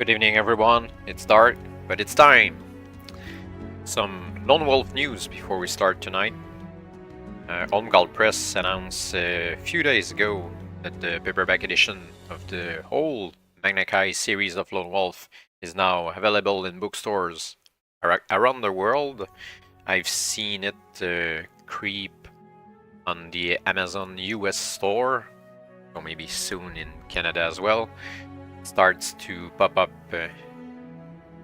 Good evening, everyone. It's dark, but it's time. Some Lone Wolf news before we start tonight. Holmgard Press announced a few days ago that the paperback edition of the whole Magna Chi series of Lone Wolf is now available in bookstores around the world. I've seen it creep on the Amazon US store, or maybe soon in Canada as well. Starts to pop up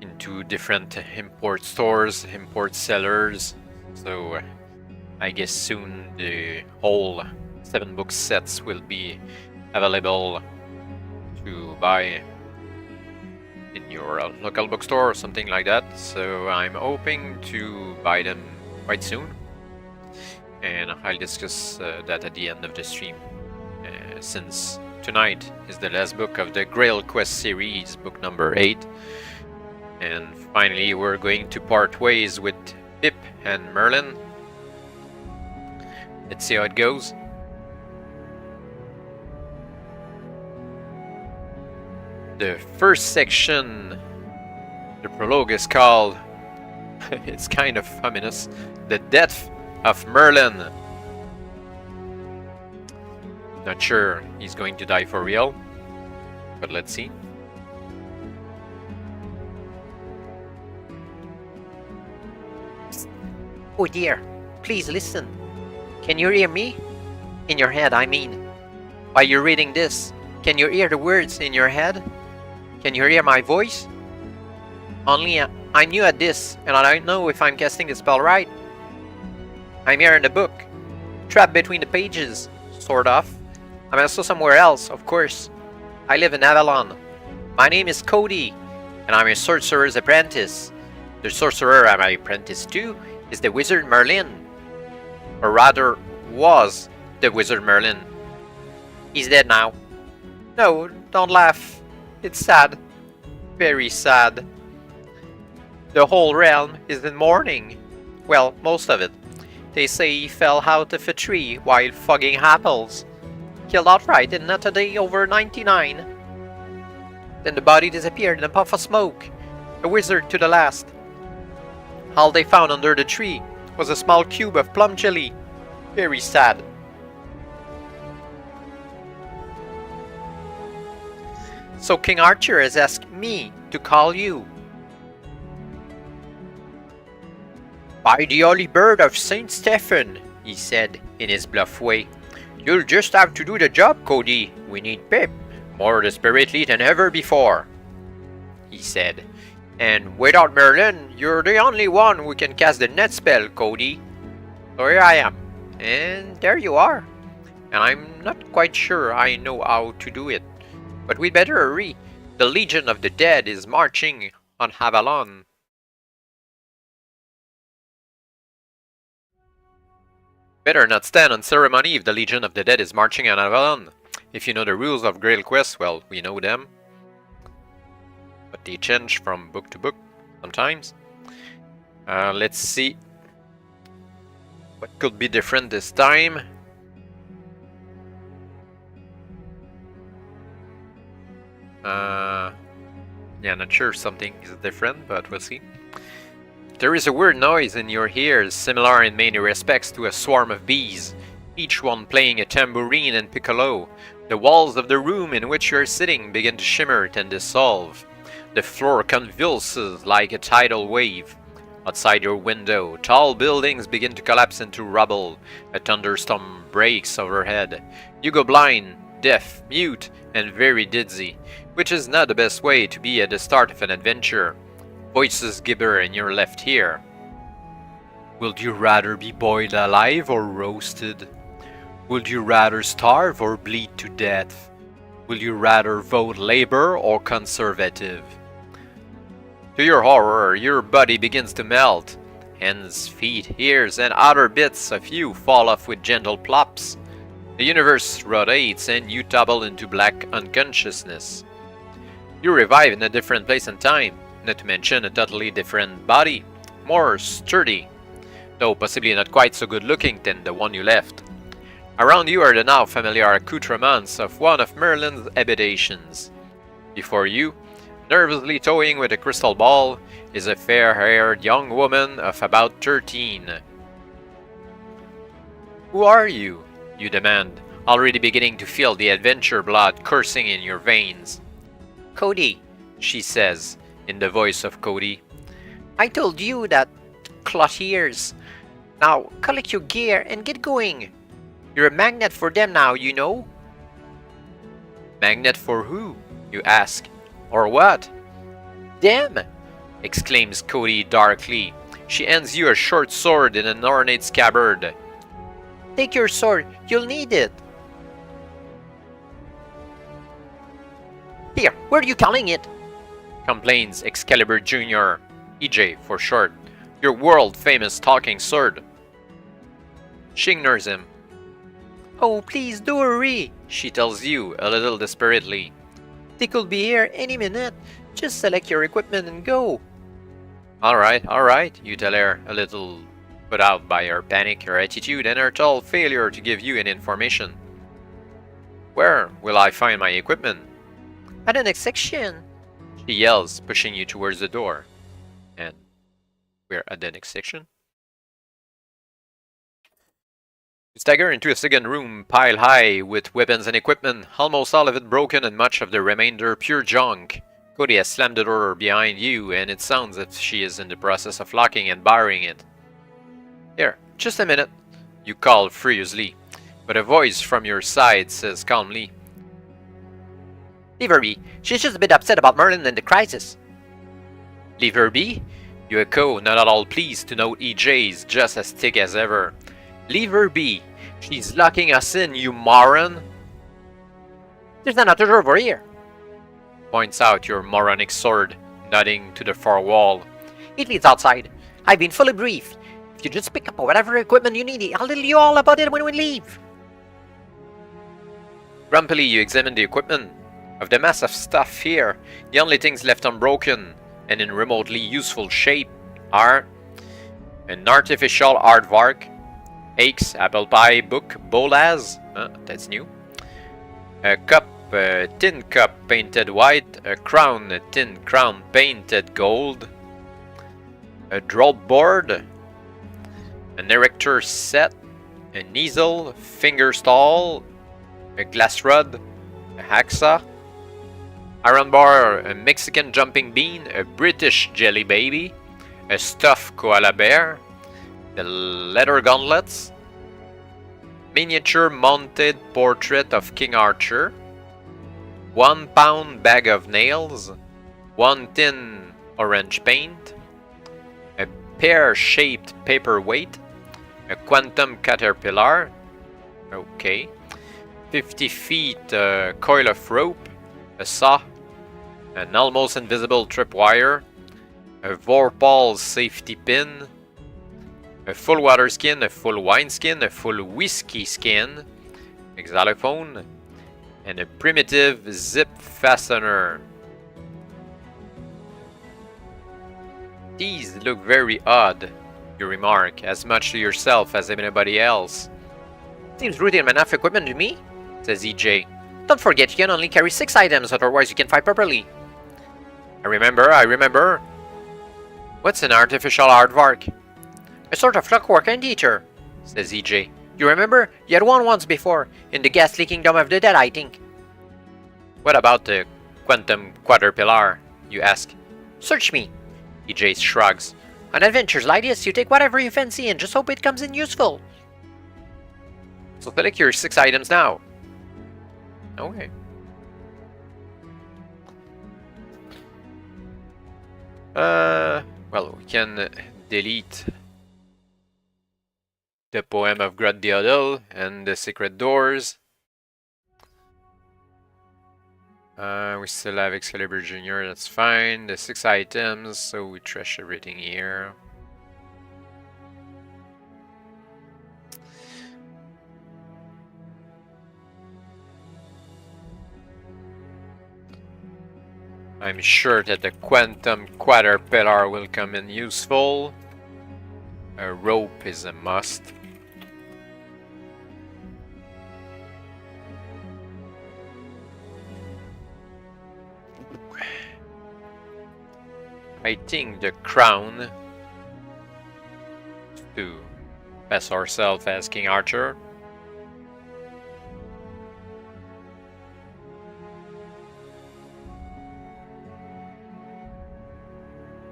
into different import stores, import sellers. So I guess soon the whole 7-book sets will be available to buy in your local bookstore or something like that. So I'm hoping to buy them quite soon, and I'll discuss that at the end of the stream, since tonight is the last book of the GrailQuest series, book number 8. And finally we're going to part ways with Pip and Merlin. Let's see how it goes. The first section, the prologue, is called, it's kind of ominous, The Death of Merlin. Not sure he's going to die for real, but let's see. Oh dear, please listen. Can you hear me? In your head, I mean. While you're reading this, can you hear the words in your head? Can you hear my voice? Only I'm new at this, and I don't know if I'm casting the spell right. I'm here in the book, trapped between the pages, sort of. I'm also somewhere else, of course. I live in Avalon. My name is Cody, and I'm a sorcerer's apprentice. The sorcerer I'm apprenticed to is the wizard Merlin. Or rather, was the wizard Merlin. He's dead now. No, don't laugh. It's sad. Very sad. The whole realm is in mourning. Well, most of it. They say he fell out of a tree while fogging apples. Killed outright in not a day over 99. Then the body disappeared in a puff of smoke. A wizard to the last. All they found under the tree was a small cube of plum jelly. Very sad. So King Arthur has asked me to call you. By the holy bird of Saint Stephen, he said in his bluff way. You'll just have to do the job, Cody. We need Pip, more desperately than ever before, he said. And without Merlin, you're the only one who can cast the net spell, Cody. So here I am, and there you are. And I'm not quite sure I know how to do it. But we'd better hurry. The Legion of the Dead is marching on Avalon. Better not stand on ceremony if the Legion of the Dead is marching on Avalon. If you know the rules of GrailQuest, well, we know them. But they change from book to book sometimes. Let's see what could be different this time. Yeah, not sure if something is different, but we'll see. There is a weird noise in your ears, similar in many respects to a swarm of bees, each one playing a tambourine and piccolo. The walls of the room in which you are sitting begin to shimmer and dissolve. The floor convulses like a tidal wave. Outside your window, tall buildings begin to collapse into rubble. A thunderstorm breaks overhead. You go blind, deaf, mute, and very dizzy, which is not the best way to be at the start of an adventure. Voices gibber in your left ear. Would you rather be boiled alive or roasted? Would you rather starve or bleed to death? Will you rather vote Labour or Conservative? To your horror, your body begins to melt. Hands, feet, ears, and other bits of you fall off with gentle plops. The universe rotates and you topple into black unconsciousness. You revive in a different place and time. Not to mention a totally different body, more sturdy, though possibly not quite so good looking than the one you left. Around you are the now familiar accoutrements of one of Merlin's habitations. Before you, Nervously toying with a crystal ball is a fair-haired young woman of about 13. Who are you? You demand, already beginning to feel the adventure blood coursing in your veins. Cody, she says, in the voice of Cody. I told you that, clothiers. Now, collect your gear and get going. You're a magnet for them now, you know. Magnet for who? You ask. Or what? Them! Exclaims Cody darkly. She hands you a short sword in an ornate scabbard. Take your sword, you'll need it. Here, where are you calling it? Complains Excalibur Jr., EJ for short, your world-famous talking sword. She ignores him. Oh, please do hurry, she tells you, a little desperately. They could be here any minute. Just select your equipment and go. Alright, you tell her, a little put out by her panic, her attitude, and her total failure to give you any information. Where will I find my equipment? At the next section, she yells, pushing you towards the door. And we're at the next section. You stagger into a second room, pile high, with weapons and equipment, almost all of it broken and much of the remainder pure junk. Cody has slammed the door behind you, and it sounds as if she is in the process of locking and barring it. Here, just a minute, you call furiously, but a voice from your side says calmly, Leave her be. She's just a bit upset about Merlin and the crisis. Leave her be? You echo, not at all pleased to note EJ's just as thick as ever. Leave her be. She's locking us in, you moron. There's another door over here. Points out your moronic sword, nodding to the far wall. It leads outside. I've been fully briefed. If you just pick up whatever equipment you need, I'll tell you all about it when we leave. Grumpily, you examine the equipment. Of the mass of stuff here, the only things left unbroken and in remotely useful shape are an artificial aardvark, Aches apple pie book Bolaz, that's new, a cup, a tin cup painted white, a tin crown painted gold, a drop board, an erector set, an easel, finger stall, a glass rod, a hacksaw, iron bar, a Mexican jumping bean, a British jelly baby, a stuffed koala bear, the leather gauntlets, miniature mounted portrait of King Arthur, 1 pound bag of nails, 1 tin orange paint, a pear-shaped paperweight, a quantum caterpillar, okay, 50 feet coil of rope, a saw, an almost invisible tripwire, a Vorpal safety pin, a full water skin, a full wine skin, a full whiskey skin, a xylophone, and a primitive zip fastener. These look very odd, you remark, as much to yourself as anybody else. Seems routine enough equipment to me, says EJ. Don't forget you can only carry 6 items, otherwise you can fight properly. I remember. What's an artificial aardvark? A sort of clockwork and eater, says EJ. You remember? You had one once before, in the gas-leaking Dome of the Dead, I think. What about the quantum caterpillar? You ask. Search me, EJ shrugs. On adventures like this, you take whatever you fancy and just hope it comes in useful. So select your 6 items now. Okay. Well, we can delete the poem of Grot the Huddle and the secret doors. We still have Excalibur Jr., that's fine. The 6 items, so we trash everything here. I'm sure that the quantum caterpillar will come in useful. A rope is a must. I think the crown to pass ourselves as King Archer.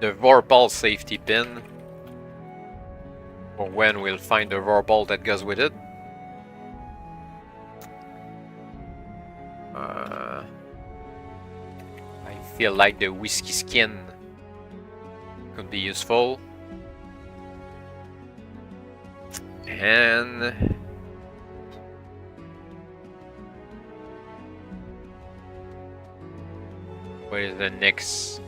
The Vorpal safety pin, or when we'll find the Vorpal that goes with it. I feel like the whiskey skin could be useful. And what is the next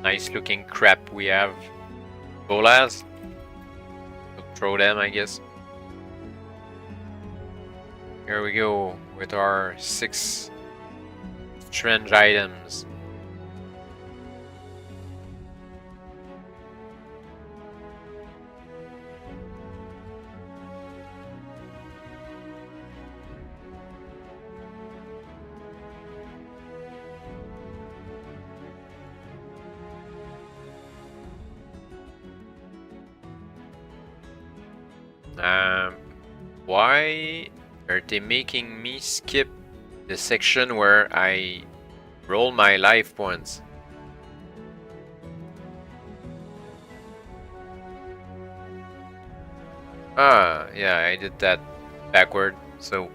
nice looking crap we have? Bolas? We'll throw them, I guess. Here we go with our 6 strange items. Why are they making me skip the section where I roll my life points? Ah, yeah, I did that backward, so...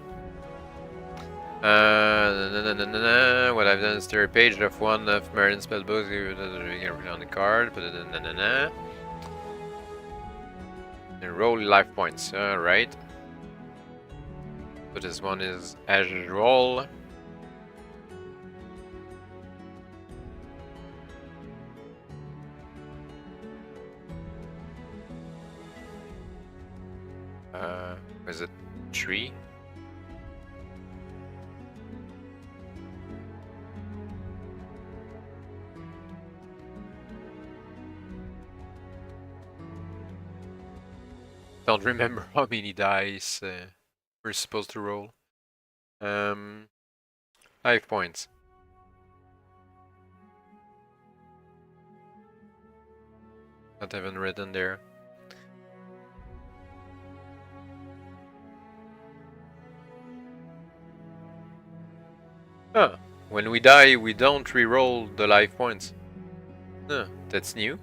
what I've done is to a page of one of Merlin's spellbooks, on the card, and roll life points, alright. So this one is as usual. Was it 3? Don't remember how many dice we're supposed to roll. 5 points. Not even written there. Ah, when we die, we don't re-roll the life points. Huh, that's new.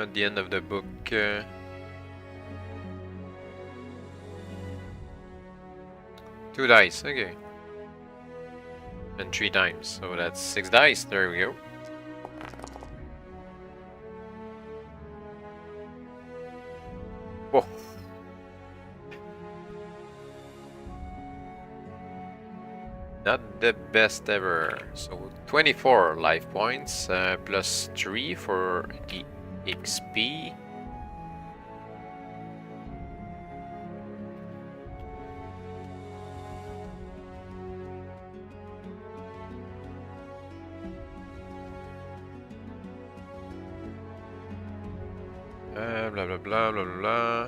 At the end of the book. 2 dice, okay. And 3 times, so that's 6 dice, there we go. Whoa. Not the best ever. So 24 life points, plus 3 for the XP. Blah blah blah blah blah.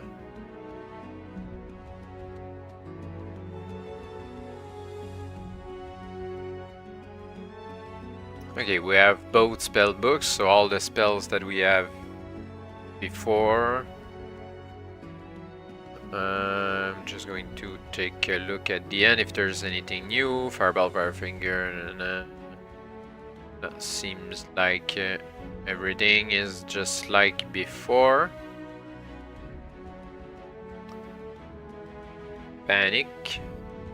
Okay, we have both spell books, so all the spells that we have before. I'm just going to take a look at the end if there's anything new. Fireball, Firefinger, that seems like everything is just like before. Panic,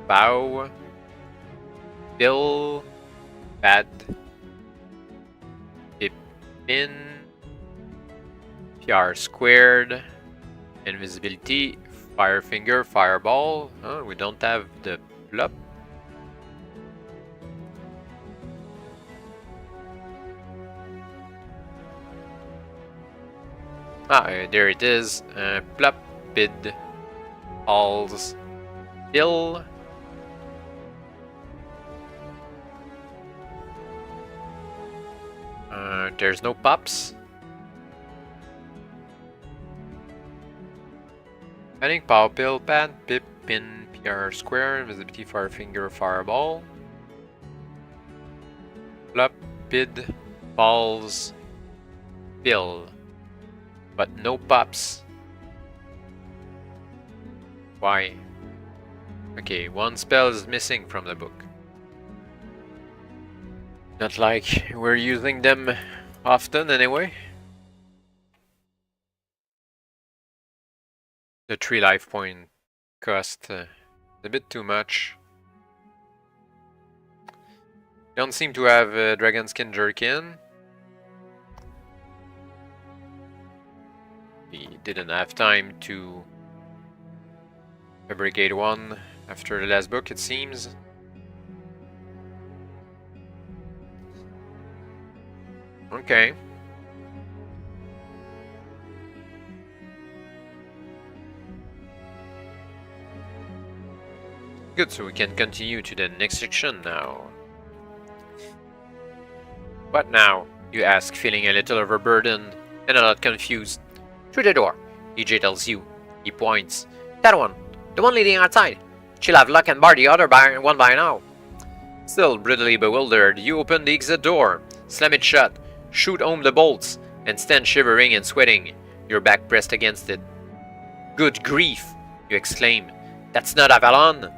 Bow, Bill, Bad, Pin, PR squared, Invisibility, Firefinger, Fireball. Oh, we don't have the plop. There it is. Plop, Bid, Halls, Bill. There's no pops. Panic, Power Pill, Pad, Pip, Pin, PR square, invisibility, firefinger, fireball. Flop, bid, balls, bill. But no pops. Why? Okay, one spell is missing from the book. Not like we're using them often anyway. The 3 life point cost a bit too much. Don't seem to have a dragon skin jerkin. We didn't have time to fabricate one after the last book, it seems. Okay. Good, so we can continue to the next section now. What now? You ask, feeling a little overburdened and a lot confused. Through the door, EJ tells you. He points. That one. The one leading outside. She'll have luck and bar the other one by now. Still brutally bewildered, you open the exit door, slam it shut, shoot home the bolts, and stand shivering and sweating, your back pressed against it. Good grief, you exclaim. That's not Avalon.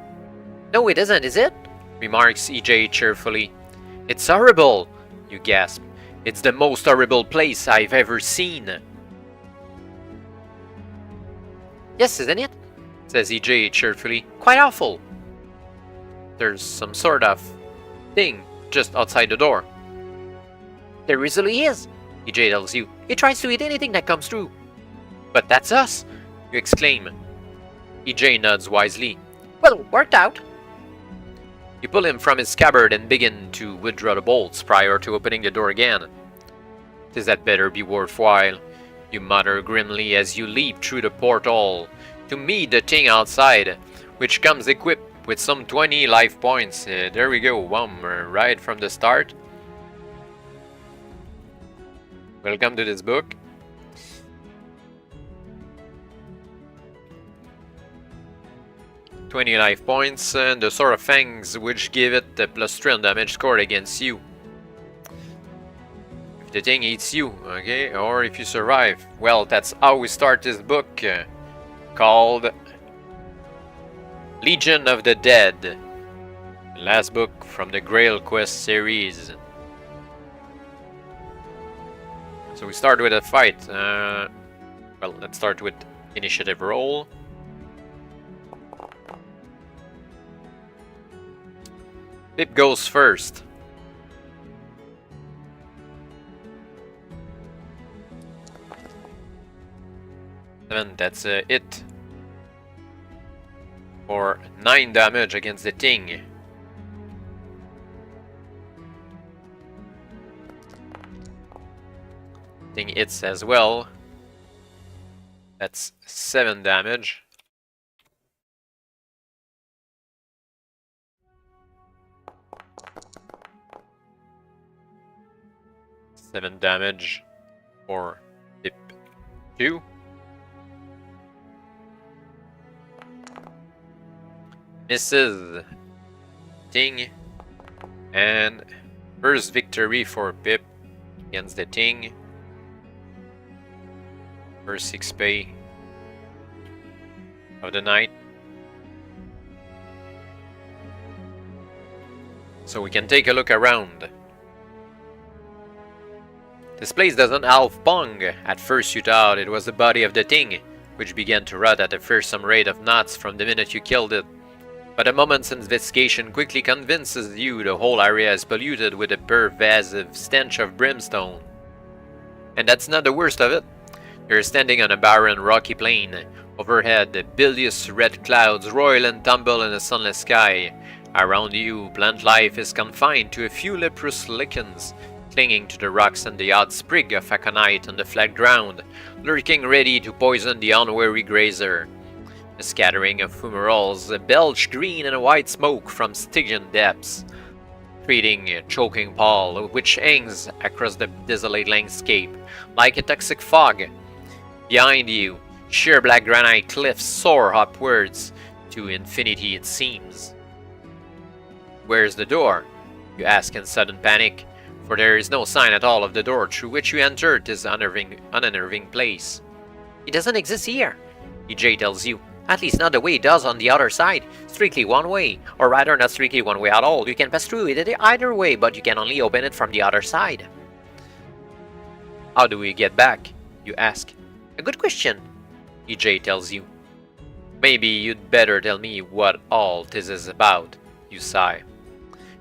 No, it isn't, is it? Remarks EJ cheerfully. It's horrible, you gasp. It's the most horrible place I've ever seen. Yes, isn't it? Says EJ cheerfully. Quite awful. There's some sort of thing just outside the door. There easily is, EJ tells you. It tries to eat anything that comes through. But that's us, you exclaim. EJ nods wisely. Well, worked out. You pull him from his scabbard and begin to withdraw the bolts prior to opening the door again. "'Tis that better be worthwhile," you mutter grimly as you leap through the portal to meet the thing outside, which comes equipped with some 20 life points. There we go, right from the start. Welcome to this book. "20 life points and the Sword of Fangs, which give it a +3 on damage scored against you. If the thing eats you, okay, or if you survive. Well, that's how we start this book, called Legion of the Dead. The last book from the GrailQuest series. So we start with a fight. Well, let's start with initiative roll. Pip goes first. And that's it. For 9 damage against the thing. Thing hits as well. That's 7 damage. Seven damage for Pip 2. Misses Ting. And first victory for Pip against the Ting. First XP of the night. So we can take a look around. This place doesn't half bung. At first you thought it was the body of the thing, which began to rot at a fearsome rate of knots from the minute you killed it. But a moment's investigation quickly convinces you the whole area is polluted with a pervasive stench of brimstone. And that's not the worst of it. You're standing on a barren rocky plain. Overhead, the bilious red clouds roil and tumble in a sunless sky. Around you, plant life is confined to a few leprous lichens, clinging to the rocks and the odd sprig of aconite on the flat ground, lurking ready to poison the unwary grazer. A scattering of fumaroles belch green and white smoke from Stygian depths, creating a choking pall which hangs across the desolate landscape like a toxic fog. Behind you, sheer black granite cliffs soar upwards, To infinity it seems. Where's the door? You ask in sudden panic, for there is no sign at all of the door through which you entered this unnerving place. It doesn't exist here, EJ tells you. At least not the way it does on the other side. Strictly one way, or rather not strictly one way at all. You can pass through it either way, but you can only open it from the other side. How do we get back? You ask. A good question, EJ tells you. Maybe you'd better tell me what all this is about, you sigh.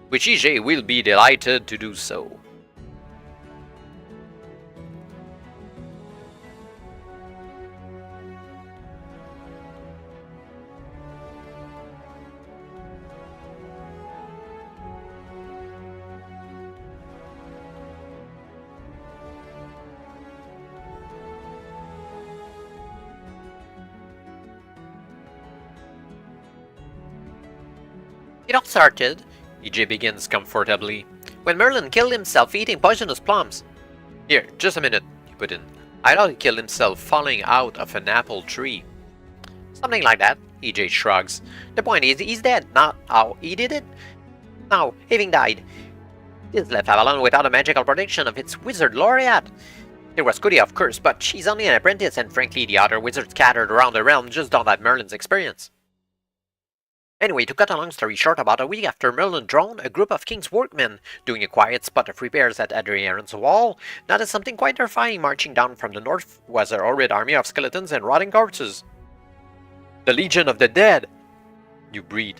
Which EJ will be delighted to do so. It all started, EJ begins comfortably, when Merlin killed himself eating poisonous plums. Here, just a minute, you put in. I thought he killed himself falling out of an apple tree. Something like that, EJ shrugs. The point is, he's dead, not how he did it. Now, having died, this left Avalon without a magical protection of its wizard laureate. There was Cody, of course, but she's only an apprentice, and frankly, the other wizards scattered around the realm just don't have Merlin's experience. Anyway, to cut a long story short, about a week after Merlin drowned, a group of King's workmen, doing a quiet spot of repairs at Adrian's wall, noticed something quite terrifying. Marching down from the north was a horrid army of skeletons and rotting corpses. The Legion of the Dead! You breathe.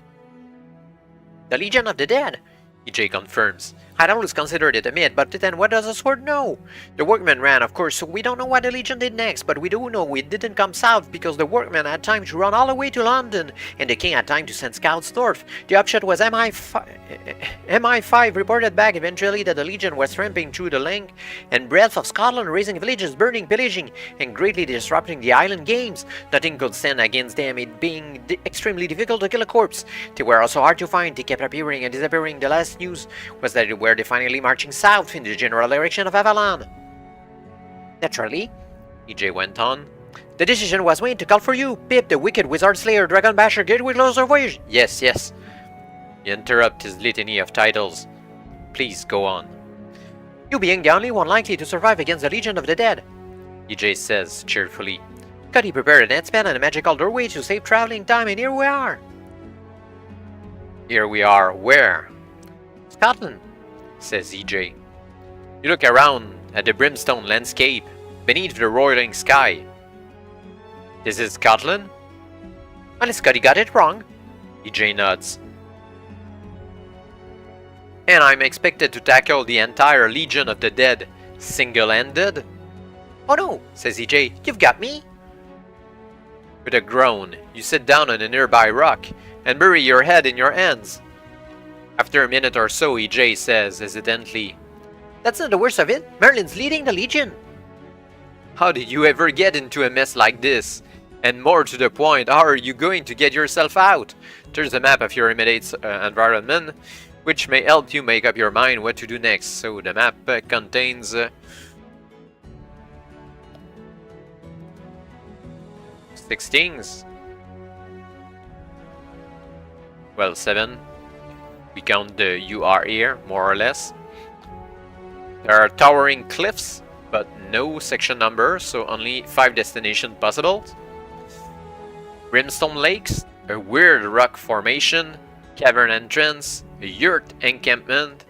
The Legion of the Dead, EJ confirms. I'd always considered it a myth, but then what does a sword know? The workmen ran, of course, so we don't know what the Legion did next, but we do know it didn't come south because the workmen had time to run all the way to London, and the king had time to send scouts north. The upshot was MI5 reported back eventually that the Legion was tramping through the length and breadth of Scotland, razing villages, burning, pillaging, and greatly disrupting the island games. Nothing could stand against them, it being extremely difficult to kill a corpse. They were also hard to find, they kept appearing and disappearing. The last news was that they were finally marching south in the general direction of Avalon. Naturally, EJ went on, the decision was made to call for you, Pip, the wicked wizard slayer, dragon basher, gateway closer voyage. Yes, yes. You interrupt his litany of titles. Please go on. You being the only one likely to survive against the Legion of the Dead, EJ says cheerfully. Cuddy prepared an headspan and a magical doorway to save traveling time, and here we are. Here we are where? Scotland, says EJ. You look around at the brimstone landscape beneath the roiling sky. This is Scotland? Unless Scotty got it wrong, EJ nods. And I'm expected to tackle the entire Legion of the Dead single-handed? Oh no, says EJ, you've got me. With a groan, you sit down on a nearby rock and bury your head in your hands. After a minute or so, EJ says hesitantly, that's not the worst of it. Merlin's leading the Legion. How did you ever get into a mess like this? And more to the point, how are you going to get yourself out? There's a map of your immediate environment, which may help you make up your mind what to do next. So the map contains 6 things. Well, 7. We count the "you are here," more or less. There are towering cliffs, but no section number, so only 5 destinations possible. Brimstone lakes, a weird rock formation, cavern entrance, a yurt encampment,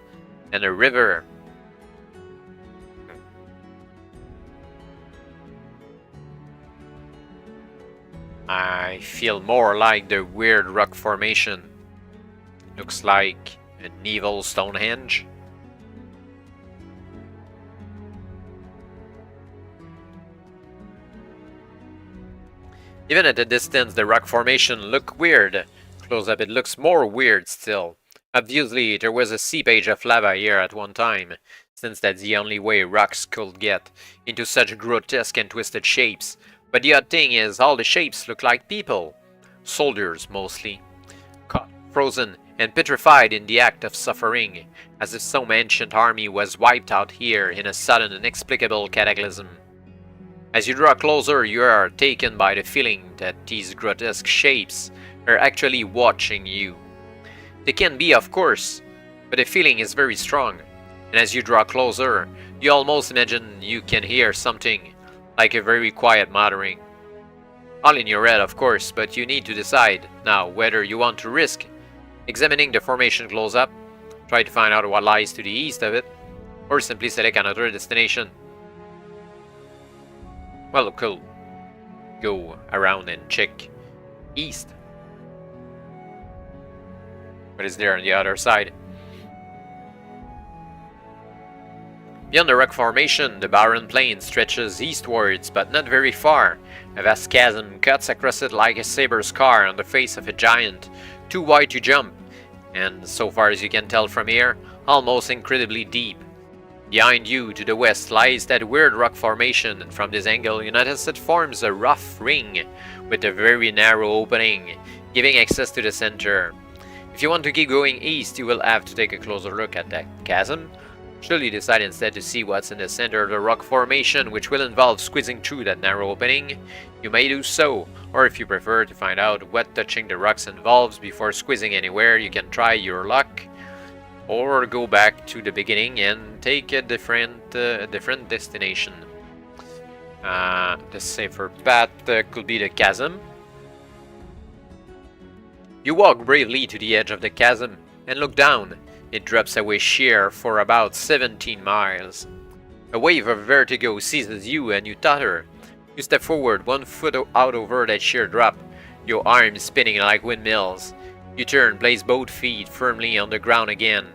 and a river. I feel more like the weird rock formation. Looks like an evil Stonehenge. Even at a distance, the rock formation looks weird. Close up, it looks more weird still. Obviously, there was a seepage of lava here at one time, since that's the only way rocks could get into such grotesque and twisted shapes. But the odd thing is, all the shapes look like people. Soldiers, mostly. Caught, frozen, and petrified in the act of suffering, as if some ancient army was wiped out here in a sudden inexplicable cataclysm. As you draw closer, you are taken by the feeling that these grotesque shapes They're actually watching you. They can be, of course, but the feeling is very strong. And as you draw closer, you almost imagine you can hear something, like a very quiet muttering. All in your head, of course, but you need to decide now whether you want to risk examining the formation close up, try to find out what lies to the east of it, or simply select another destination. Well, cool. Go around and check east. What is there on the other side? Beyond the rock formation, the barren plain stretches eastwards, but not very far. A vast chasm cuts across it like a saber scar on the face of a giant, too wide to jump, and, so far as you can tell from here, almost incredibly deep. Behind you, to the west, lies that weird rock formation, and from this angle you notice it forms a rough ring, with a very narrow opening, giving access to the center. If you want to keep going east, you will have to take a closer look at that chasm. Should you decide instead to see what's in the center of the rock formation, which will involve squeezing through that narrow opening, you may do so, or if you prefer to find out what touching the rocks involves before squeezing anywhere, you can try your luck, or go back to the beginning and take a different destination. The safer path could be the chasm. You walk bravely to the edge of the chasm and look down. It drops away sheer for about 17 miles. A wave of vertigo seizes you and you totter. You step forward 1 foot out over that sheer drop, your arms spinning like windmills. You turn, place both feet firmly on the ground again,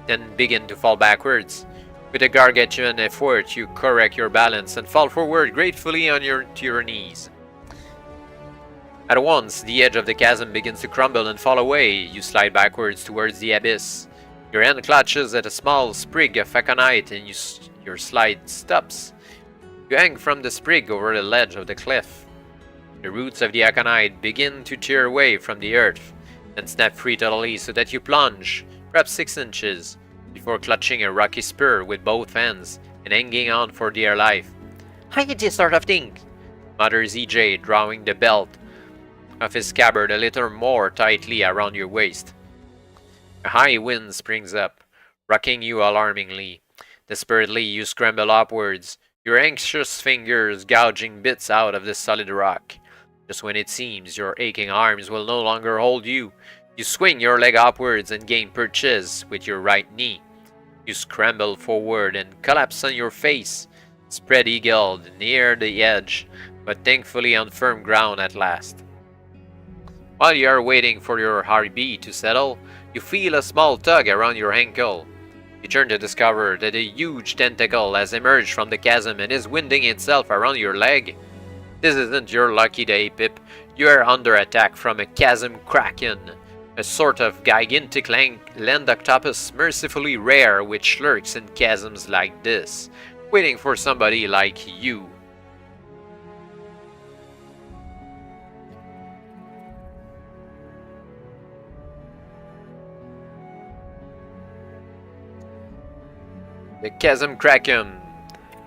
then begin to fall backwards. With a gargantuan effort, you correct your balance and fall forward gratefully on to your knees. At once, the edge of the chasm begins to crumble and fall away. You slide backwards towards the abyss. Your hand clutches at a small sprig of aconite and your slide stops. You hang from the sprig over the ledge of the cliff. The roots of the aconite begin to tear away from the earth and snap free totally so that you plunge, perhaps 6 inches, before clutching a rocky spur with both hands and hanging on for dear life. "I hate this sort of thing," mutters EJ, drawing the belt of his scabbard a little more tightly around your waist. A high wind springs up, rocking you alarmingly. Desperately, you scramble upwards, your anxious fingers gouging bits out of the solid rock. Just when it seems your aching arms will no longer hold you, you swing your leg upwards and gain purchase with your right knee. You scramble forward and collapse on your face, spread-eagled near the edge, but thankfully on firm ground at last. While you are waiting for your heartbeat to settle, you feel a small tug around your ankle. You turn to discover that a huge tentacle has emerged from the chasm and is winding itself around your leg. This isn't your lucky day, Pip. You are under attack from a chasm kraken, a sort of gigantic land octopus mercifully rare which lurks in chasms like this, waiting for somebody like you. The Chasm Kraken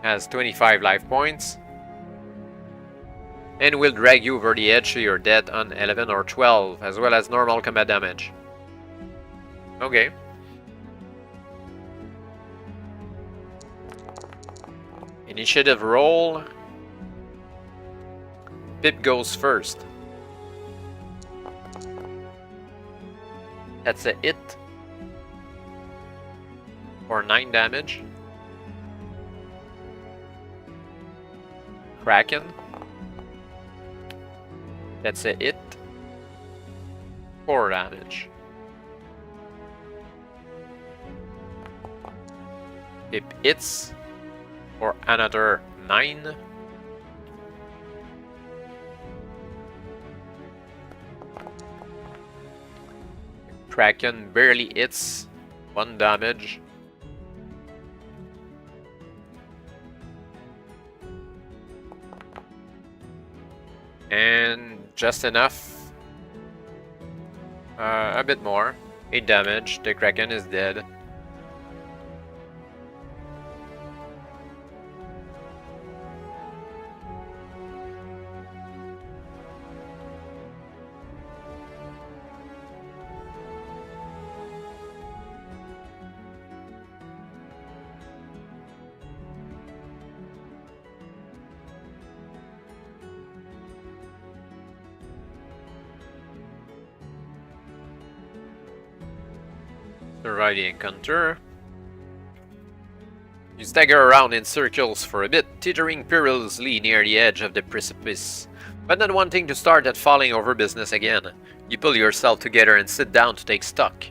has 25 life points and will drag you over the edge to your death on 11 or 12, as well as normal combat damage. Okay. Initiative roll. Pip goes first. That's a hit. For 9 damage. Kraken. That's a hit. 4 damage. It hits for another 9. Kraken barely hits, 1 damage. And just enough. A bit more. 8 damage. The Kraken is dead. Alrighty, encounter. You stagger around in circles for a bit, teetering perilously near the edge of the precipice, but not wanting to start that falling over business again. You pull yourself together and sit down to take stock.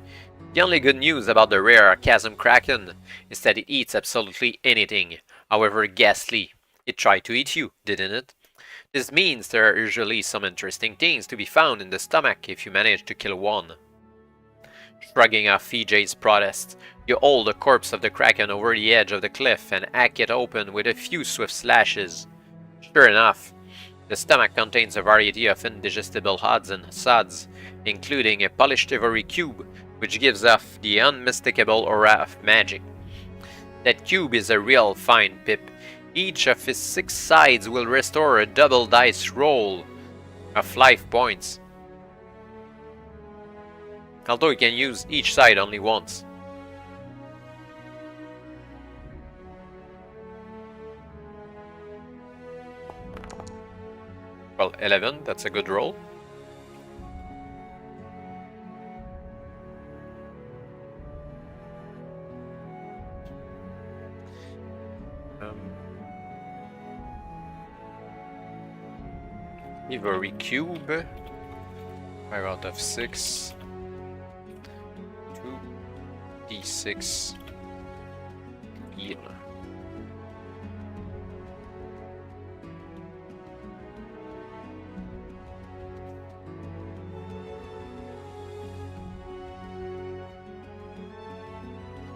The only good news about the rare chasm kraken is that it eats absolutely anything, however ghastly. It tried to eat you, didn't it? This means there are usually some interesting things to be found in the stomach if you manage to kill one. Shrugging off VJ's protest, you hold the corpse of the kraken over the edge of the cliff and hack it open with a few swift slashes. Sure enough, the stomach contains a variety of indigestible odds and sods, including a polished ivory cube, which gives off the unmistakable aura of magic. That cube is a real fine pip. Each of its 6 sides will restore a double dice roll of life points, although you can use each side only once. Well, 11, that's a good roll. Ivory cube, 5 out of 6. 2d6 heal.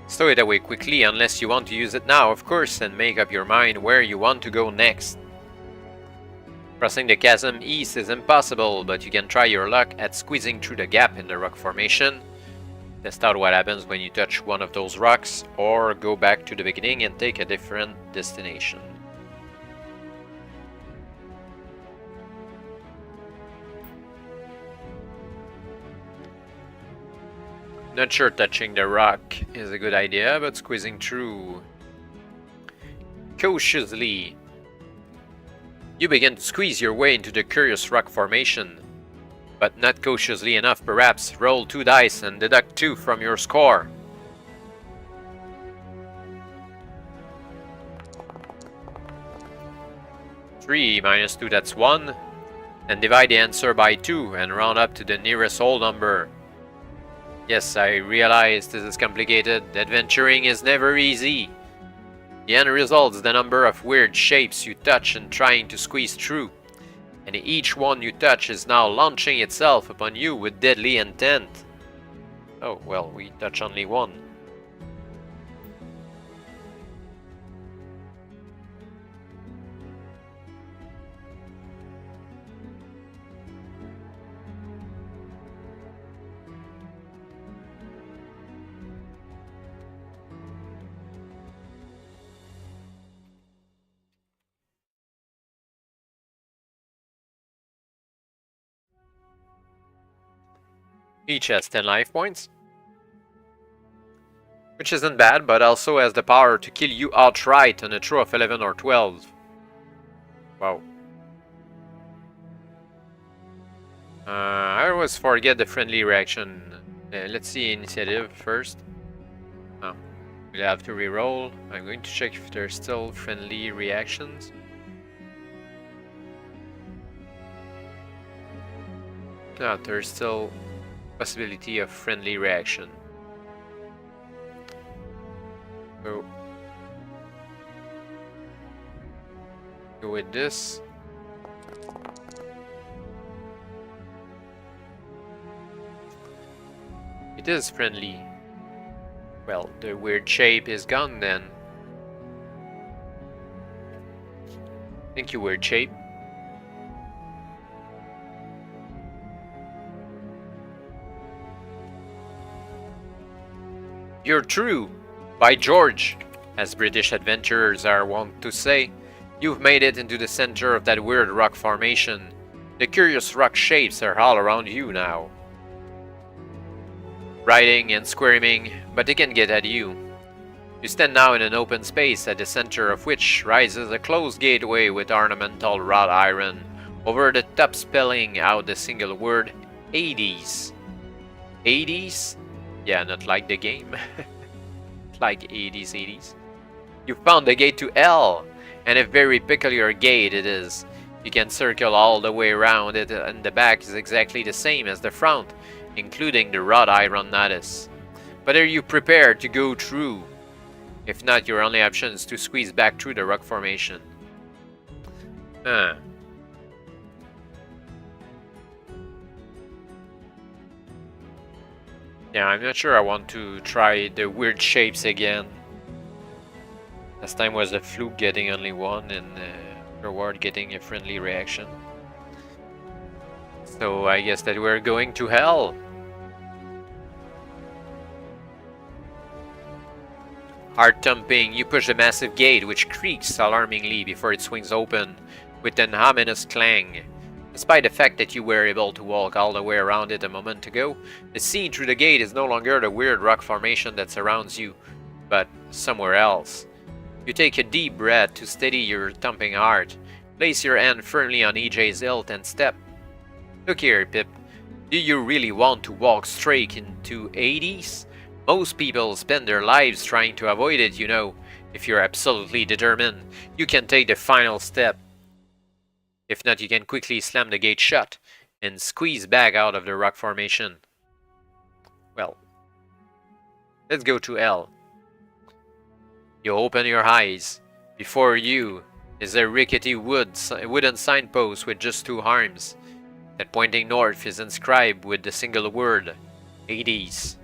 Stow it away quickly unless you want to use it now, of course, and make up your mind where you want to go next. Crossing the chasm east is impossible, but you can try your luck at squeezing through the gap in the rock formation. Test out what happens when you touch one of those rocks, or go back to the beginning and take a different destination. Not sure touching the rock is a good idea, but squeezing through cautiously. You begin to squeeze your way into the curious rock formation, but not cautiously enough perhaps. Roll 2 dice and deduct 2 from your score. Three minus 2, that's 1. And divide the answer by 2 and round up to the nearest whole number. Yes, I realize this is complicated. Adventuring is never easy. The end result is the number of weird shapes you touch and trying to squeeze through. And each one you touch is now launching itself upon you with deadly intent. Oh, well, we touch only one. Each has 10 life points, which isn't bad, but also has the power to kill you outright on a throw of 11 or 12. Wow. I always forget the friendly reaction. Let's see initiative first. Oh, we'll have to reroll. I'm going to check if there's still friendly reactions. No, there's still possibility of friendly reaction. So go with this. It is friendly. Well, the weird shape is gone then. Thank you, weird shape. You're true. By George, as British adventurers are wont to say, you've made it into the center of that weird rock formation. The curious rock shapes are all around you now. Riding and squirming, but they can get at you. You stand now in an open space at the center of which rises a closed gateway with ornamental wrought iron, over the top spelling out the single word, Hades. Hades? Yeah, not like the game. Like 80s. You found the gate to hell, and a very peculiar gate it is. You can circle all the way around it, and the back is exactly the same as the front, including the wrought iron lattice. But are you prepared to go through? If not, your only option is to squeeze back through the rock formation. Huh. Yeah, I'm not sure I want to try the weird shapes again. Last time was a fluke getting only one and reward getting a friendly reaction. So I guess that we're going to hell. Heart thumping, you push the massive gate which creaks alarmingly before it swings open with an ominous clang. Despite the fact that you were able to walk all the way around it a moment ago, the scene through the gate is no longer the weird rock formation that surrounds you, but somewhere else. You take a deep breath to steady your thumping heart, place your hand firmly on EJ's hilt and step. Look here, Pip. Do you really want to walk straight into Hades? Most people spend their lives trying to avoid it, you know. If you're absolutely determined, you can take the final step. If not, you can quickly slam the gate shut and squeeze back out of the rock formation. Well, let's go to hell. You open your eyes. Before you is a rickety wooden signpost with just two arms. That pointing north is inscribed with the single word, Hades.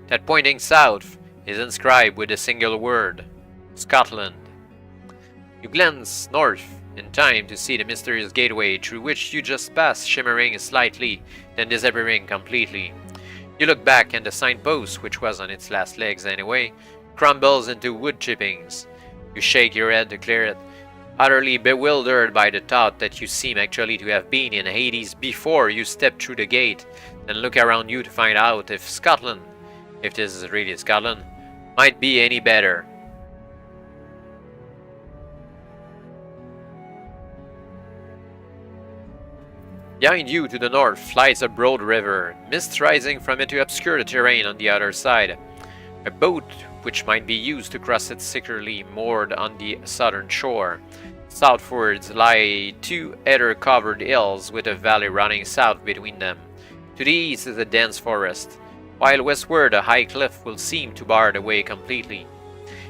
That pointing south is inscribed with the single word, Scotland. You glance north in time to see the mysterious gateway through which you just passed shimmering slightly, then disappearing completely. You look back and the signpost, which was on its last legs anyway, crumbles into wood chippings. You shake your head to clear it, utterly bewildered by the thought that you seem actually to have been in Hades before you step through the gate, then look around you to find out if Scotland, if this is really Scotland, might be any better. Behind you to the north lies a broad river, mist rising from it to obscure the terrain on the other side. A boat which might be used to cross it securely moored on the southern shore. Southwards lie two heather-covered hills with a valley running south between them. To the east is a dense forest, while westward a high cliff will seem to bar the way completely.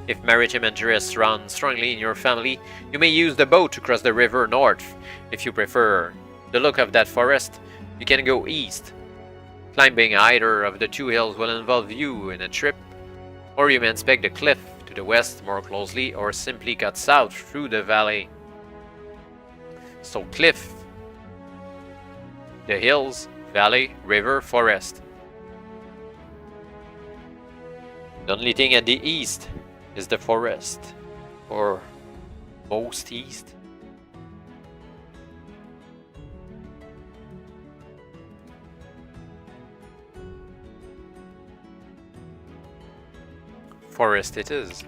If maritime interests run strongly in your family, you may use the boat to cross the river north. If you prefer the look of that forest, you can go east. Climbing either of the two hills will involve you in a trip, or you may inspect the cliff to the west more closely, or simply cut south through the valley. So cliff, the hills, valley, river, forest. The only thing at the east is the forest, or most east. Forest it is.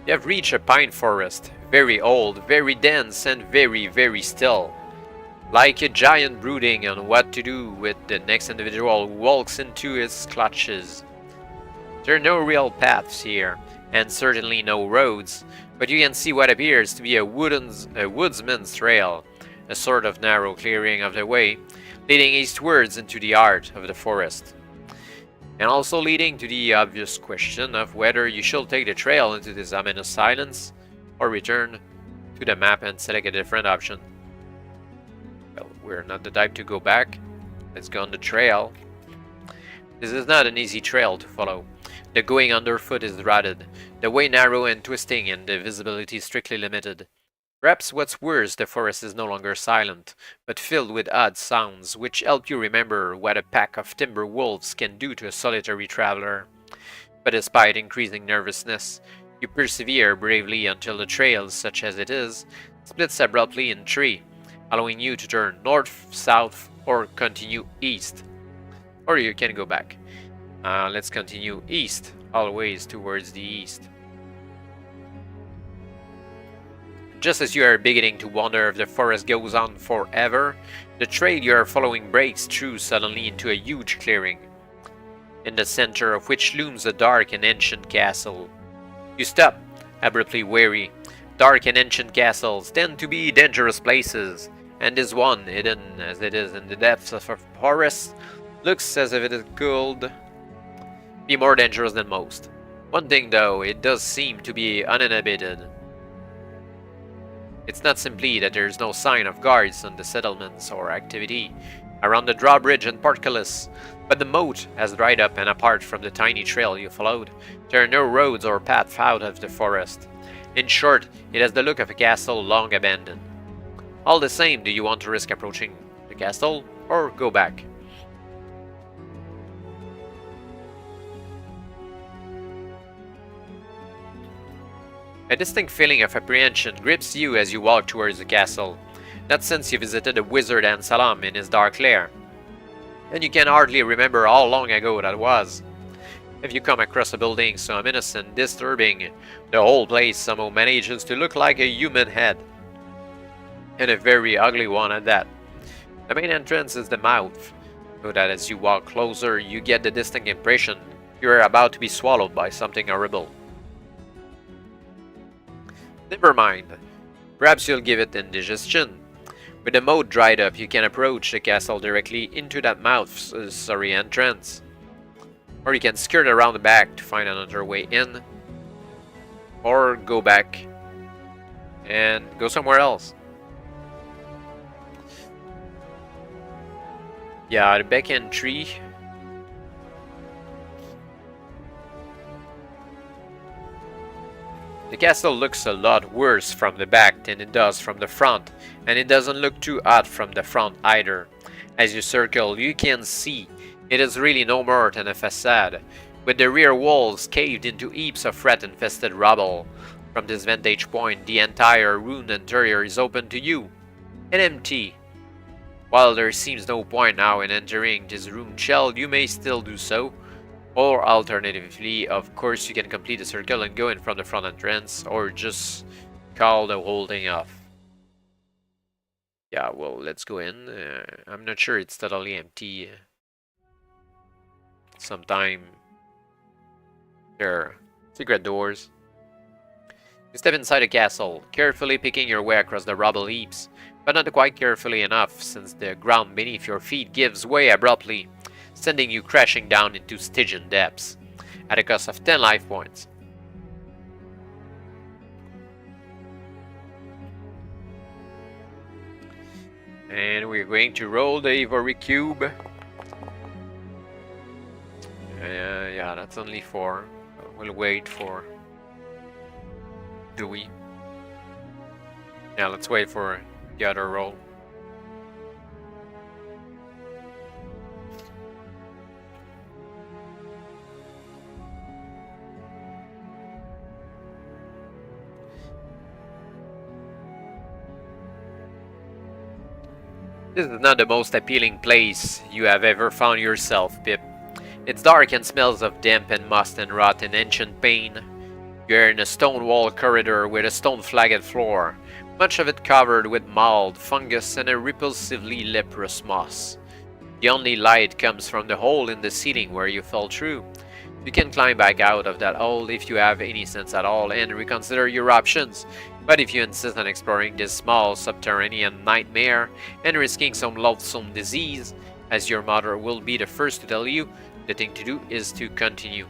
You have reached a pine forest, very old, very dense, and very, very still. Like a giant brooding on what to do with the next individual who walks into its clutches. There are no real paths here, and certainly no roads, but you can see what appears to be a woodsman's trail, a sort of narrow clearing of the way, leading eastwards into the heart of the forest. And also leading to the obvious question of whether you should take the trail into this ominous silence, or return to the map and select a different option. Well, we're not the type to go back. Let's go on the trail. This is not an easy trail to follow. The going underfoot is rotted, the way narrow and twisting, and the visibility strictly limited. Perhaps what's worse, the forest is no longer silent, but filled with odd sounds, which help you remember what a pack of timber wolves can do to a solitary traveler. But despite increasing nervousness, you persevere bravely until the trail, such as it is, splits abruptly in three, allowing you to turn north, south, or continue east. Or you can go back. Let's continue east, always towards the east. just as you are beginning to wonder if the forest goes on forever, the trail you are following breaks through suddenly into a huge clearing, in the center of which looms a dark and ancient castle. You stop, abruptly wary. Dark and ancient castles tend to be dangerous places, and this one, hidden as it is in the depths of a forest, looks as if it could be more dangerous than most. One thing though, it does seem to be uninhabited. It's not simply that there's no sign of guards on the settlements or activity around the drawbridge and portcullis, but the moat has dried up, and apart from the tiny trail you followed, there are no roads or paths out of the forest. In short, it has the look of a castle long abandoned. All the same, do you want to risk approaching the castle, or go back? A distinct feeling of apprehension grips you as you walk towards the castle, not since you visited the wizard Ansalam in his dark lair, and you can hardly remember how long ago that was. If you come across a building so ominous and disturbing, the whole place somehow manages to look like a human head, and a very ugly one at that. The main entrance is the mouth, so that as you walk closer, you get the distinct impression you are about to be swallowed by something horrible. Never mind. Perhaps you'll give it indigestion. With the moat dried up, you can approach the castle directly into that entrance. Or you can skirt around the back to find another way in. Or go back and go somewhere else. Yeah, the back end tree. The castle looks a lot worse from the back than it does from the front, and it doesn't look too odd from the front either. As you circle, you can see it is really no more than a facade, with the rear walls caved into heaps of rat-infested rubble. From this vantage point, the entire ruined interior is open to you, and empty. While there seems no point now in entering this ruined shell, you may still do so. Or alternatively, of course, you can complete the circle and go in from the front entrance, or just call the whole thing off. Yeah, well, let's go in. I'm not sure it's totally empty. Sometime there are secret doors. You step inside the castle, carefully picking your way across the rubble heaps, but not quite carefully enough, since the ground beneath your feet gives way abruptly, sending you crashing down into Stygian depths, at a cost of 10 life points. And we're going to roll the Ivory Cube. Yeah, that's only 4. We'll wait for Dewey. Yeah, let's wait for the other roll. This is not the most appealing place you have ever found yourself, Pip. It's dark and smells of damp and must and rot and ancient pain. You're in a stone wall corridor with a stone flagged floor, much of it covered with mold, fungus, and a repulsively leprous moss. The only light comes from the hole in the ceiling where you fell through. You can climb back out of that hole if you have any sense at all and reconsider your options. But if you insist on exploring this small subterranean nightmare and risking some loathsome disease, as your mother will be the first to tell you, the thing to do is to continue.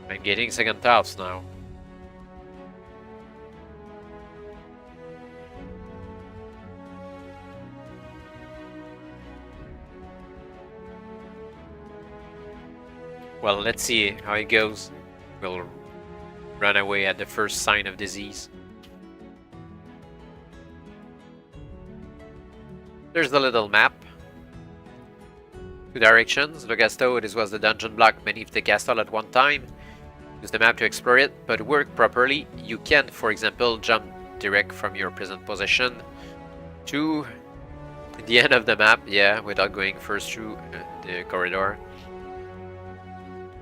I'm getting second thoughts now. Well, let's see how it goes. We'll run away at the first sign of disease. There's the little map. 2 directions. Look as though this was the dungeon block beneath the castle at one time. Use the map to explore it, but work properly. You can, for example, jump direct from your present position to the end of the map, yeah, without going first through the corridor.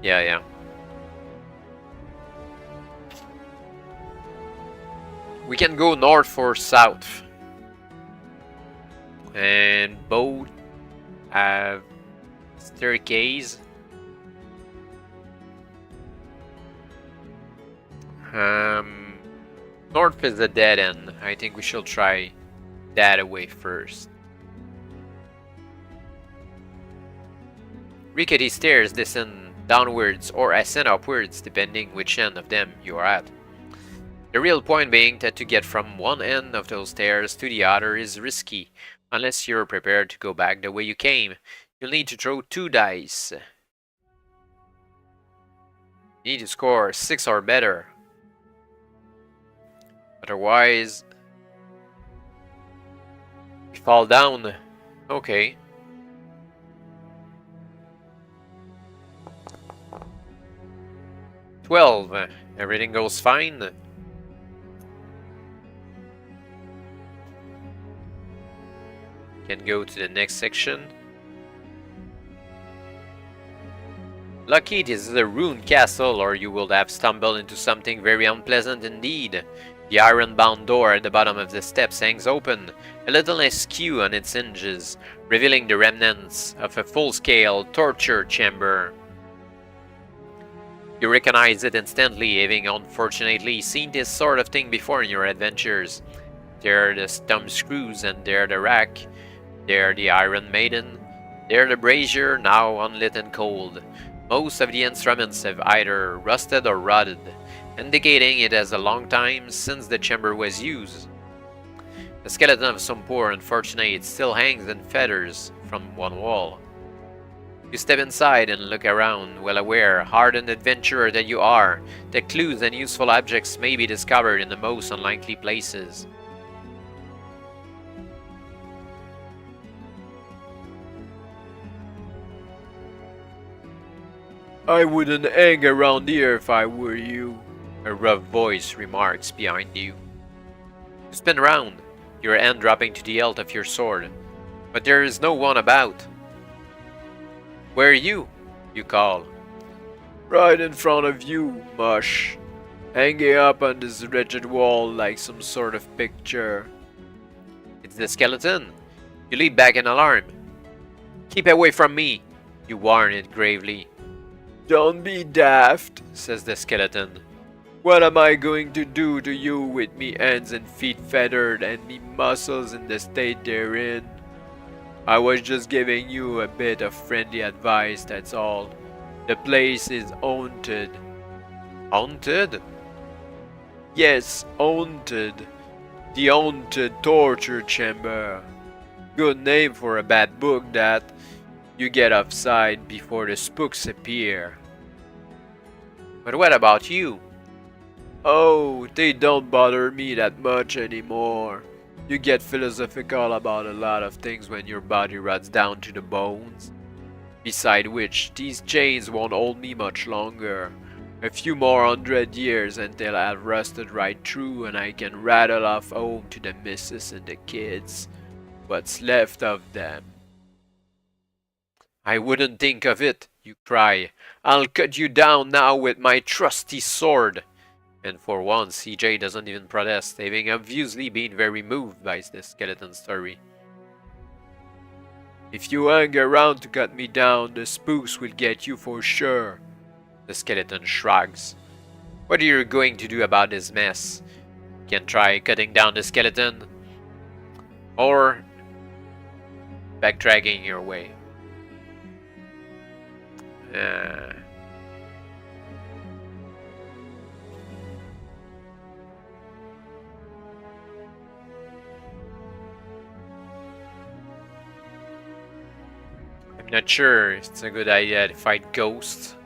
Yeah. We can go north or south. And both have staircase. North is a dead end. I think we should try that away first. Rickety stairs descend downwards or ascend upwards depending which end of them you are at. The real point being that to get from one end of those stairs to the other is risky, unless you're prepared to go back the way you came. You'll need to throw 2 dice. You need to score 6 or better. Otherwise, we fall down. Okay. "12. Everything goes fine. Can go to the next section. Lucky this is a ruined castle, or you would have stumbled into something very unpleasant indeed. The iron-bound door at the bottom of the steps hangs open, a little askew on its hinges, revealing the remnants of a full-scale torture chamber. You recognize it instantly, having unfortunately seen this sort of thing before in your adventures. There are the thumb screws, and there the rack. There the Iron Maiden. There the brazier, now unlit and cold. Most of the instruments have either rusted or rotted, indicating it has a long time since the chamber was used. The skeleton of some poor unfortunate still hangs in feathers from one wall. You step inside and look around, well aware, hardened adventurer that you are, that clues and useful objects may be discovered in the most unlikely places. "I wouldn't hang around here if I were you," a rough voice remarks behind you. You spin round, your hand dropping to the hilt of your sword, but there is no one about. "Where are you?" you call. "Right in front of you, mush. Hanging up on this wretched wall like some sort of picture." It's the skeleton. You leap back in alarm. "Keep away from me," you warn it gravely. "Don't be daft," says the skeleton. "What am I going to do to you with me hands and feet feathered and me muscles in the state they're in? I was just giving you a bit of friendly advice, that's all. The place is haunted." "Haunted?" "Yes, haunted. The haunted torture chamber. Good name for a bad book, that. You get offside before the spooks appear." "But what about you?" "Oh, they don't bother me that much anymore. You get philosophical about a lot of things when your body rots down to the bones. Beside which, these chains won't hold me much longer. A few more 100 years until I've rusted right through and I can rattle off home to the missus and the kids. What's left of them." "I wouldn't think of it," you cry. "I'll cut you down now with my trusty sword." And for once, CJ doesn't even protest, having obviously been very moved by the skeleton story. "If you hang around to cut me down, the spooks will get you for sure." The skeleton shrugs. "What are you going to do about this mess? You can try cutting down the skeleton, or backtracking your way." I'm not sure if it's a good idea to fight ghosts.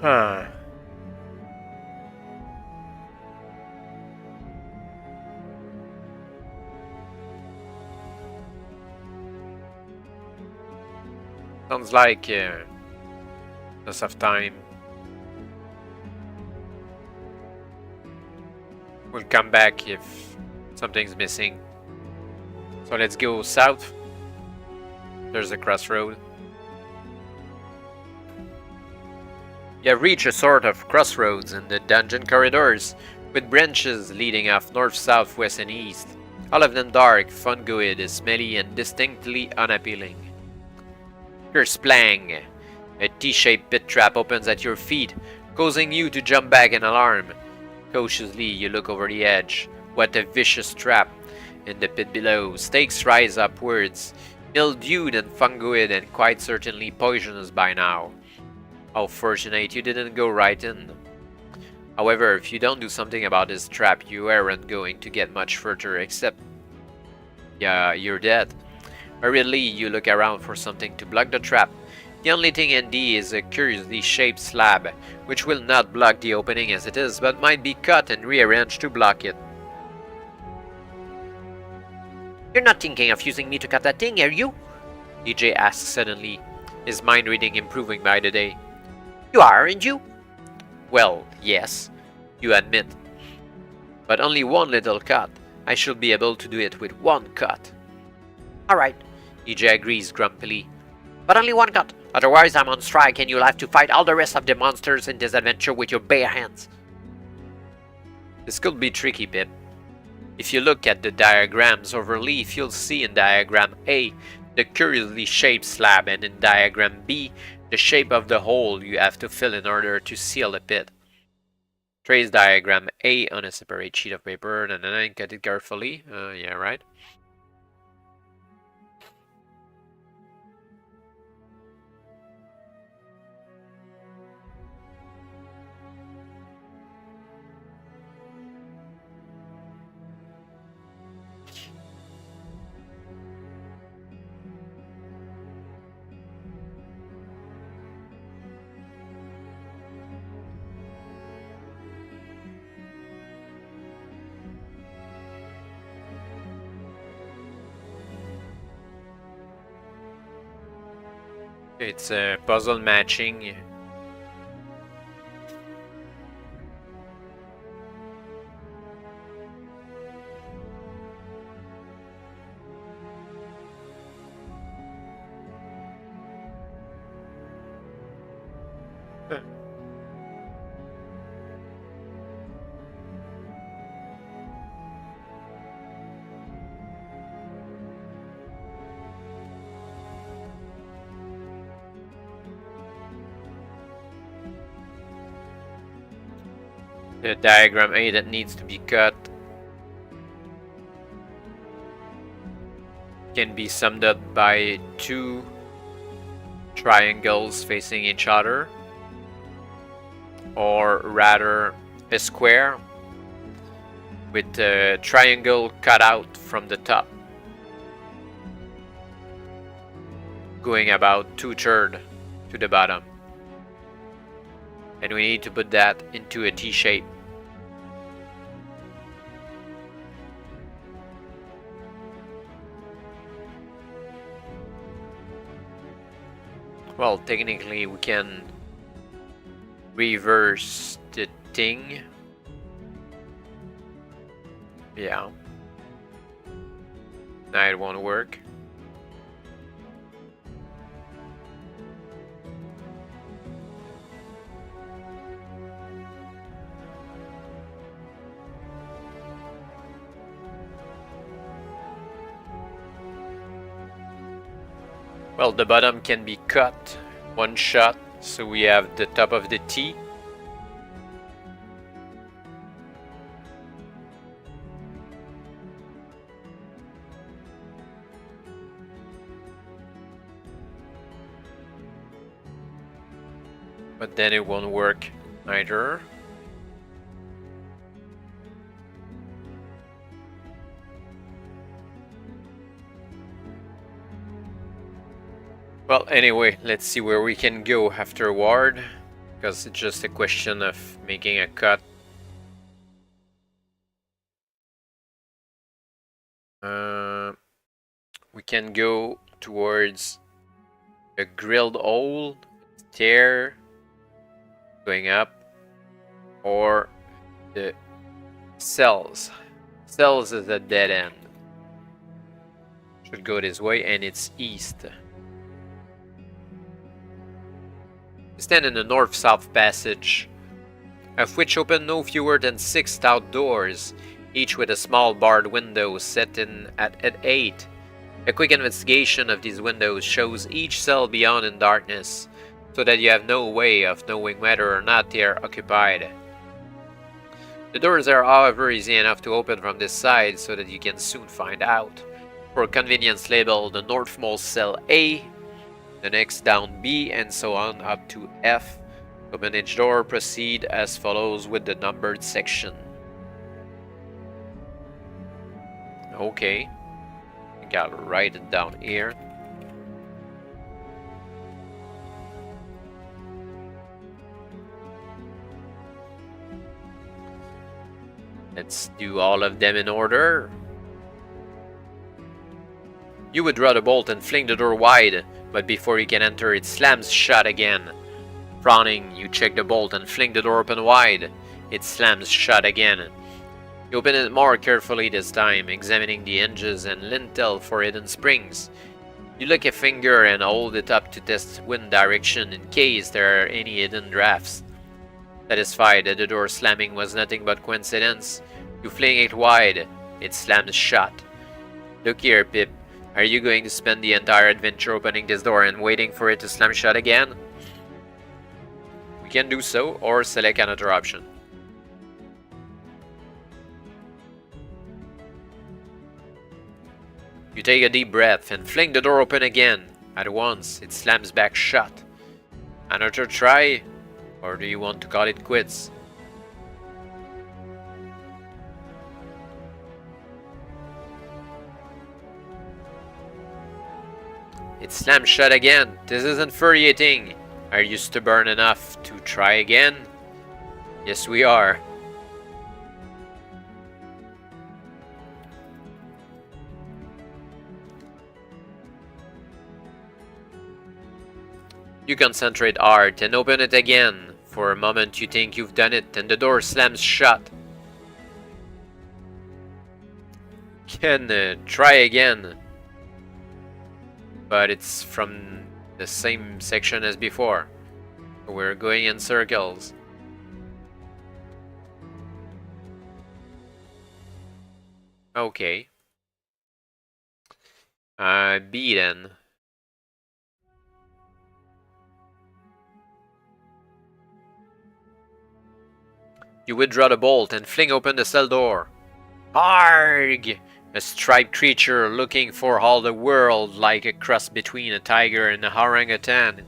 Huh. Sounds like lots of time. We'll come back if something's missing. So let's go south. There's a crossroad. You have reached a sort of crossroads in the dungeon corridors, with branches leading off north, south, west, and east. All of them dark, fungoid, smelly, and distinctly unappealing. Kersplang! A T-shaped pit trap opens at your feet, causing you to jump back in alarm. Cautiously, you look over the edge. What a vicious trap! In the pit below, stakes rise upwards, mildewed and fungoid and quite certainly poisonous by now. How fortunate you didn't go right in. However, if you don't do something about this trap, you aren't going to get much further except... yeah, you're dead. Hurriedly, you look around for something to block the trap. The only thing handy is a curiously shaped slab, which will not block the opening as it is, but might be cut and rearranged to block it. You're not thinking of using me to cut that thing, are you? DJ asks suddenly, his mind reading improving by the day. You are, aren't you? Well, yes, you admit. But only one little cut. I should be able to do it with one cut. Alright, DJ agrees grumpily. but only one cut. Otherwise I'm on strike and you'll have to fight all the rest of the monsters in this adventure with your bare hands. This could be tricky, Pip. If you look at the diagrams overleaf, you'll see in diagram A the curiously shaped slab, and in diagram B the shape of the hole you have to fill in order to seal the pit. Trace diagram A on a separate sheet of paper and then cut it carefully. Yeah, right. It's puzzle matching. The diagram A that needs to be cut can be summed up by two triangles facing each other, or rather a square with a triangle cut out from the top, going about 2/3 to the bottom. And we need to put that into a T shape. Well, technically we can reverse the thing. Yeah. Now it won't work. Well, the bottom can be cut one shot, so we have the top of the T. But then it won't work either. Well, anyway, let's see where we can go afterward, because it's just a question of making a cut. We can go towards a grilled hole, stair going up, or the cells. Cells is a dead end. Should go this way, and it's east. You stand in the north-south passage, of which open no fewer than 6 stout doors, each with a small barred window set in at 8. A quick investigation of these windows shows each cell beyond in darkness, so that you have no way of knowing whether or not they are occupied. The doors are however easy enough to open from this side so that you can soon find out. For convenience, label the northmost cell A, the next down B, and so on up to F. Open each door, proceed as follows with the numbered section. Okay, I gotta write it down here. Let's do all of them in order. You would draw the bolt and fling the door wide, but before you can enter, it slams shut again. Frowning, you check the bolt and fling the door open wide. It slams shut again. You open it more carefully this time, examining the hinges and lintel for hidden springs. You lick a finger and hold it up to test wind direction in case there are any hidden drafts. Satisfied that the door slamming was nothing but coincidence, you fling it wide. It slams shut. Look here, Pip. Are you going to spend the entire adventure opening this door and waiting for it to slam shut again? We can do so, or select another option. You take a deep breath and fling the door open again. At once, it slams back shut. Another try? Or do you want to call it quits? It slams shut again. This is infuriating. Are you stubborn enough to try again? Yes, we are. You concentrate hard and open it again. For a moment you think you've done it and the door slams shut. Can try again. But it's from the same section as before. We're going in circles. Okay. B then. You withdraw the bolt and fling open the cell door. Arg! A striped creature looking for all the world like a cross between a tiger and a orangutan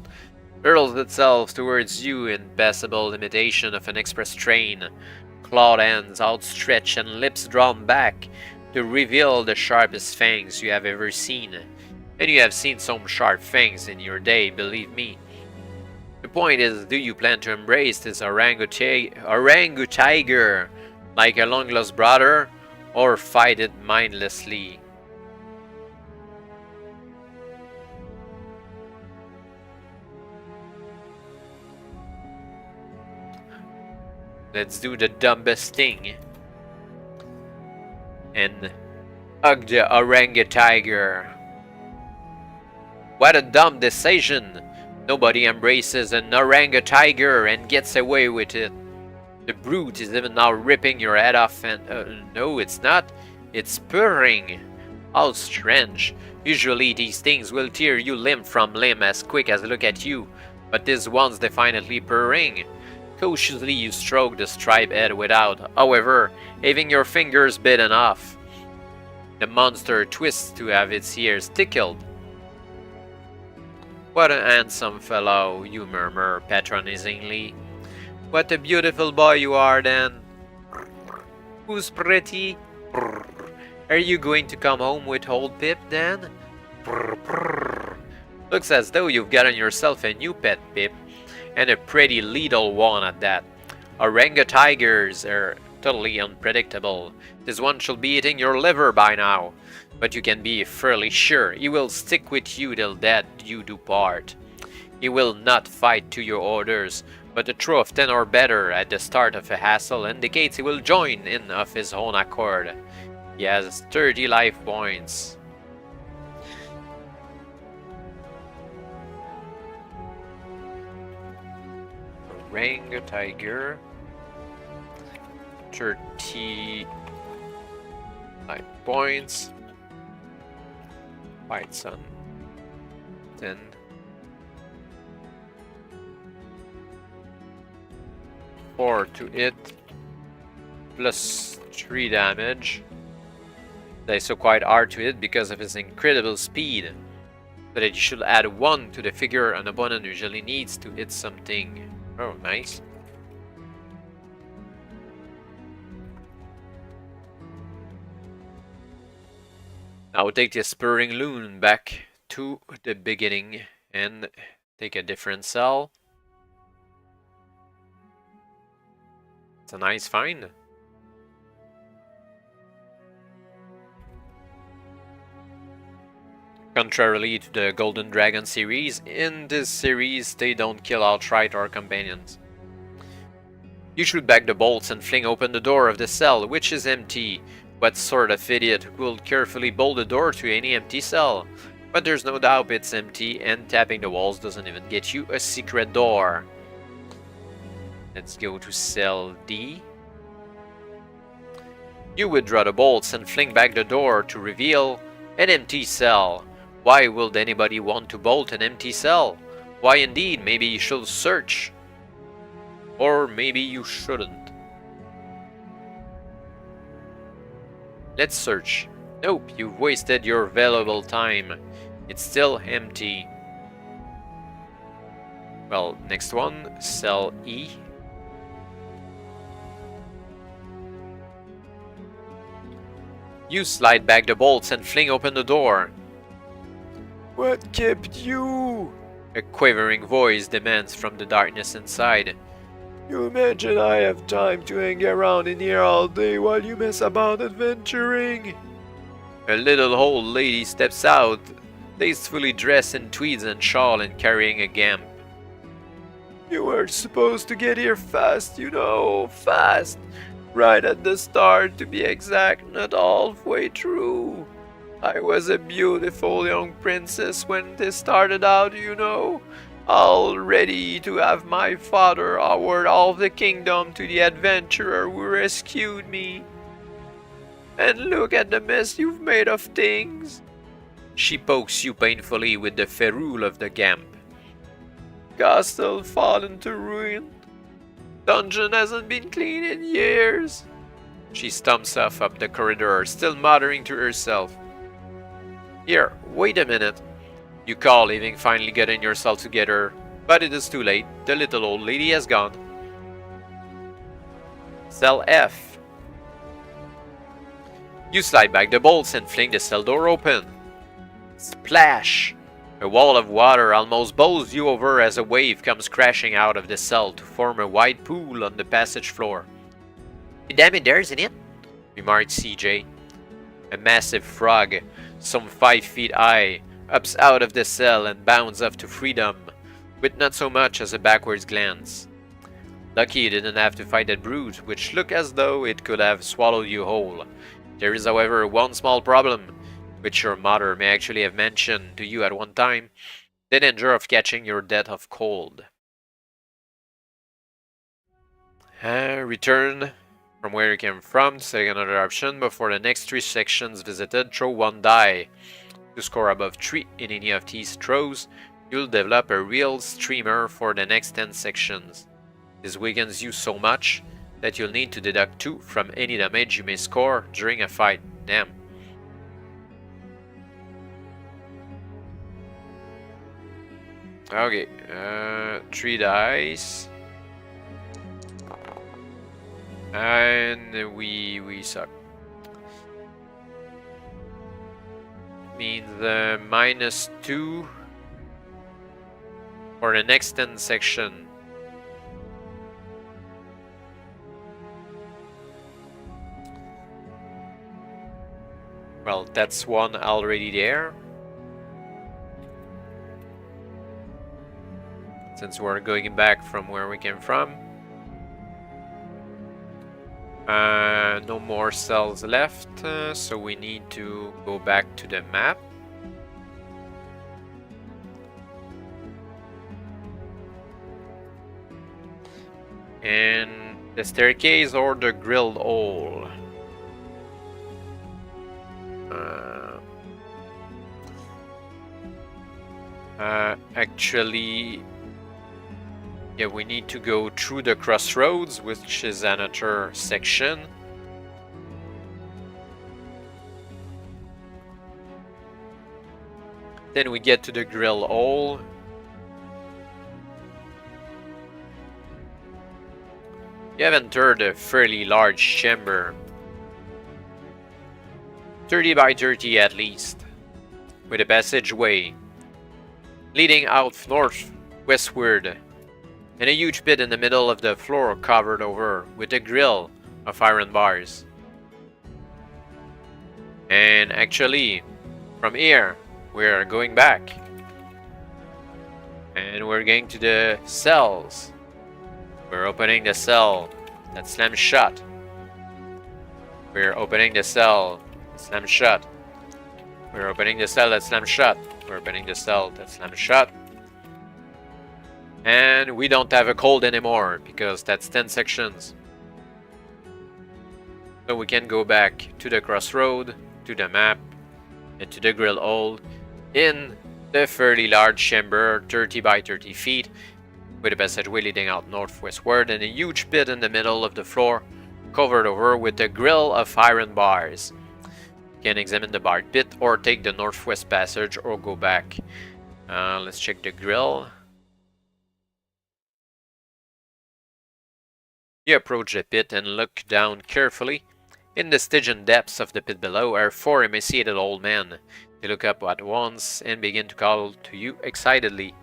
hurls itself towards you in passable imitation of an express train, clawed hands outstretched and lips drawn back to reveal the sharpest fangs you have ever seen. And you have seen some sharp fangs in your day, believe me. The point is, do you plan to embrace this orangutan like a long-lost brother, or fight it mindlessly? Let's do the dumbest thing and hug the orangutan. What a dumb decision! Nobody embraces an orangutan and gets away with it. The brute is even now ripping your head off and... no, it's not. It's purring. How strange. Usually these things will tear you limb from limb as quick as look at you, but this one's definitely purring. Cautiously you stroke the striped head without, however, having your fingers bitten off. The monster twists to have its ears tickled. What a handsome fellow, you murmur patronizingly. What a beautiful boy you are then. Who's pretty? Are you going to come home with old Pip then? Looks as though you've gotten yourself a new pet, Pip, and a pretty little one at that. Orangutans are totally unpredictable. This one should be eating your liver by now, but you can be fairly sure he will stick with you till death you do part. He will not fight to your orders, but a throw of 10 or better at the start of a hassle indicates he will join in of his own accord. He has 30 life points. Orang tiger. 39 points. White sun. 10. Four to hit. Plus 3 damage. That is so quite hard to hit because of his incredible speed. So that you should add 1 to the figure an opponent usually needs to hit something. Oh, nice. Now take the Spurring Loon back to the beginning and take a different cell. It's a nice find. Contrarily to the Golden Dragon series, in this series they don't kill outright our companions. You shoot back the bolts and fling open the door of the cell, which is empty. What sort of idiot will carefully bolt the door to any empty cell? But there's no doubt it's empty, and tapping the walls doesn't even get you a secret door. Let's go to cell D. You withdraw the bolts and fling back the door to reveal an empty cell. Why would anybody want to bolt an empty cell? Why indeed, maybe you should search. Or maybe you shouldn't. Let's search. Nope, you've wasted your valuable time. It's still empty. Well, next one, cell E. You slide back the bolts and fling open the door. What kept you? A quavering voice demands from the darkness inside. You imagine I have time to hang around in here all day while you mess about adventuring? A little old lady steps out, tastefully dressed in tweeds and shawl and carrying a gamp. You were supposed to get here fast, you know, fast. Right at the start, to be exact, not halfway through. I was a beautiful young princess when this started out, you know, all ready to have my father award all the kingdom to the adventurer who rescued me. And look at the mess you've made of things. She pokes you painfully with the ferrule of the gamp. Castle fallen to ruin. Dungeon hasn't been cleaned in years. She stumps off up the corridor, still muttering to herself. Here, wait a minute. You call, having finally getting yourself together, but it is too late. The little old lady has gone. Cell F. You slide back the bolts and fling the cell door open. Splash! A wall of water almost bowls you over as a wave comes crashing out of the cell to form a wide pool on the passage floor. Damn it, there's in it, remarked CJ. A massive frog, some 5 feet high, ups out of the cell and bounds off to freedom, with not so much as a backwards glance. Lucky you didn't have to fight that brute, which looked as though it could have swallowed you whole. There is, however, one small problem, which your mother may actually have mentioned to you at one time, the danger of catching your death of cold. Return from where you came from to select another option. Before the next 3 sections visited, throw 1 die. To score above 3 in any of these throws, you'll develop a real streamer for the next 10 sections. This weakens you so much that you'll need to deduct 2 from any damage you may score during a fight. Damn. Okay, 3 dice. And we suck. Means -2 for the next 10 section. Well, that's one already there. Since we're going back from where we came from. No more cells left, so we need to go back to the map. And the staircase or the grill hole? Actually, yeah, we need to go through the crossroads, which is another section. Then we get to the grill hole. You have entered a fairly large chamber. 30 by 30 at least, with a passageway leading out northwestward, and a huge pit in the middle of the floor covered over with a grill of iron bars. And actually, from here, we're going back. And we're going to the cells. We're opening the cell that slams shut. We're opening the cell that slams shut. We're opening the cell that slams shut. We're opening the cell that slams shut. And we don't have a code anymore because that's 10 sections. So we can go back to the crossroad, to the map, and to the grill hole in the fairly large chamber, 30 by 30 feet, with a passageway leading out northwestward and a huge pit in the middle of the floor, covered over with a grill of iron bars. You can examine the barred pit or take the northwest passage or go back. Let's check the grill. You approach the pit and look down carefully. In the Stygian depths of the pit below are 4 emaciated old men. They look up at once and begin to call to you excitedly.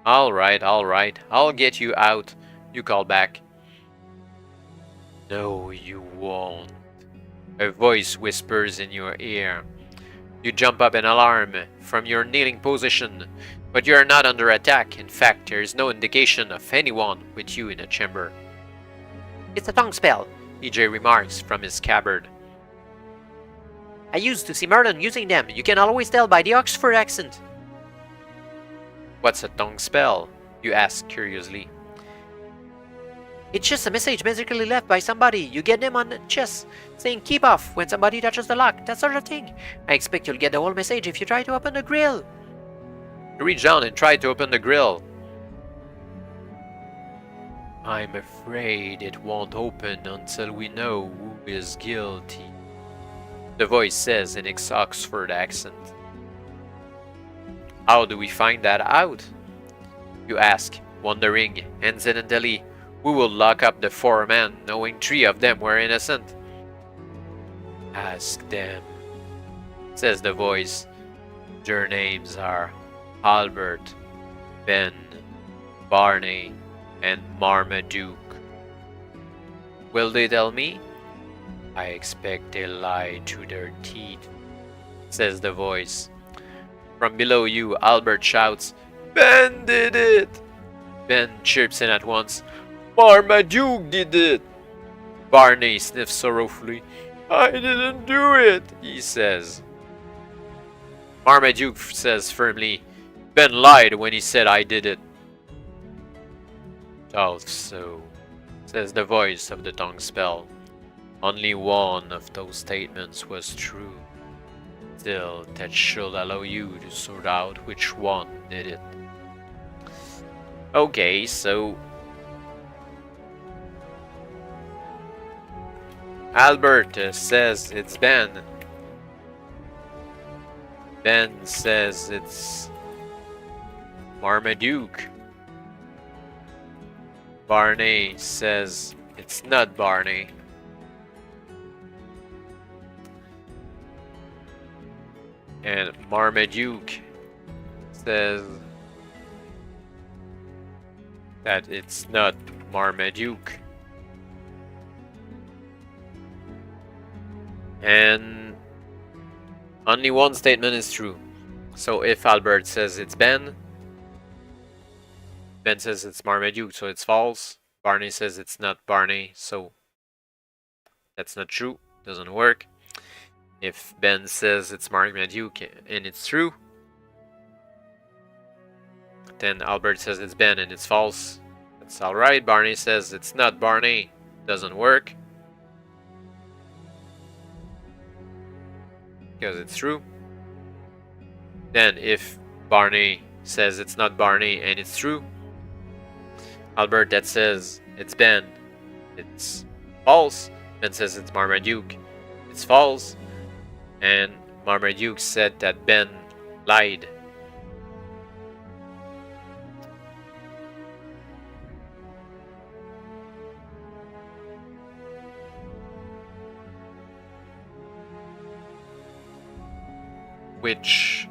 Alright, I'll get you out, you call back. No, you won't. A voice whispers in your ear. You jump up in alarm from your kneeling position, but you are not under attack. In fact, there is no indication of anyone with you in the chamber. It's a tongue spell, EJ remarks from his scabbard. I used to see Merlin using them. You can always tell by the Oxford accent. What's a tongue spell? You ask curiously. It's just a message magically left by somebody. You get them on the chest, saying keep off when somebody touches the lock, that sort of thing. I expect you'll get the whole message if you try to open the grill. You reach down and try to open the grill. I'm afraid it won't open until we know who is guilty, the voice says in its Oxford accent. How do we find that out? You ask, wondering. Incidentally, we will lock up the 4 men, knowing 3 of them were innocent. Ask them, says the voice. Their names are Albert, Ben, Barney, and Marmaduke. Will they tell me? I expect they lie to their teeth, says the voice. From below you, Albert shouts, Ben did it! Ben chirps in at once, Marmaduke did it! Barney sniffs sorrowfully. I didn't do it, he says. Marmaduke says firmly, Ben lied when he said I did it. Thought so, says the voice of the tongue spell. Only one of those statements was true. Still, that should allow you to sort out which one did it. Okay, so Albert says it's Ben. Ben says it's Marmaduke. Barney says it's not Barney. And Marmaduke says that it's not Marmaduke. And only one statement is true. So if Albert says it's Ben, Ben says it's Marmaduke, so it's false. Barney says it's not Barney, so that's not true. Doesn't work. If Ben says it's Marmaduke and it's true, then Albert says it's Ben and it's false. It's alright. Barney says it's not. Barney. Doesn't work. Because it's true. Then if Barney says it's not Barney and it's true, Albert that says it's Ben, it's false. Ben says it's Marmaduke, it's false. And Marmaduke said that Ben lied. Which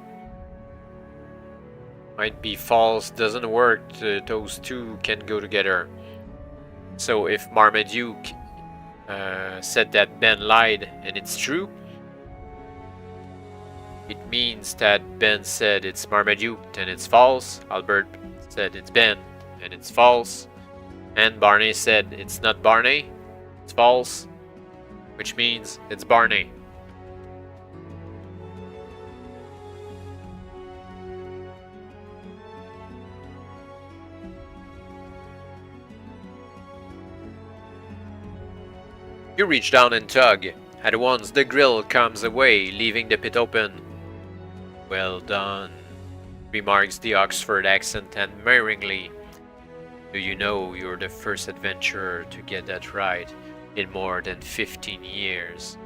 might be false, doesn't work, those two can go together. So if Marmaduke said that Ben lied and it's true, it means that Ben said it's Marmaduke and it's false, Albert said it's Ben and it's false, and Barney said it's not Barney, it's false, which means it's Barney. You reach down and tug. At once the grill comes away, leaving the pit open. Well done, remarks the Oxford accent admiringly. Do you know you're the first adventurer to get that right in more than 15 years?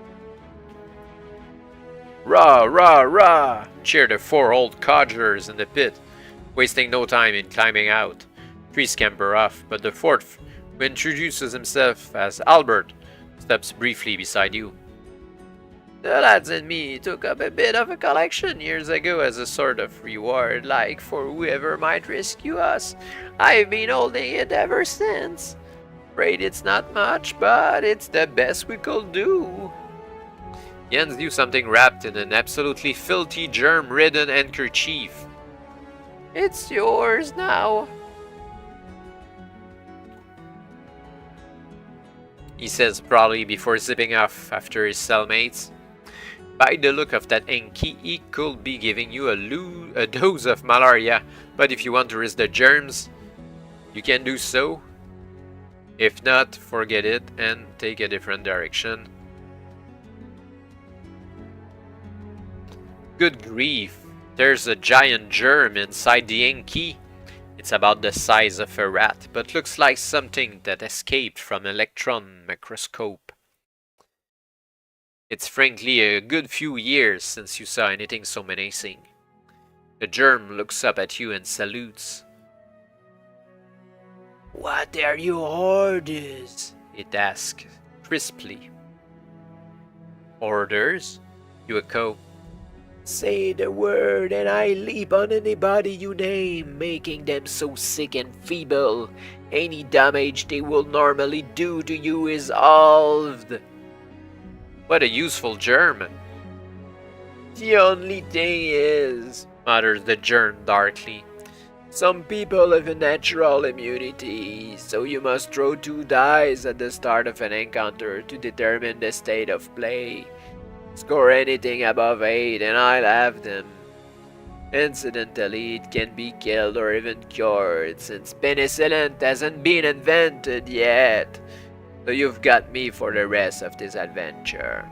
Rah, rah, rah! Cheer the 4 old codgers in the pit, wasting no time in climbing out. 3 scamper off, but the 4th, who introduces himself as Albert, steps briefly beside you. The lads and me took up a bit of a collection years ago as a sort of reward, like for whoever might rescue us. I've been holding it ever since. Afraid it's not much, but it's the best we could do. He hands you something wrapped in an absolutely filthy, germ-ridden handkerchief. It's yours now. He says proudly before zipping off after his cellmates. By the look of that hanky, he could be giving you a dose of malaria, but if you want to risk the germs, you can do so. If not, forget it and take a different direction. Good grief, there's a giant germ inside the hanky. It's about the size of a rat, but looks like something that escaped from an electron microscope. It's frankly a good few years since you saw anything so menacing. The germ looks up at you and salutes. What are your orders? It asks crisply. Orders? You echo. Say the word and I leap on anybody you name, making them so sick and feeble, any damage they will normally do to you is halved. What a useful germ. The only thing is, mutters the germ darkly, some people have a natural immunity, so you must throw 2 dice at the start of an encounter to determine the state of play. Score anything above 8 and I'll have them. Incidentally, it can be killed or even cured, since penicillin hasn't been invented yet. So you've got me for the rest of this adventure.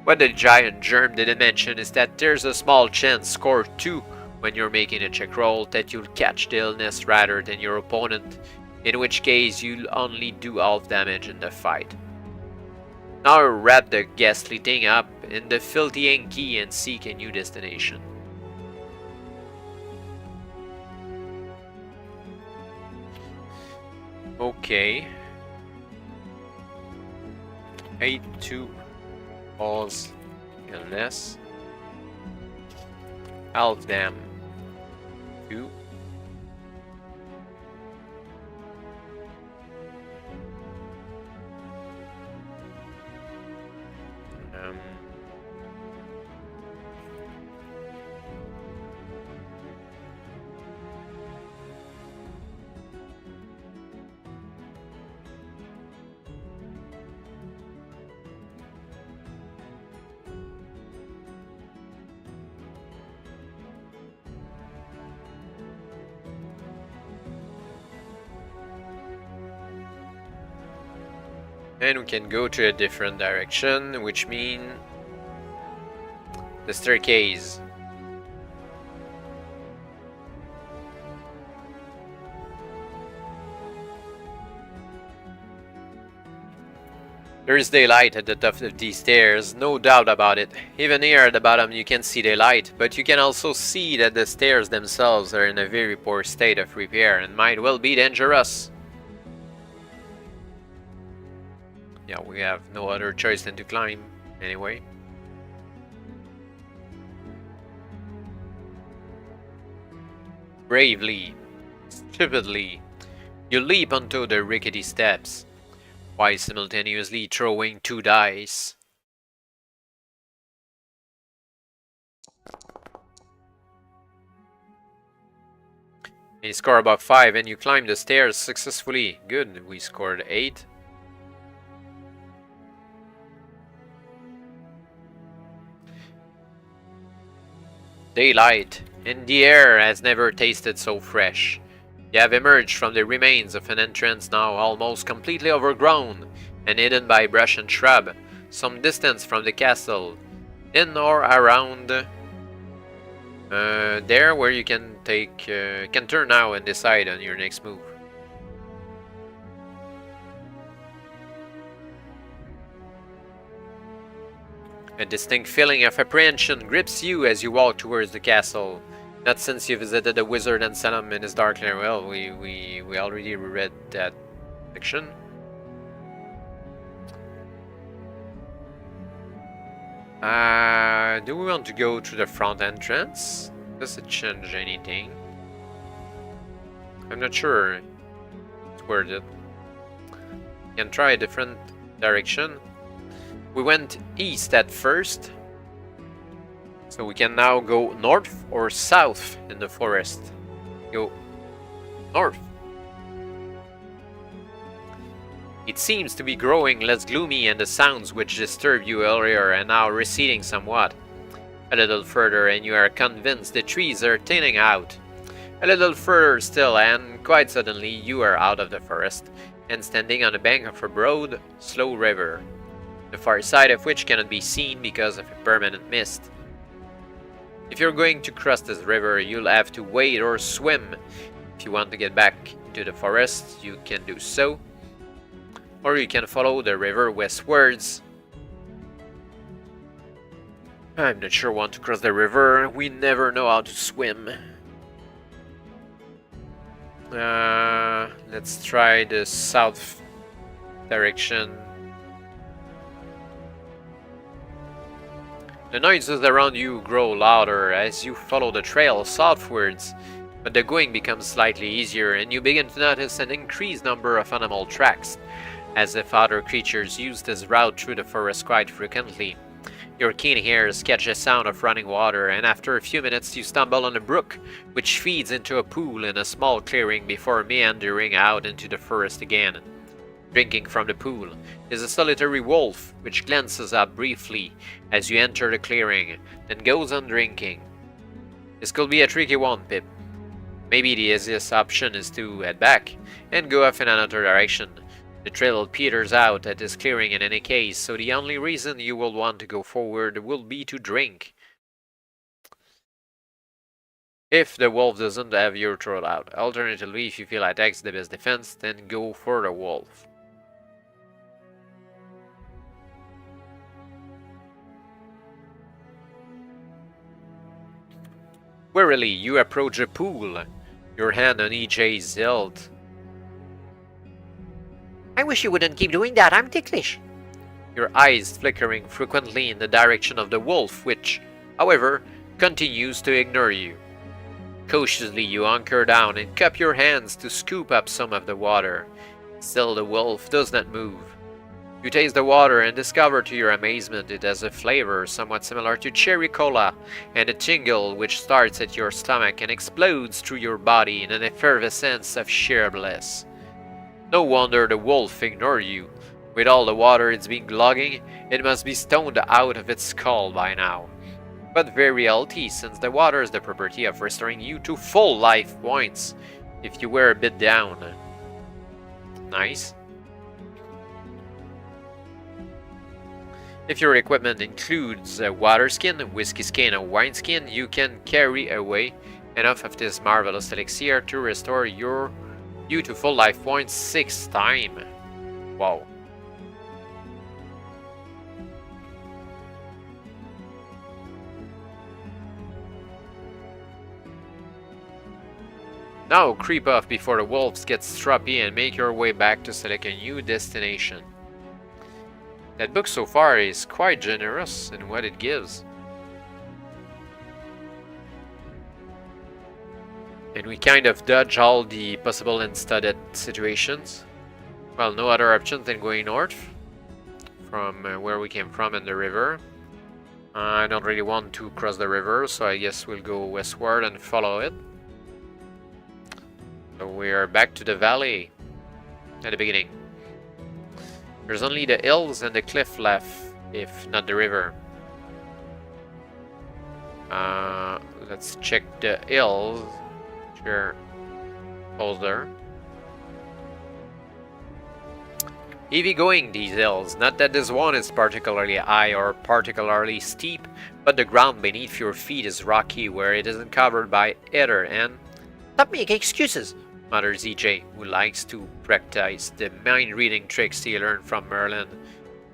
What the giant germ didn't mention is that there's a small chance, score 2, when you're making a check roll, that you'll catch the illness rather than your opponent, in which case you'll only do half damage in the fight. Now wrap the ghastly thing up in the filthy hanky and seek a new destination. Okay. 8-2 balls illness. Half them 2. And we can go to a different direction, which means the staircase. There is daylight at the top of these stairs, no doubt about it. Even here at the bottom you can see daylight, but you can also see that the stairs themselves are in a very poor state of repair and might well be dangerous. Yeah, we have no other choice than to climb, anyway. Bravely, stupidly, you leap onto the rickety steps, while simultaneously throwing 2 dice. You score above 5 and you climb the stairs successfully. Good, we scored 8. Daylight, and the air has never tasted so fresh. You have emerged from the remains of an entrance now almost completely overgrown and hidden by brush and shrub, some distance from the castle, in or around there where you can turn now and decide on your next move. A distinct feeling of apprehension grips you as you walk towards the castle. Not since you visited the wizard and Salem in his dark lair. Well, we already read that section. Do we want to go to the front entrance? Does it change anything? I'm not sure. It's worth it. We can try a different direction. We went east at first, so we can now go north or south in the forest. Go north. It seems to be growing less gloomy, and the sounds which disturbed you earlier are now receding somewhat. A little further and you are convinced the trees are thinning out. A little further still and quite suddenly you are out of the forest and standing on the bank of a broad, slow river, the far side of which cannot be seen because of a permanent mist. If you're going to cross this river, you'll have to wade or swim. If you want to get back into the forest, you can do so. Or you can follow the river westwards. I'm not sure I want to cross the river. We never know how to swim. Let's try the south direction. The noises around you grow louder as you follow the trail southwards, but the going becomes slightly easier and you begin to notice an increased number of animal tracks, as if other creatures use this route through the forest quite frequently. Your keen ears catch the sound of running water, and after a few minutes you stumble on a brook, which feeds into a pool in a small clearing before meandering out into the forest again. Drinking from the pool is a solitary wolf, which glances up briefly as you enter the clearing, then goes on drinking. This could be a tricky one, Pip. Maybe the easiest option is to head back and go off in another direction. The trail peters out at this clearing in any case, so the only reason you will want to go forward will be to drink. If the wolf doesn't have your throat out. Alternatively, if you feel attack's the best defense, then go for the wolf. Warily, you approach the pool, your hand on each ace hilt. I wish you wouldn't keep doing that, I'm ticklish. Your eyes flickering frequently in the direction of the wolf, which, however, continues to ignore you. Cautiously you hunker down and cup your hands to scoop up some of the water. Still the wolf does not move. You taste the water and discover to your amazement it has a flavor somewhat similar to cherry cola, and a tingle which starts at your stomach and explodes through your body in an effervescence of sheer bliss. No wonder the wolf ignored you. With all the water it's been glugging, it must be stoned out of its skull by now. But very healthy, since the water has the property of restoring you to full life points if you were a bit down. Nice. If your equipment includes a water skin, whiskey skin, or wine skin, you can carry away enough of this marvelous elixir to restore you to full life points 6 times. Wow. Now creep off before the wolves get stroppy and make your way back to select a new destination. That book so far is quite generous in what it gives. And we kind of dodge all the possible insta-death situations. Well, no other options than going north from where we came from in the river. I don't really want to cross the river, so I guess we'll go westward and follow it. So we are back to the valley at the beginning. There's only the hills and the cliff left, if not the river. Let's check the hills. Sure. Pause there. Easy going, these hills. Not that this one is particularly high or particularly steep, but the ground beneath your feet is rocky where it isn't covered by heather and... Stop making excuses, mutters EJ, who likes to practice the mind-reading tricks he learned from Merlin.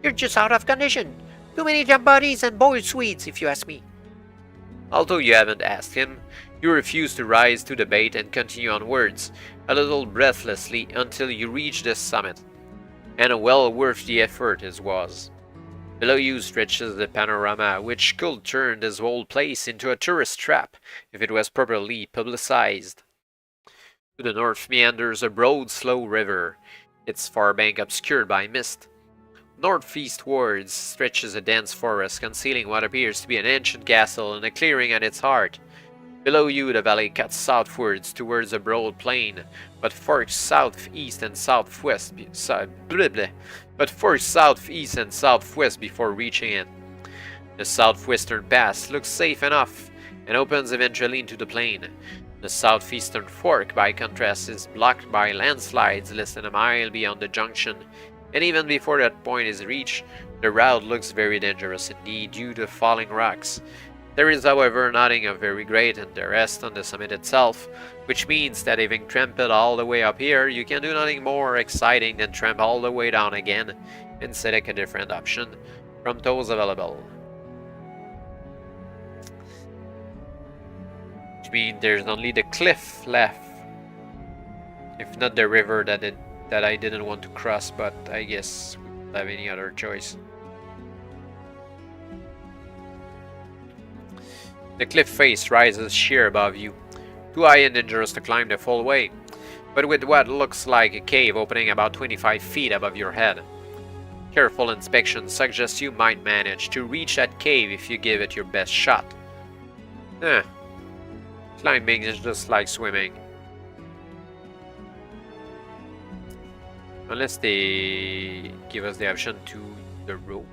You're just out of condition. Too many jump bodies and boiled sweets, if you ask me. Although you haven't asked him, you refuse to rise to the bait and continue onwards, a little breathlessly until you reach the summit. And well worth the effort it was. Below you stretches the panorama, which could turn this whole place into a tourist trap if it was properly publicized. To the north meanders a broad, slow river, its far bank obscured by mist. Northeastwards stretches a dense forest concealing what appears to be an ancient castle and a clearing at its heart. Below you the valley cuts southwards towards a broad plain, but forks southeast and southwest before reaching it. The southwestern pass looks safe enough and opens eventually into the plain. The southeastern fork, by contrast, is blocked by landslides less than a mile beyond the junction, and even before that point is reached, the route looks very dangerous indeed due to falling rocks. There is, however, nothing of very great interest on the summit itself, which means that having tramped all the way up here, you can do nothing more exciting than tramp all the way down again and select a different option from those available. Which means there's only the cliff left, if not the river that I didn't want to cross, but I guess we don't have any other choice. The cliff face rises sheer above you, too high and dangerous to climb the full way, but with what looks like a cave opening about 25 feet above your head. Careful inspection suggests you might manage to reach that cave if you give it your best shot. Climbing is just like swimming. Unless they give us the option to use the rope.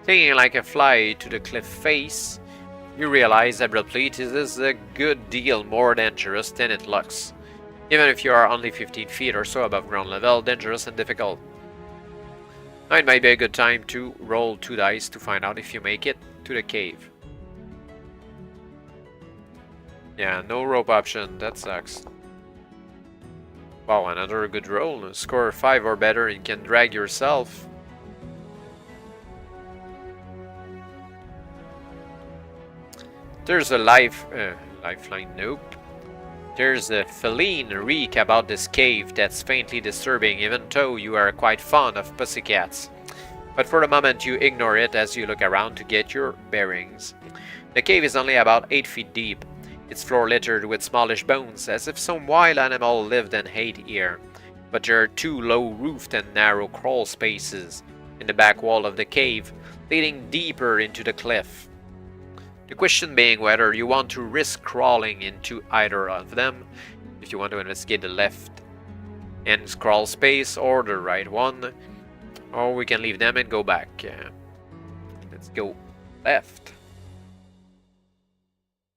Clinging like a fly to the cliff face, you realize abruptly this is a good deal more dangerous than it looks. Even if you are only 15 feet or so above ground level, dangerous and difficult. Now it might be a good time to roll 2 dice to find out if you make it to the cave. Yeah, no rope option, that sucks. Wow, another good roll. Score 5 or better and can drag yourself. There's a lifeline, nope. There's a feline reek about this cave that's faintly disturbing, even though you are quite fond of pussycats. But for the moment you ignore it as you look around to get your bearings. The cave is only about 8 feet deep. Its floor littered with smallish bones, as if some wild animal lived and ate here. But there are 2 low-roofed and narrow crawl spaces in the back wall of the cave, leading deeper into the cliff. The question being whether you want to risk crawling into either of them, if you want to investigate the left end crawl space or the right one, or we can leave them and go back. Let's go left.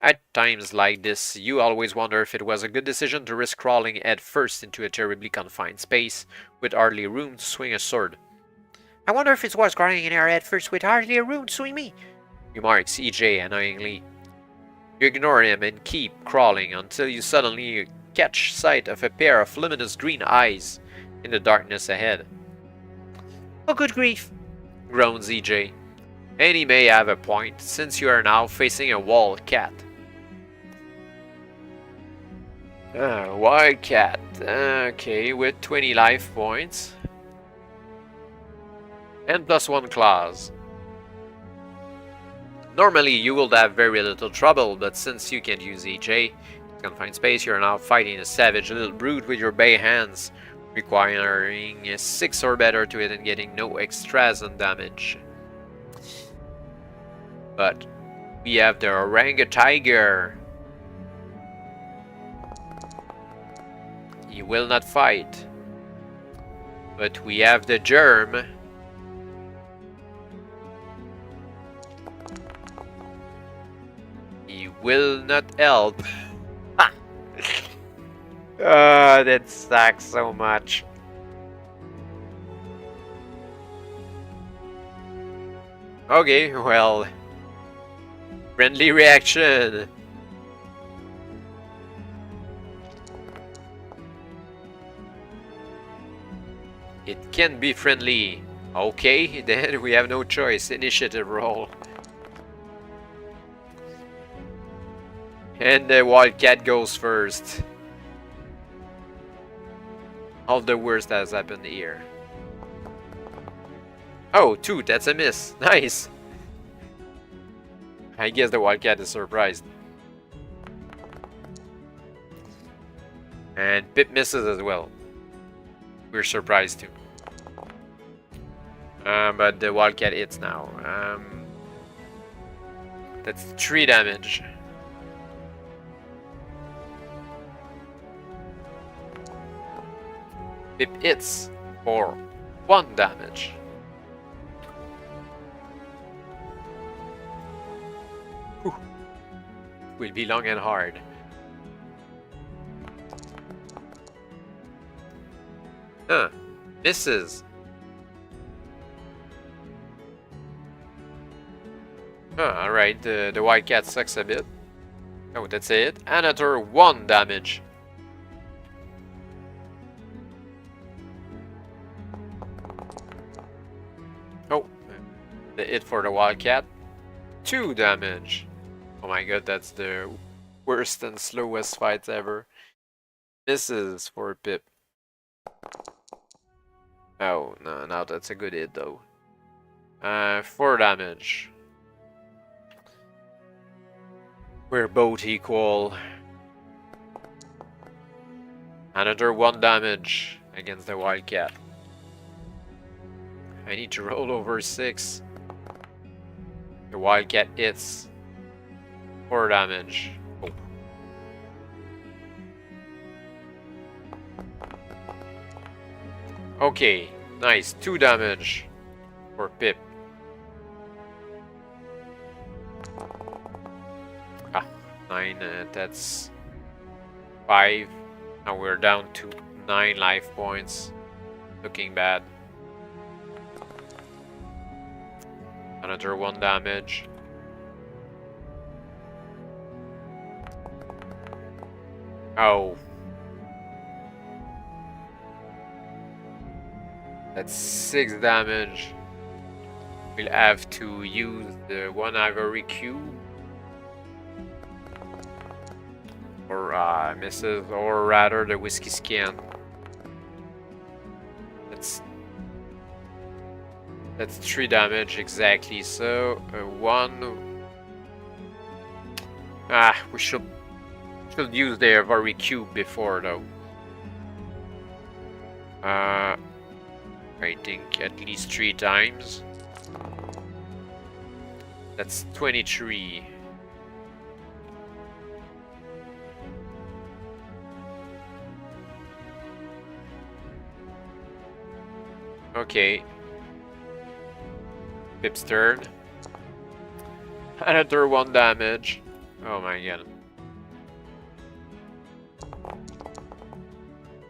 At times like this, you always wonder if it was a good decision to risk crawling head first into a terribly confined space with hardly room to swing a sword. I wonder if it's what's growing in our head first with hardly a rune suing me, remarks EJ annoyingly. You ignore him and keep crawling until you suddenly catch sight of a pair of luminous green eyes in the darkness ahead. Oh, good grief, Groans EJ. And he may have a point, since you are now facing a wildcat. Wildcat. Okay, with 20 life points. And +1 claws. Normally you would have very little trouble, but since you can't use EJ, confined space, you're now fighting a savage little brute with your bare hands, requiring a 6 or better to it and getting no extras on damage. But we have the Oranga-Tiger. He will not fight. But we have the Germ. He will not help. That sucks so much. Okay, well. Friendly reaction. It can be friendly. Okay, then we have no choice. Initiative roll. And the wildcat goes first. All the worst has happened here. Oh, 2, that's a miss. Nice. I guess the wildcat is surprised. And Pip misses as well. We're surprised too. But the wildcat hits now. That's 3 damage. Pip hits for 1 damage. Whew. Will be long and hard. Misses. Alright, the wildcat sucks a bit. Oh, that's it. Another 1 damage. Oh, the hit for the wildcat. 2 damage. Oh my god, that's the worst and slowest fight ever. Misses for Pip. Oh, no, now that's a good hit though. 4 damage. We're both equal. Another 1 damage against the wildcat. I need to roll over 6. The wildcat hits. 4 damage. Oh. Okay, nice. 2 damage for Pip. Ah, 9, that's 5. Now we're down to 9 life points. Looking bad. Another 1 damage. Oh. That's 6 damage. We'll have to use the 1 ivory cube. Or misses, or rather the whiskey skin. That's 3 damage exactly. So 1. We should use the ivory cube before though. I think at least 3 times. That's 23. Okay. Pip's turn. Another 1 damage. Oh my god.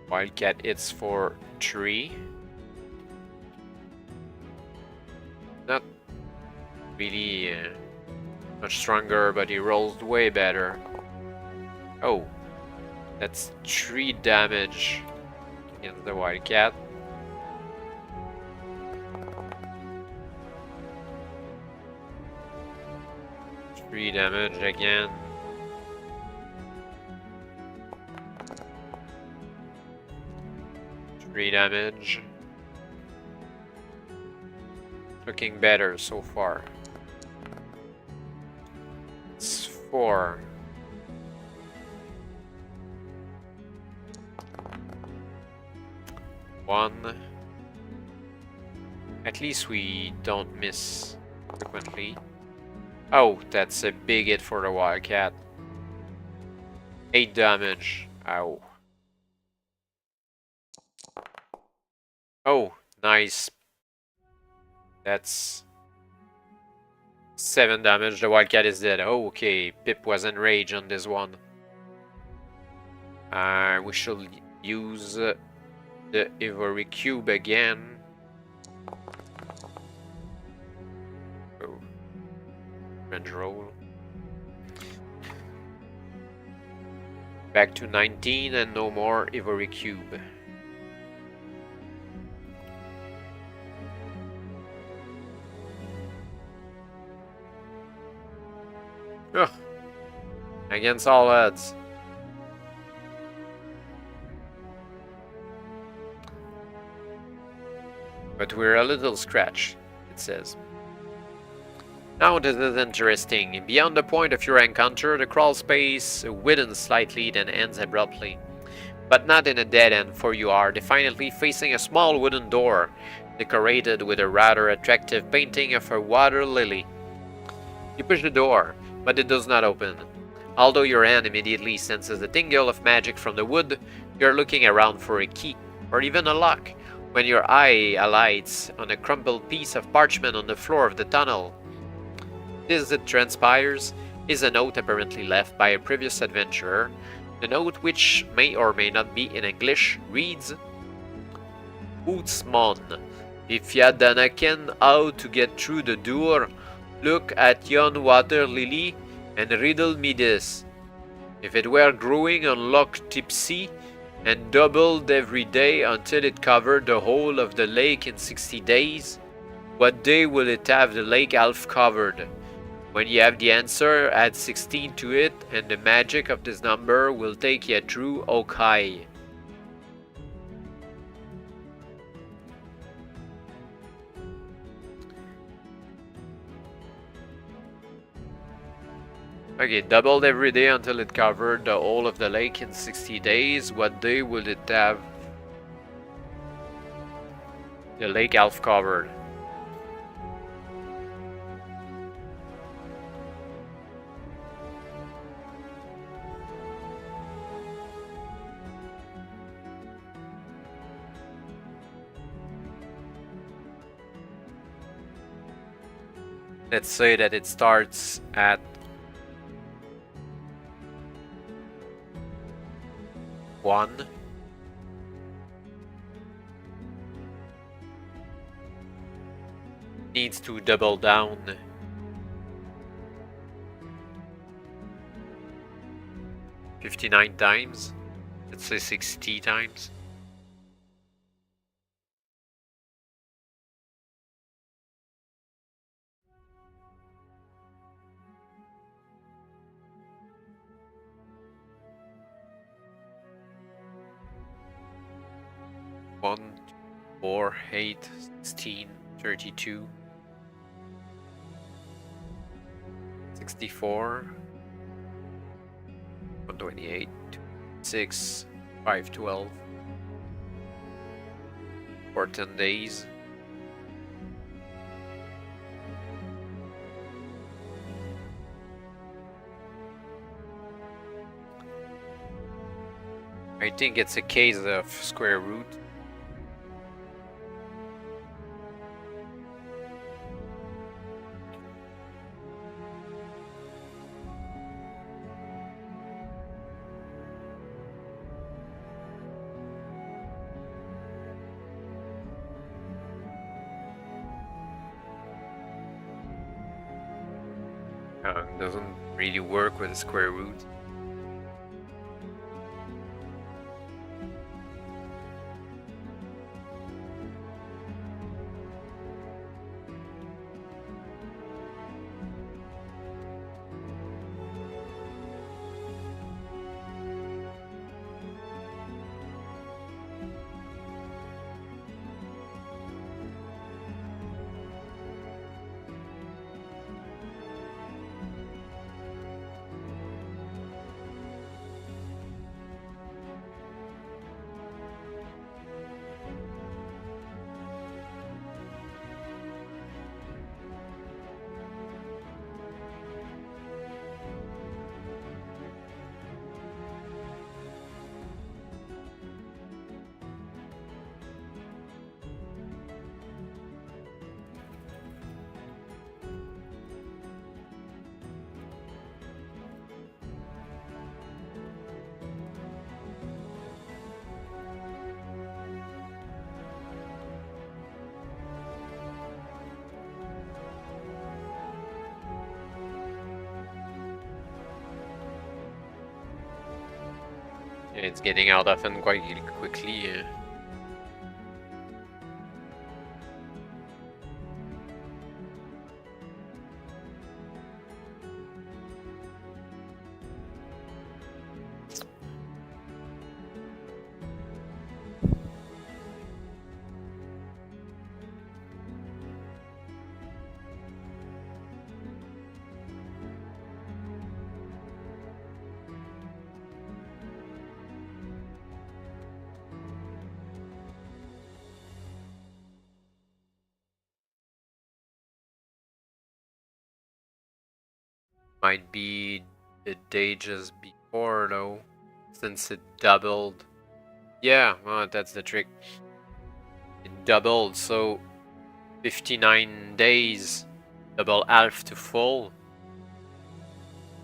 Wildcat hits for 3. really much stronger, but he rolls way better. Oh, that's 3 damage against the wildcat. Three damage again. Three damage. Looking better so far. It's 4. One. At least we don't miss frequently. Oh, that's a big hit for the wildcat. 8 damage. Ow. Oh, nice. That's 7 damage. The wildcat is dead. Oh, okay. Pip was enraged on this one. We should use the Ivory Cube again. Oh. Range roll. Back to 19 and no more Ivory Cube. Ugh. Against all odds. But we're a little scratched, it says. Now this is interesting. Beyond the point of your encounter, the crawl space widens slightly, then ends abruptly. But not in a dead end, for you are defiantly facing a small wooden door, decorated with a rather attractive painting of a water lily. You push the door, but it does not open. Although your hand immediately senses the tingle of magic from the wood, you are looking around for a key, or even a lock, when your eye alights on a crumpled piece of parchment on the floor of the tunnel. This, it transpires, is a note apparently left by a previous adventurer. The note, which may or may not be in English, reads, Ootsmon, if ya dinna ken how to get through the door, look at yon water lily and riddle me this. If it were growing on Loch Tipsy and doubled every day until it covered the whole of the lake in 60 days, what day will it have the lake half covered? When you have the answer, add 16 to it, and the magic of this number will take you through Oak High. Okay, doubled every day until it covered the whole of the lake in 60 days. What day will it have the lake half covered? Let's say that it starts at 1. Needs to double down 59 times. Let's say 60 times. One, 4, 8, 16, 32, 64, 128, 6, 512, for 10 days. I think it's a case of square root. Doesn't really work with the square root. It's getting out of hand quite quickly. Might be the day just before though, since it doubled. Yeah, well, that's the trick. It doubled, so 59 days, double half to full.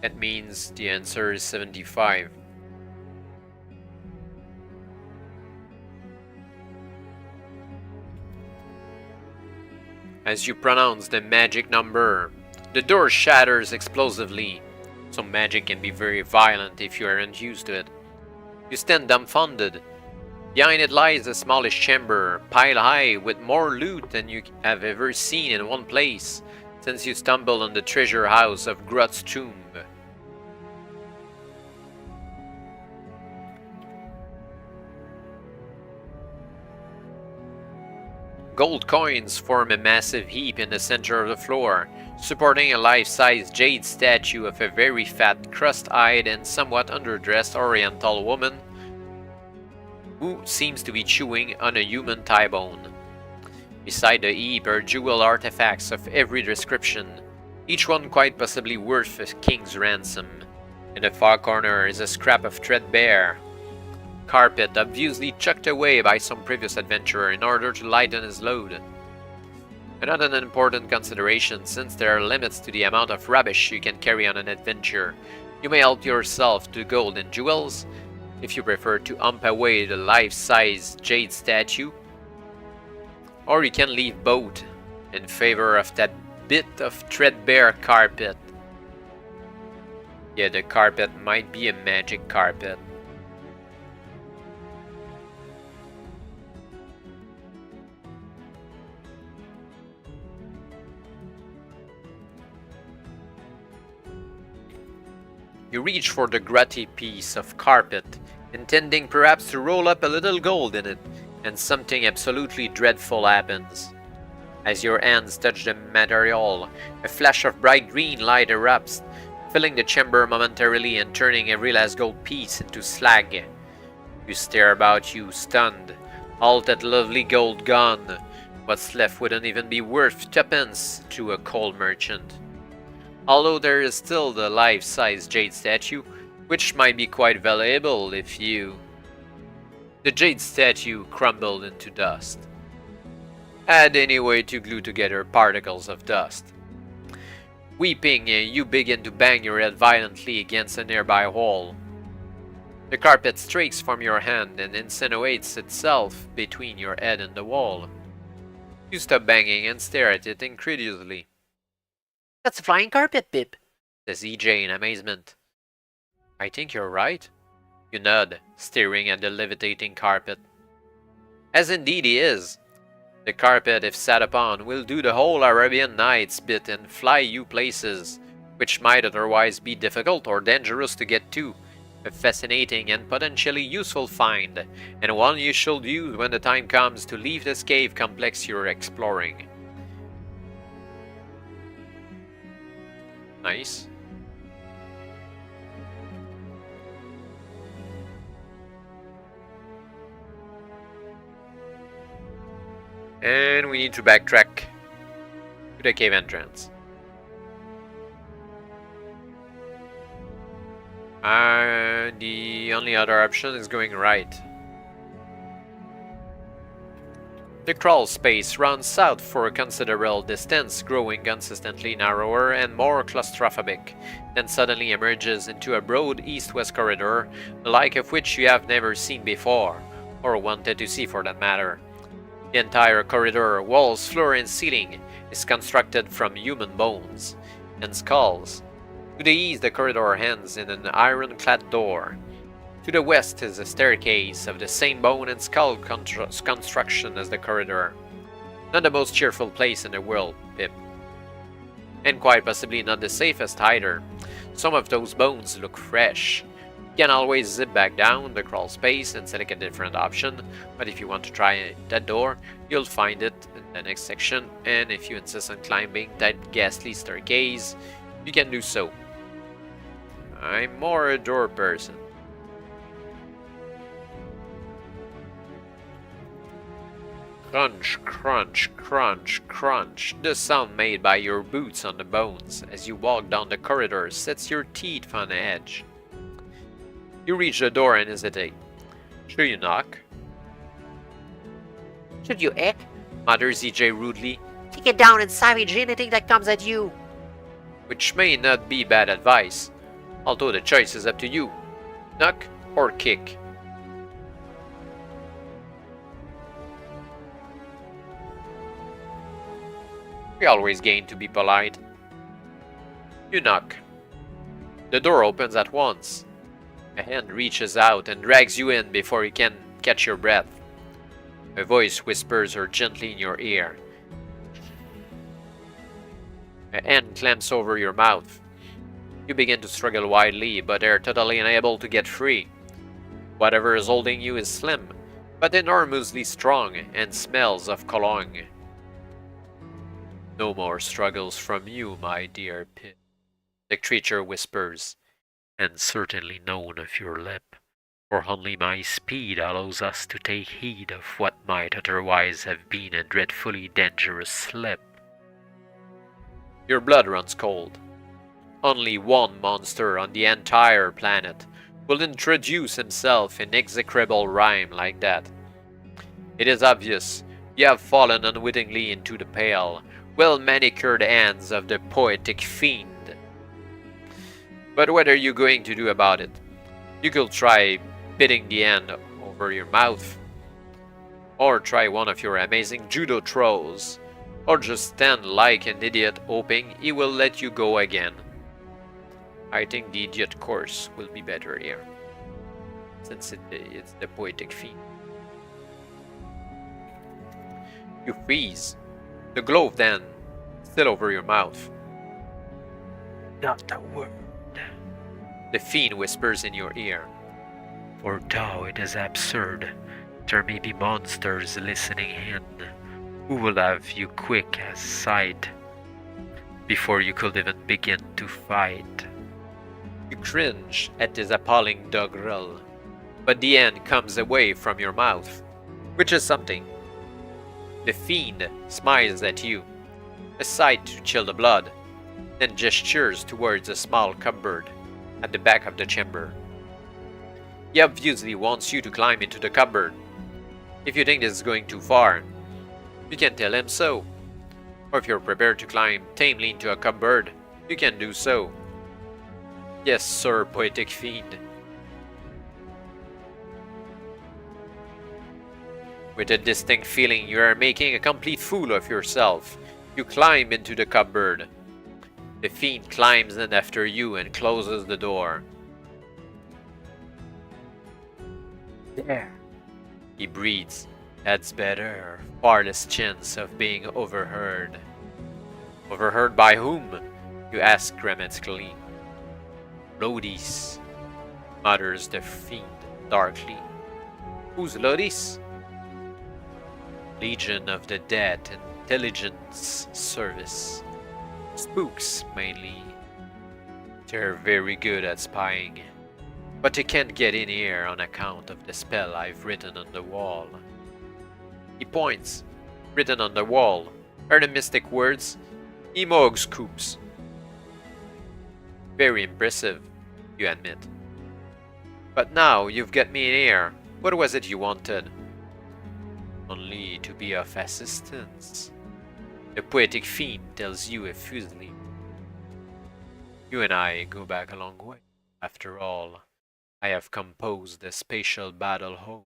That means the answer is 75. As you pronounce the magic number, the door shatters explosively. Some magic can be very violent if you aren't used to it. You stand dumbfounded. Behind it lies a smallish chamber, piled high with more loot than you have ever seen in one place, since you stumbled on the treasure house of Grot's tomb. Gold coins form a massive heap in the center of the floor, supporting a life-size jade statue of a very fat, crust-eyed and somewhat underdressed oriental woman who seems to be chewing on a human thigh bone. Beside the heap are jewel artifacts of every description, each one quite possibly worth a king's ransom. In the far corner is a scrap of threadbare carpet, obviously chucked away by some previous adventurer in order to lighten his load. Another important consideration, since there are limits to the amount of rubbish you can carry on an adventure. You may help yourself to gold and jewels, if you prefer to hump away the life-size jade statue, or you can leave both in favor of that bit of threadbare carpet. Yeah, the carpet might be a magic carpet. You reach for the grutty piece of carpet, intending perhaps to roll up a little gold in it, and something absolutely dreadful happens. As your hands touch the material, a flash of bright green light erupts, filling the chamber momentarily and turning every last gold piece into slag. You stare about you, stunned. All that lovely gold gone. What's left wouldn't even be worth tuppence to a coal merchant. Although there is still the life-size jade statue, which might be quite valuable if you... The jade statue crumbled into dust. Add any way to glue together particles of dust. Weeping, you begin to bang your head violently against a nearby wall. The carpet streaks from your hand and insinuates itself between your head and the wall. You stop banging and stare at it incredulously. That's a flying carpet, Bib. says EJ in amazement. I think you're right. You nod, staring at the levitating carpet. As indeed he is. The carpet, if sat upon, will do the whole Arabian Nights bit and fly you places, which might otherwise be difficult or dangerous to get to. A fascinating and potentially useful find, and one you should use when the time comes to leave this cave complex you're exploring. Nice. And we need to backtrack to the cave entrance. The only other option is going right. The crawl space runs south for a considerable distance, growing consistently narrower and more claustrophobic, then suddenly emerges into a broad east-west corridor, the like of which you have never seen before, or wanted to see for that matter. The entire corridor, walls, floor, and ceiling, is constructed from human bones and skulls. To the east, the corridor ends in an ironclad door. To the west is a staircase of the same bone and skull construction as the corridor. Not the most cheerful place in the world, Pip. And quite possibly not the safest either. Some of those bones look fresh. You can always zip back down the crawl space and select a different option, but if you want to try that door, you'll find it in the next section, and if you insist on climbing that ghastly staircase, you can do so. I'm more a door person. Crunch, crunch, crunch, crunch. The sound made by your boots on the bones as you walk down the corridor sets your teeth on edge. You reach the door and hesitate. Should you knock? Should you heck? Mutters EJ rudely, Kick it down and savage anything that comes at you. which may not be bad advice, although the choice is up to you. Knock or kick. We always gain to be polite. You knock. The door opens at once. A hand reaches out and drags you in before you can catch your breath. A voice whispers her gently in your ear. A hand clamps over your mouth. You begin to struggle wildly, but are totally unable to get free. Whatever is holding you is slim, but enormously strong and smells of cologne. No more struggles from you, my dear Pip, the creature whispers, and certainly none of your lip, for only my speed allows us to take heed of what might otherwise have been a dreadfully dangerous slip. Your blood runs cold. Only one monster on the entire planet will introduce himself in execrable rhyme like that. It is obvious you have fallen unwittingly into the pale, well-manicured hands of the poetic fiend. But what are you going to do about it? You could try biting the end over your mouth, or try one of your amazing judo throws, or just stand like an idiot hoping he will let you go again. I think the idiot course will be better here, since it's the poetic fiend. You freeze. The glove then, still over your mouth. Not a word. The fiend whispers in your ear. For though it is absurd, there may be monsters listening in, who will have you quick as sight, before you could even begin to fight. You cringe at this appalling doggerel, but the end comes away from your mouth, which is something. The fiend smiles at you, a sight to chill the blood, then gestures towards a small cupboard at the back of the chamber. He obviously wants you to climb into the cupboard. If you think this is going too far, you can tell him so. Or if you're prepared to climb tamely into a cupboard, you can do so. Yes, sir, poetic fiend. With a distinct feeling you are making a complete fool of yourself, you climb into the cupboard. The fiend climbs in after you and closes the door. There. He breathes. That's better. Far less chance of being overheard. Overheard by whom? You ask grammatically. Lodis, mutters the fiend darkly. Who's Lodis? Legion of the Dead Intelligence Service. Spooks, mainly. They're very good at spying. But they can't get in here on account of the spell I've written on the wall. He points. Written on the wall are the mystic words Emog Scoops. Very impressive, you admit. But now you've got me in here. What was it you wanted? Only to be of assistance. The poetic fiend tells you effusively. You and I go back a long way. After all, I have composed a spatial battle home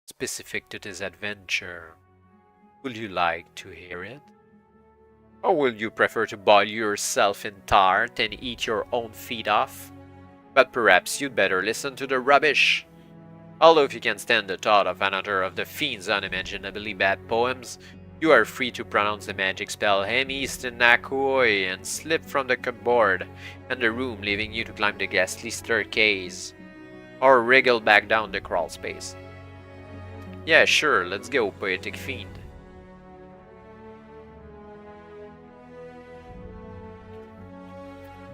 specific to this adventure. Would you like to hear it? Or will you prefer to boil yourself in tart and eat your own feet off? But perhaps you'd better listen to the rubbish. Although if you can stand the thought of another of the fiend's unimaginably bad poems, you are free to pronounce the magic spell Hemis Nakoi and slip from the cupboard and the room, leaving you to climb the ghastly staircase. Or wriggle back down the crawl space. Yeah, sure, let's go, poetic fiend.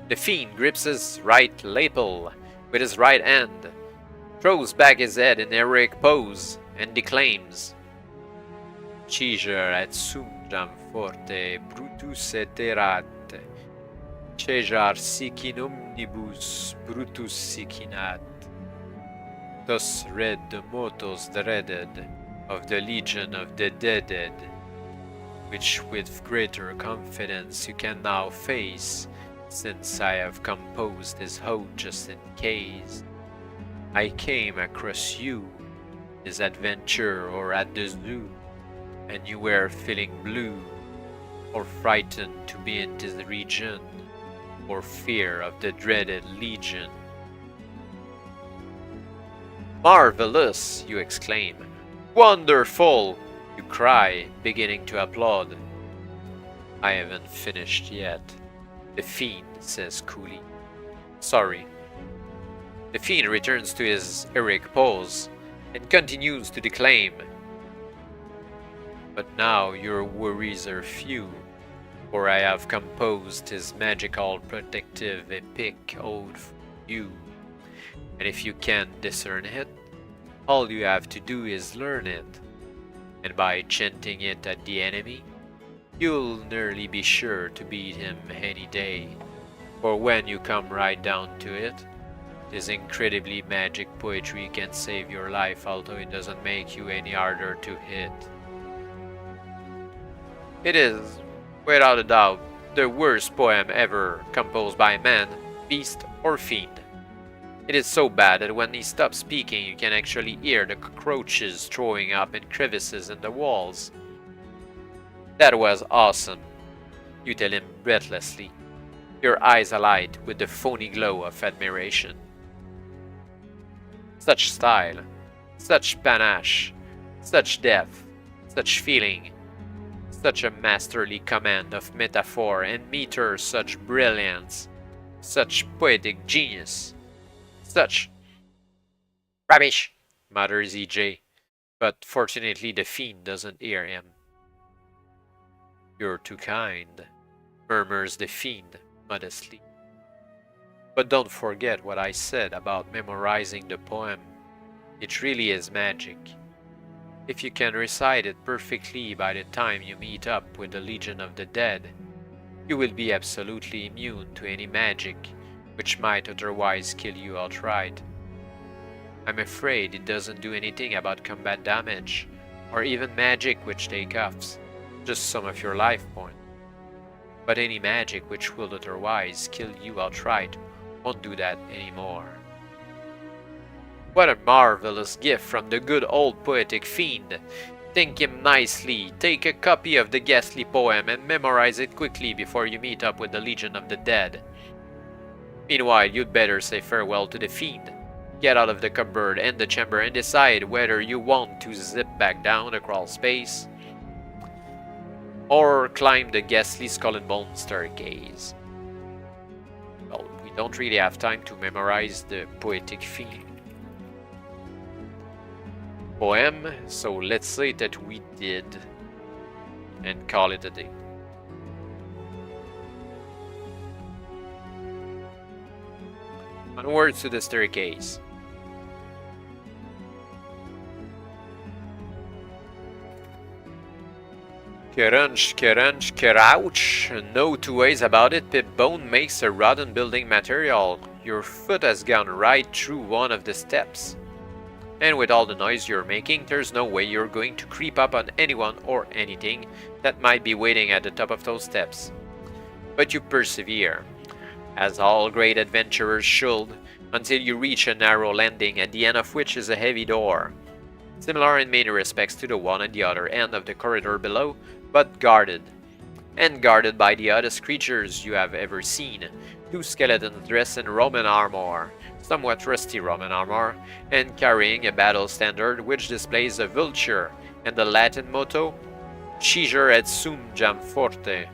The fiend grips his right lapel with his right hand, throws back his head in heroic pose, and declaims: Ciger et sum jam forte brutus et erat, Caesar sic in omnibus brutus sicinat. Thus read the mottos dreaded of the Legion of the Dead, which with greater confidence you can now face, since I have composed this whole just in case. I came across you, this adventure or at the zoo, and you were feeling blue, or frightened to be in this region, or fear of the dreaded Legion. Marvelous, you exclaim. Wonderful, you cry, beginning to applaud. I haven't finished yet, the fiend says coolly. Sorry. The fiend returns to his heroic pose and continues to declaim. But now your worries are few, for I have composed his magical protective epic ode for you. And if you can't discern it, all you have to do is learn it. And by chanting it at the enemy, you'll nearly be sure to beat him any day. For when you come right down to it, this incredibly magic poetry can save your life, although it doesn't make you any harder to hit. It is, without a doubt, the worst poem ever composed by man, beast, or fiend. It is so bad that when he stops speaking, you can actually hear the cockroaches throwing up in crevices in the walls. That was awesome, you tell him breathlessly, your eyes alight with the phony glow of admiration. Such style, such panache, such depth, such feeling, such a masterly command of metaphor and meter, such brilliance, such poetic genius, such rubbish, mutters EJ, but fortunately the fiend doesn't hear him. You're too kind, murmurs the fiend modestly. But don't forget what I said about memorizing the poem. It really is magic. If you can recite it perfectly by the time you meet up with the Legion of the Dead, you will be absolutely immune to any magic which might otherwise kill you outright. I'm afraid it doesn't do anything about combat damage, or even magic which take offs, just some of your life points. But any magic which will otherwise kill you outright won't do that anymore. What a marvelous gift from the good old poetic fiend! Think him nicely, take a copy of the ghastly poem and memorize it quickly before you meet up with the Legion of the Dead. Meanwhile, you'd better say farewell to the Fiend. Get out of the cupboard and the chamber and decide whether you want to zip back down the crawl space or climb the ghastly skull and bone staircase. Well, we don't really have time to memorize the poetic feeling. Poem, so let's say that we did and call it a day. Onwards to the staircase. Crunch, crunch, crouch. No two ways about it, Pip Bone makes a rotten building material. Your foot has gone right through one of the steps. And with all the noise you're making, there's no way you're going to creep up on anyone or anything that might be waiting at the top of those steps. But you persevere, as all great adventurers should, until you reach a narrow landing at the end of which is a heavy door. Similar in many respects to the one at the other end of the corridor below, but guarded. And guarded by the oddest creatures you have ever seen. Two skeletons dressed in Roman armor, somewhat rusty Roman armor, and carrying a battle standard which displays a vulture and the Latin motto, Caesar et sum jam forte.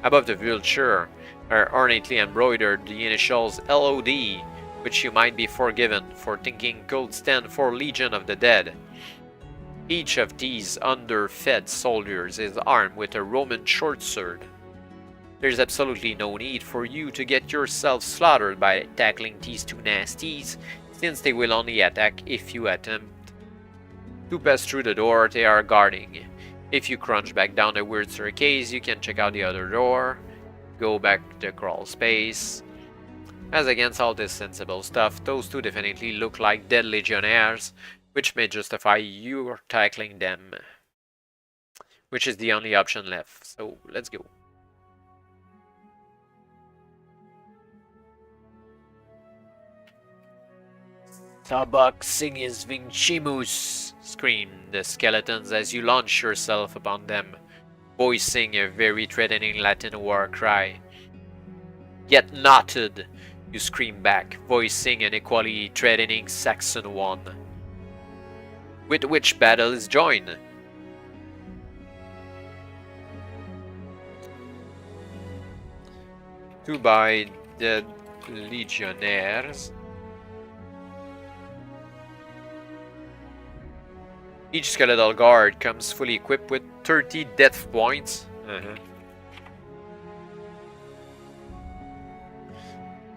Above the vulture are ornately embroidered the initials LOD, which you might be forgiven for thinking could stand for Legion of the Dead. Each of these underfed soldiers is armed with a Roman short sword. There's absolutely no need for you to get yourself slaughtered by tackling these two nasties, since they will only attack if you attempt to pass through the door they are guarding. If you crunch back down the weird staircase, you can check out the other door, go back to the crawl space. As against all this sensible stuff, those two definitely look like dead legionnaires, which may justify you tackling them. Which is the only option left, so let's go. Tabak singis vincimus, Scream the skeletons as you launch yourself upon them, voicing a very threatening Latin war cry. Get knotted, you scream back, voicing an equally threatening Saxon one. With which battle is joined? Two by dead legionnaires. Each skeletal guard comes fully equipped with 30 death points.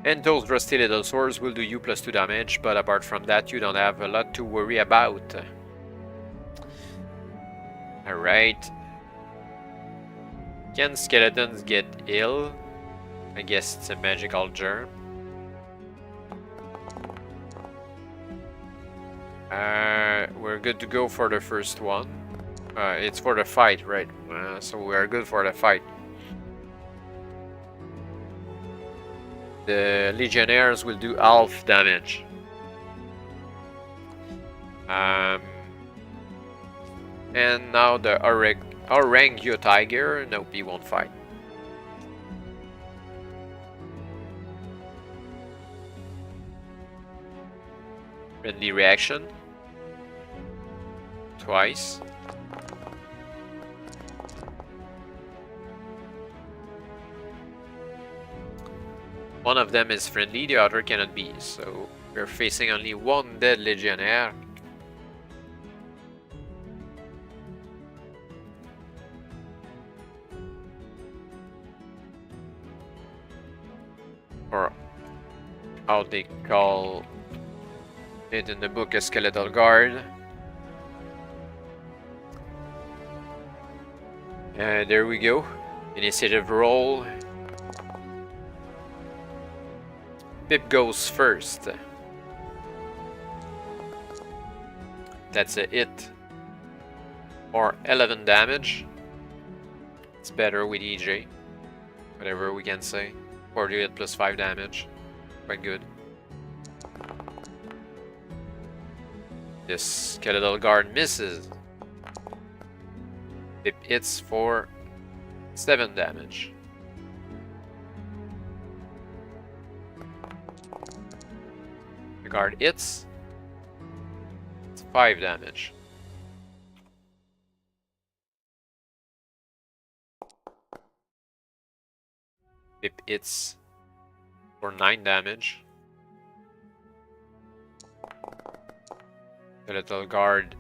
And those rusty little swords will do you +2 damage, but apart from that you don't have a lot to worry about. Alright. Can skeletons get ill? I guess it's a magical germ. We're good to go for the first one. It's for the fight, right? So we are good for the fight. The legionnaires will do half damage. And now the Orangio tiger. Nope, he won't fight. Friendly reaction. Twice. One of them is friendly, the other cannot be, so we're facing only one dead legionnaire. Or how they call it in the book, a skeletal guard. There we go. Initiative roll. Pip goes first. That's a hit. Or 11 damage. It's better with EJ. Whatever we can say. 40 hit plus 5 damage. Quite good. This skeletal guard misses. It hits for 7 damage. The guard hits. It's 5 damage. It hits for 9 damage. The little guard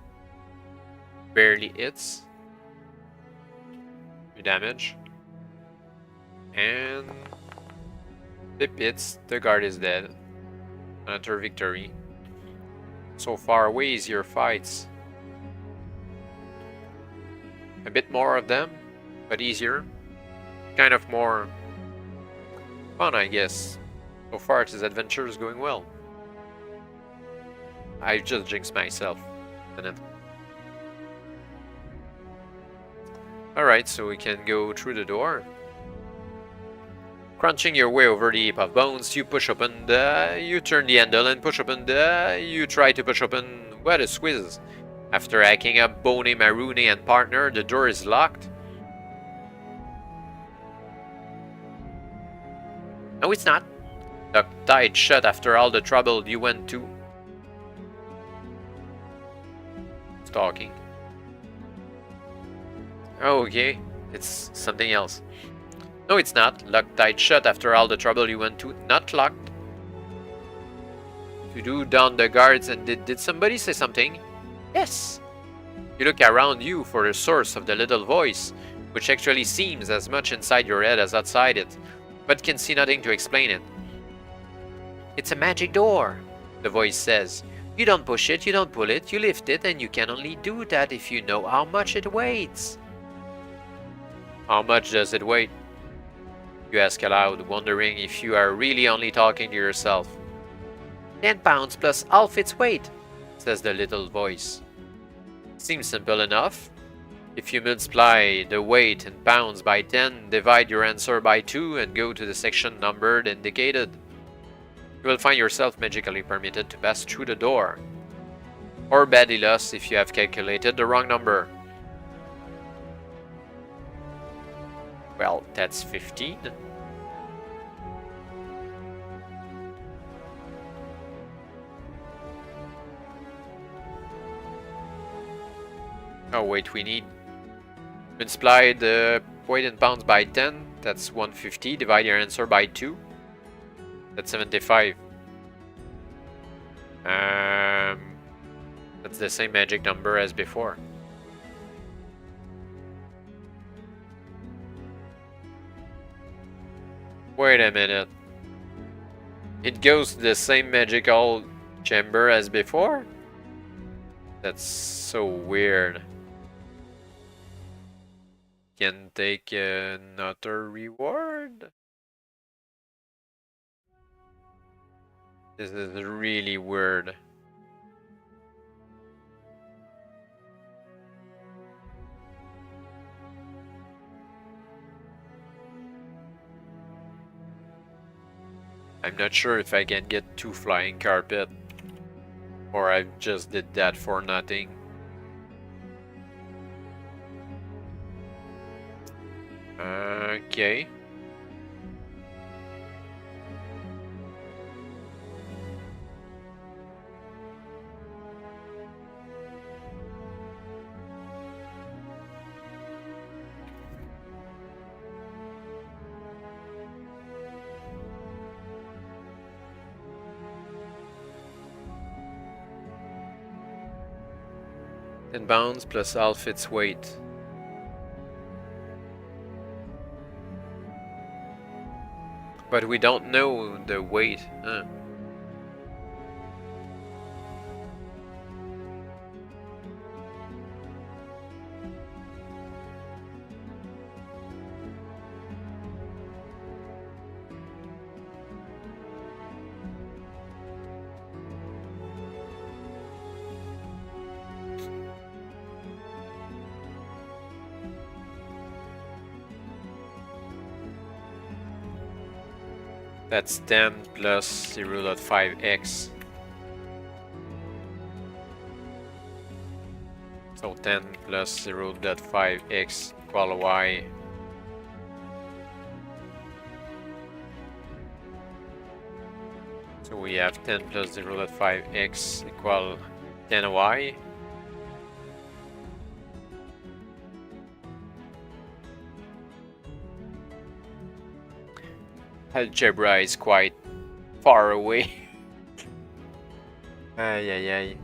barely hits. 3 damage. And Pip hits, the guard is dead. Another victory. So far away, easier fights. A bit more of them, but easier. Kind of more fun, I guess. So far, this adventure is going well. I just jinxed myself. Alright, so we can go through the door. Crunching your way over the heap of bones, you push open the... You turn the handle and push open the... You try to push open... What a squiz. After hacking up Boney, Marooney and partner, the door is locked. No, it's not. Locked tight shut after all the trouble you went to. Stalking. Oh, okay. It's something else. No, it's not. Locked tight shut after all the trouble you went to. Not locked. To do down the guards and did somebody say something? Yes. You look around you for the source of the little voice, which actually seems as much inside your head as outside it, but can see nothing to explain it. It's a magic door, the voice says. You don't push it, you don't pull it, you lift it, and you can only do that if you know how much it weighs. How much does it weigh? You ask aloud, wondering if you are really only talking to yourself. 10 pounds plus half its weight, says the little voice. Seems simple enough. If you multiply the weight in pounds by 10, divide your answer by 2, and go to the section numbered indicated, you will find yourself magically permitted to pass through the door. Or badly lost if you have calculated the wrong number. Well, that's 15. Oh wait, we need multiply the weight in pounds by 10. That's 150. Divide your answer by 2. That's 75. That's the same magic number as before. Wait a minute. It goes to the same magical chamber as before? That's so weird. Can take another reward? This is really weird. I'm not sure if I can get 2 flying carpet, or I just did that for nothing. Okay. And bounds plus half its weight. But we don't know the weight. That's 10 plus 0.5x. So 10 plus 0.5x equal y. So we have 10 plus 0.5x equal 10y. Algebra is quite far away. Ay, ay, ay.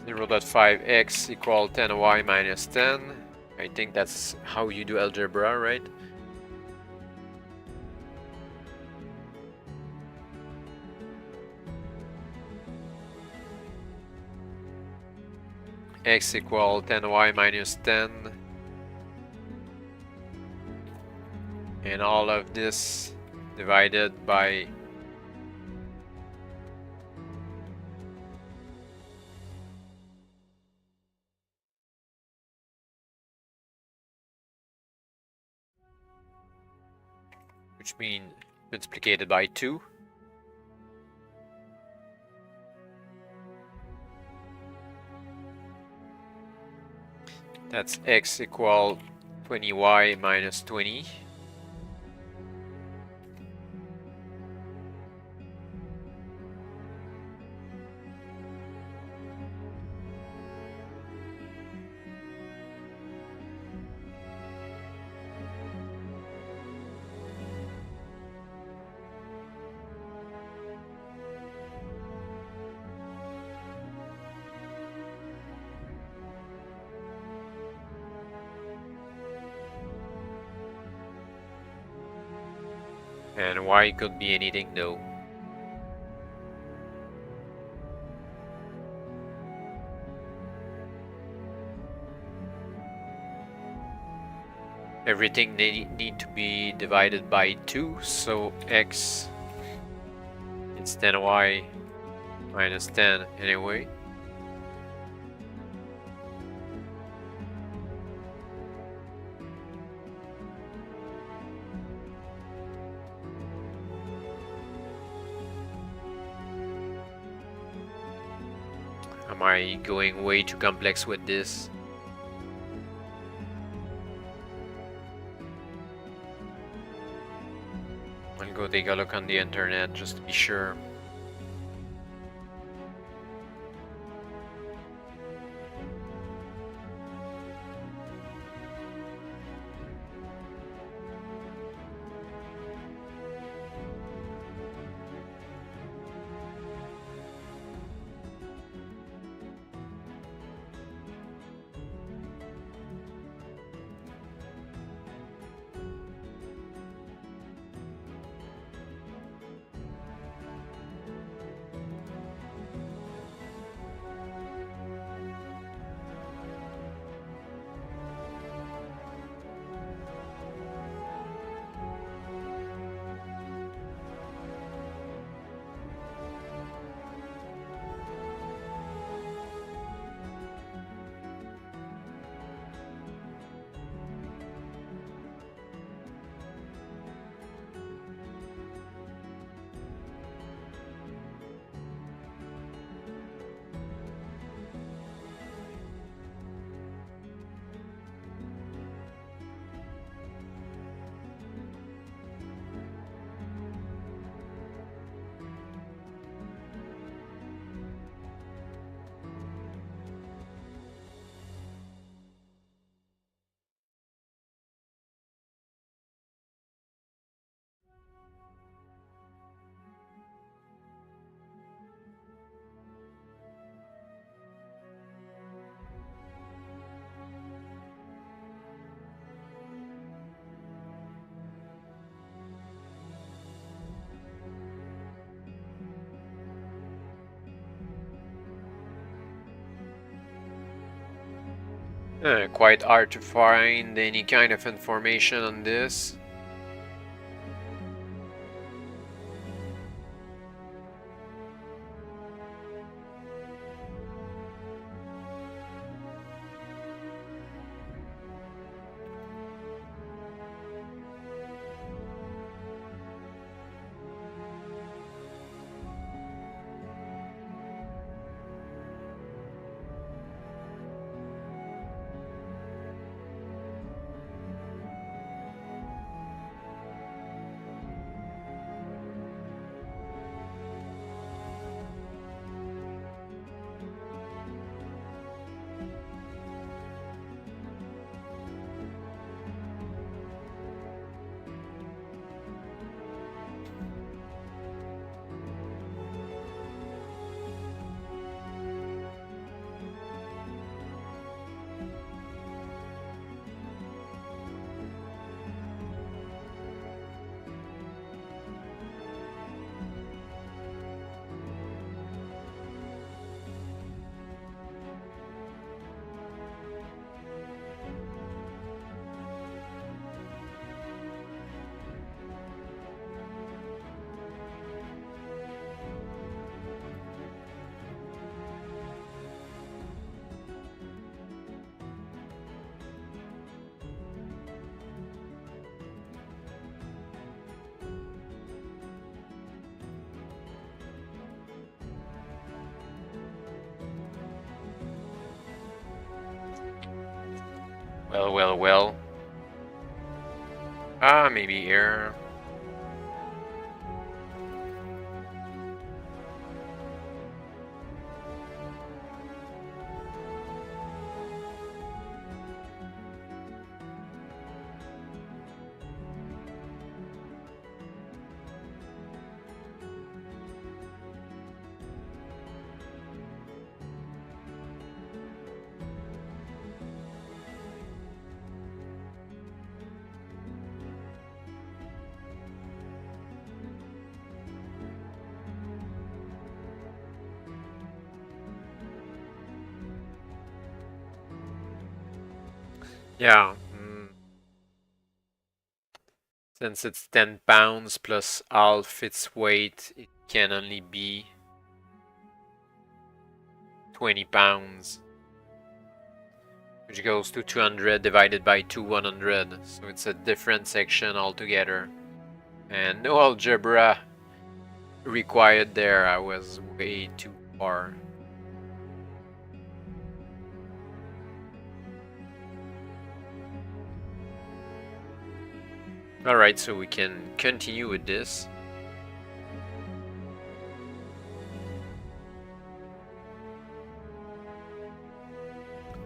Zero dot 5x equal 10y minus 10. I think that's how you do algebra, right? X equal 10y minus 10. And all of this divided by which means multiplied by 2. That's x equal 20y minus 20. And y could be anything though. Everything they need to be divided by 2, so x it's 10y minus 10 anyway. Am I going way too complex with this? I'll go take a look on the internet just to be sure. Quite hard to find any kind of information on this. Well, well, well. Ah, maybe here. Yeah. Since it's 10 pounds plus half its weight, it can only be 20 pounds. Which goes to 200 divided by 100. So it's a different section altogether. And no algebra required there. I was way too far. Alright, so we can continue with this.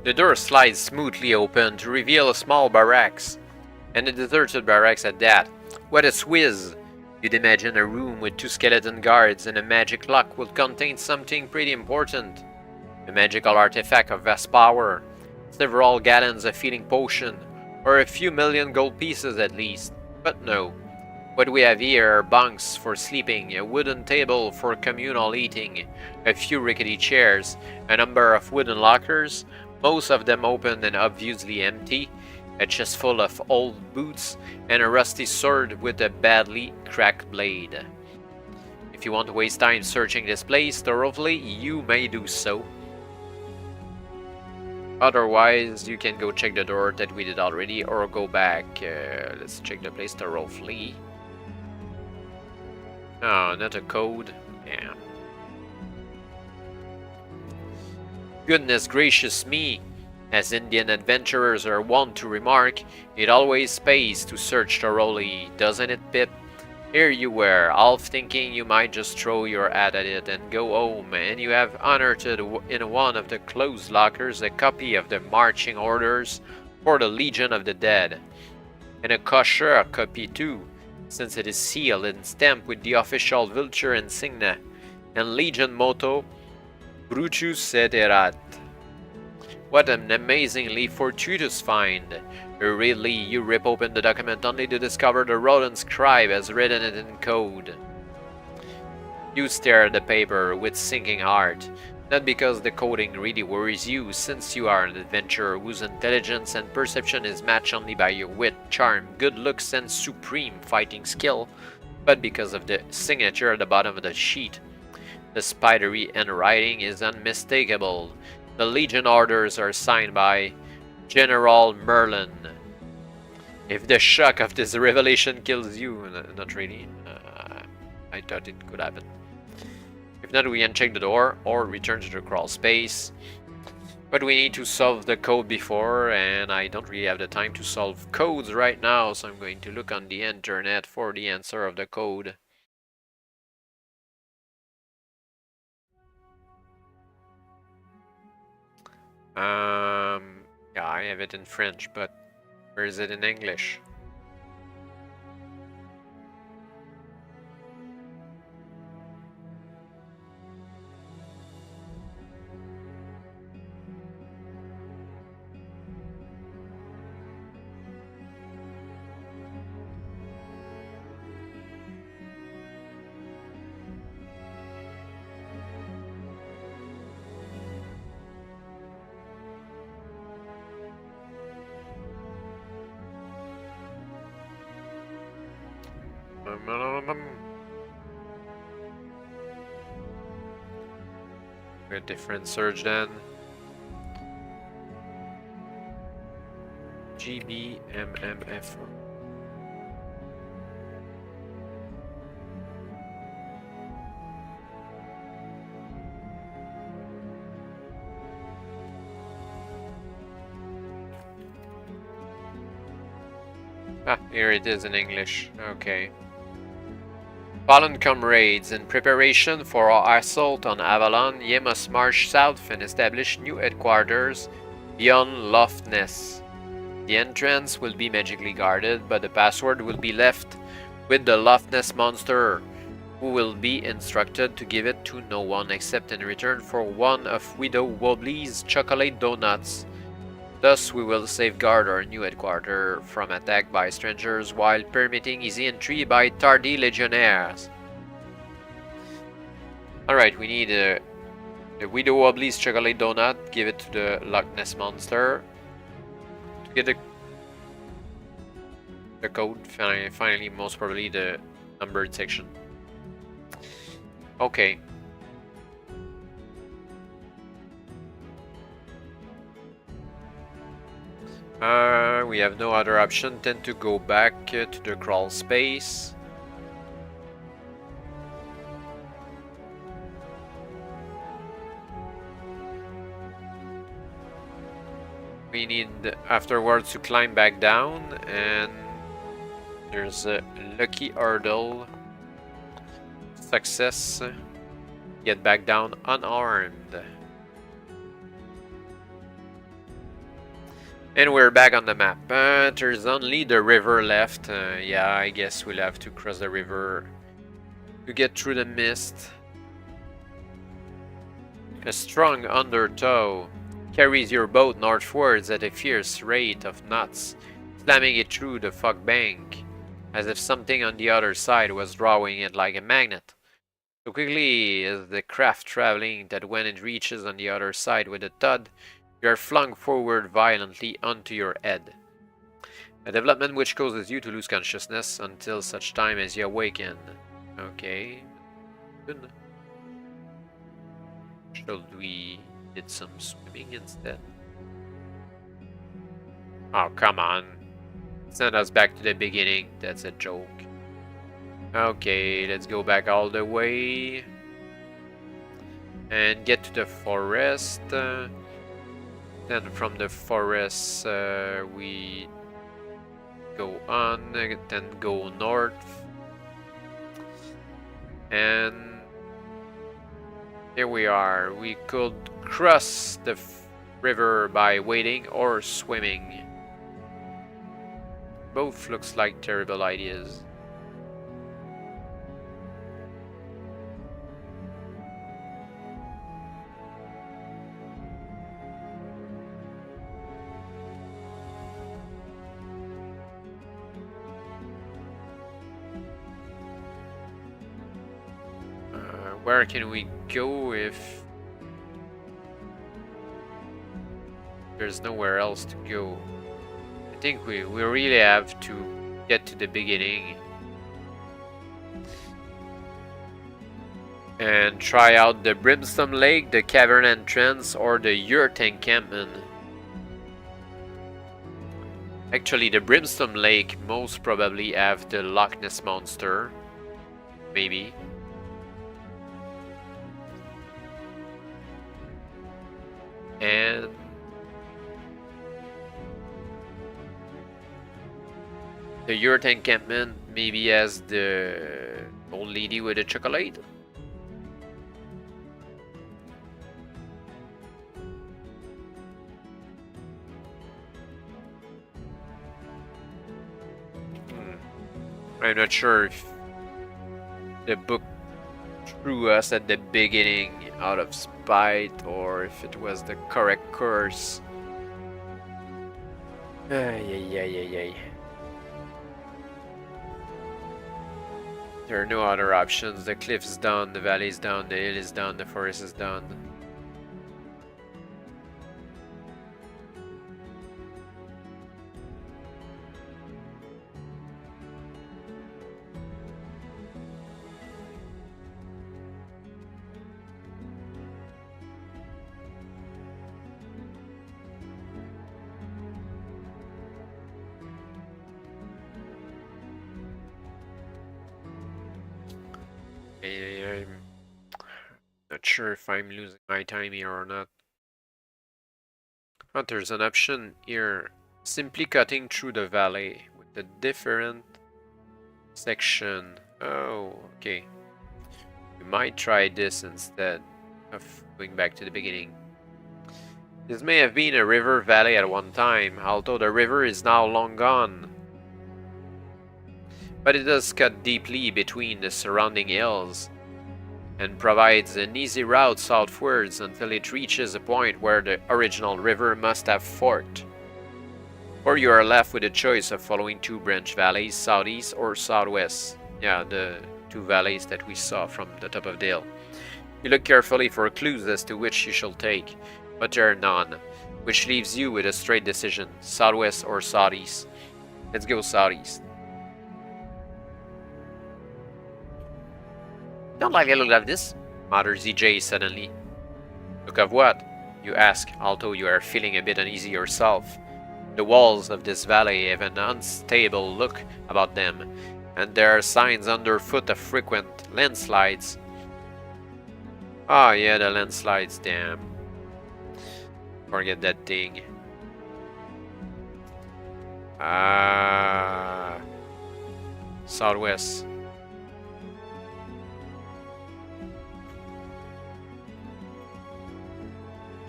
The door slides smoothly open to reveal a small barracks, and a deserted barracks at that. What a swizz! You'd imagine a room with 2 skeleton guards and a magic lock would contain something pretty important. A magical artifact of vast power, several gallons of healing potion, or a few million gold pieces at least. But no. What we have here are bunks for sleeping, a wooden table for communal eating, a few rickety chairs, a number of wooden lockers, most of them open and obviously empty, a chest full of old boots, and a rusty sword with a badly cracked blade. If you want to waste time searching this place thoroughly, you may do so. Otherwise, you can go check the door that we did already, or go back. Let's check the place thoroughly. Oh, not a code. Yeah. Goodness gracious me! As Indian adventurers are wont to remark, it always pays to search thoroughly, doesn't it, Pip? Here you were, half thinking you might just throw your hat at it and go home, and you have unearthed in one of the closed lockers a copy of the marching orders for the Legion of the Dead. And a kosher copy too, since it is sealed and stamped with the official vulture insignia and Legion motto, Brutus et erat. What an amazingly fortuitous find! Hurriedly, you rip open the document only to discover the rodent scribe has written it in code. You stare at the paper with sinking heart, not because the coding really worries you, since you are an adventurer whose intelligence and perception is matched only by your wit, charm, good looks, and supreme fighting skill, but because of the signature at the bottom of the sheet. The spidery handwriting is unmistakable. The Legion orders are signed by General Merlin. If the shock of this revelation kills you, not really. I thought it could happen. If not, we can check the door or return to the crawl space. But we need to solve the code before, and I don't really have the time to solve codes right now, so I'm going to look on the internet for the answer of the code. Yeah, I have it in French, but where is it in English? A different search then. GBMMF. Ah, here it is in English. Okay. Fallen comrades, in preparation for our assault on Avalon, ye must march south and establish new headquarters beyond Loch Ness. The entrance will be magically guarded, but the password will be left with the Loch Ness monster, who will be instructed to give it to no one except in return for one of Widow Wobbly's chocolate donuts. Thus we will safeguard our new headquarters from attack by strangers while permitting easy entry by tardy legionnaires. Alright, we need the Widow Wobbly's chocolate donut, give it to the Loch Ness monster. To get the code, finally, most probably the numbered section. Okay. We have no other option than to go back to the crawl space. We need afterwards to climb back down, and there's a lucky hurdle. Success. Get back down unarmed. And we're back on the map. There's only the river left. Yeah, I guess we'll have to cross the river to get through the mist. A strong undertow carries your boat northwards at a fierce rate of knots, slamming it through the fog bank, as if something on the other side was drawing it like a magnet. So quickly is the craft traveling that when it reaches on the other side with a thud, you are flung forward violently onto your head. A development which causes you to lose consciousness until such time as you awaken. Okay. Good. Should we did some swimming instead? Oh, come on. Send us back to the beginning. That's a joke. Okay, let's go back all the way. And get to the forest. Then from the forest we go on, then go north. And here we are. We could cross the river by wading or swimming. Both looks like terrible ideas. Where can we go if there's nowhere else to go? I think we really have to get to the beginning and try out the Brimstone Lake, the cavern entrance, or the yurt encampment. Actually, the Brimstone Lake most probably have the Loch Ness monster, maybe. And the yurt encampment maybe has the old lady with the chocolate. I'm not sure if the book threw us at the beginning out of spite or if it was the correct course. Ay. There are no other options. The cliff is down, the valley is down, the hill is down, the forest is down. I'm not sure if I'm losing my time here or not. Oh, there's an option here. Simply cutting through the valley with the different section. Oh, okay. We might try this instead of going back to the beginning. This may have been a river valley at one time, although the river is now long gone. But it does cut deeply between the surrounding hills and provides an easy route southwards until it reaches a point where the original river must have forked. Or you are left with a choice of following two branch valleys, southeast or southwest. Yeah, the two valleys that we saw from the top of the hill. You look carefully for clues as to which you shall take, but there are none, which leaves you with a straight decision, southwest or southeast. Let's go southeast. Don't like the look of this, mutters EJ suddenly. Look of what? You ask, although you are feeling a bit uneasy yourself. The walls of this valley have an unstable look about them, and there are signs underfoot of frequent landslides. Ah, yeah, the landslides, damn. Forget that thing. Southwest.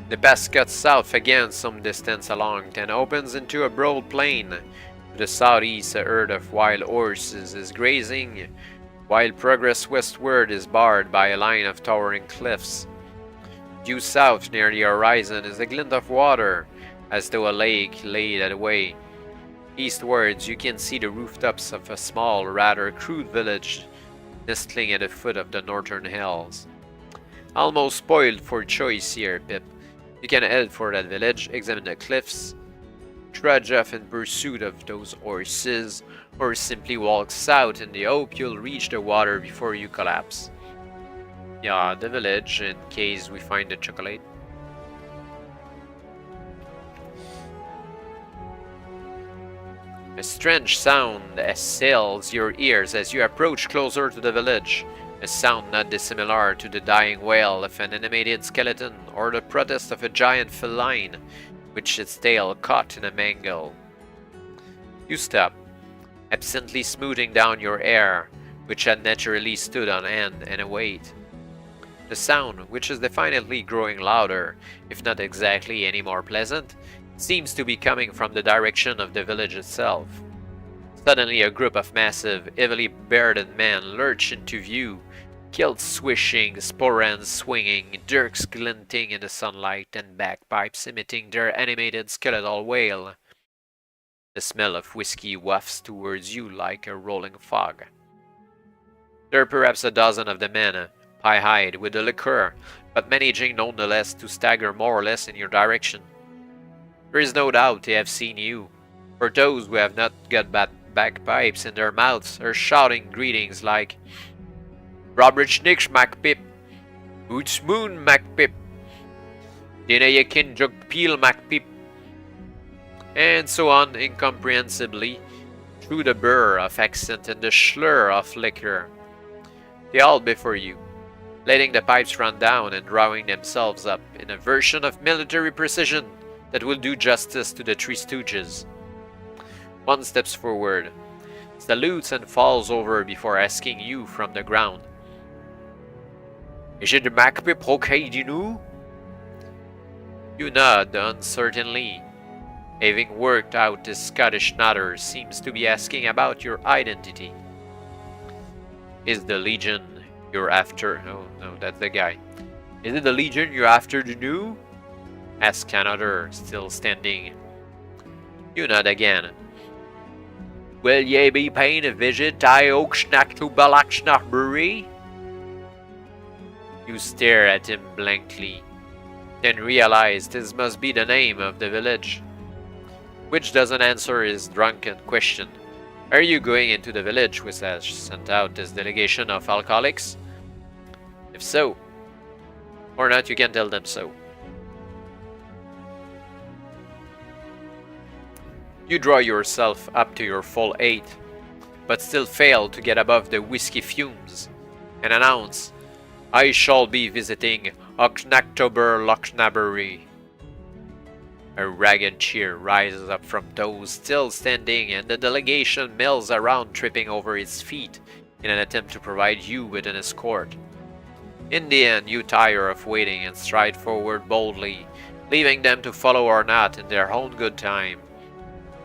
The pass cuts south again some distance along, then opens into a broad plain. To the southeast, a herd of wild horses is grazing, while progress westward is barred by a line of towering cliffs. Due south near the horizon is a glint of water, as though a lake lay that way. Eastwards, you can see the rooftops of a small, rather crude village nestling at the foot of the northern hills. Almost spoiled for choice here, Pip. You can head for that village, examine the cliffs, trudge off in pursuit of those horses, or simply walk south in the hope you'll reach the water before you collapse. Yeah, the village, in case we find the chocolate. A strange sound assails your ears as you approach closer to the village. A sound not dissimilar to the dying wail of an animated skeleton or the protest of a giant feline, with its tail caught in a mangle. You stop, absently smoothing down your hair, which had naturally stood on end, and await. The sound, which is definitely growing louder, if not exactly any more pleasant, seems to be coming from the direction of the village itself. Suddenly a group of massive, heavily bearded men lurch into view, kilts swishing, sporrans swinging, dirks glinting in the sunlight, and bagpipes emitting their animated skeletal wail. The smell of whiskey wafts towards you like a rolling fog. There are perhaps a dozen of the men, pie-eyed with the liquor, but managing nonetheless to stagger more or less in your direction. There is no doubt they have seen you, for those who have not got bagpipes in their mouths are shouting greetings like Robrich Nix Macpip, Boots Moon Macpip, Dina Yakin Jug Peel Macpip, and so on incomprehensibly through the burr of accent and the slur of liquor. They all before you, letting the pipes run down and drawing themselves up in a version of military precision that will do justice to the Three Stooges. One steps forward, salutes and falls over before asking you from the ground. Is it the Macpip okay, do you know? You nod uncertainly. Having worked out this Scottish nodder seems to be asking about your identity. Is the Legion you're after? Oh no, that's the guy. Is it the Legion you're after to know? Asks another, still standing. You nod again. Will ye be paying a visit to Oaksnack to Balachnackbury? You stare at him blankly, then realize this must be the name of the village, which doesn't answer his drunken question. Are you going into the village which has sent out this delegation of alcoholics? If so, or not, you can tell them so. You draw yourself up to your full 8, but still fail to get above the whiskey fumes, and announce, I shall be visiting Ocknactober Lochnabury. A ragged cheer rises up from those still standing, and the delegation mills around, tripping over its feet in an attempt to provide you with an escort. In the end, you tire of waiting and stride forward boldly, leaving them to follow or not in their own good time.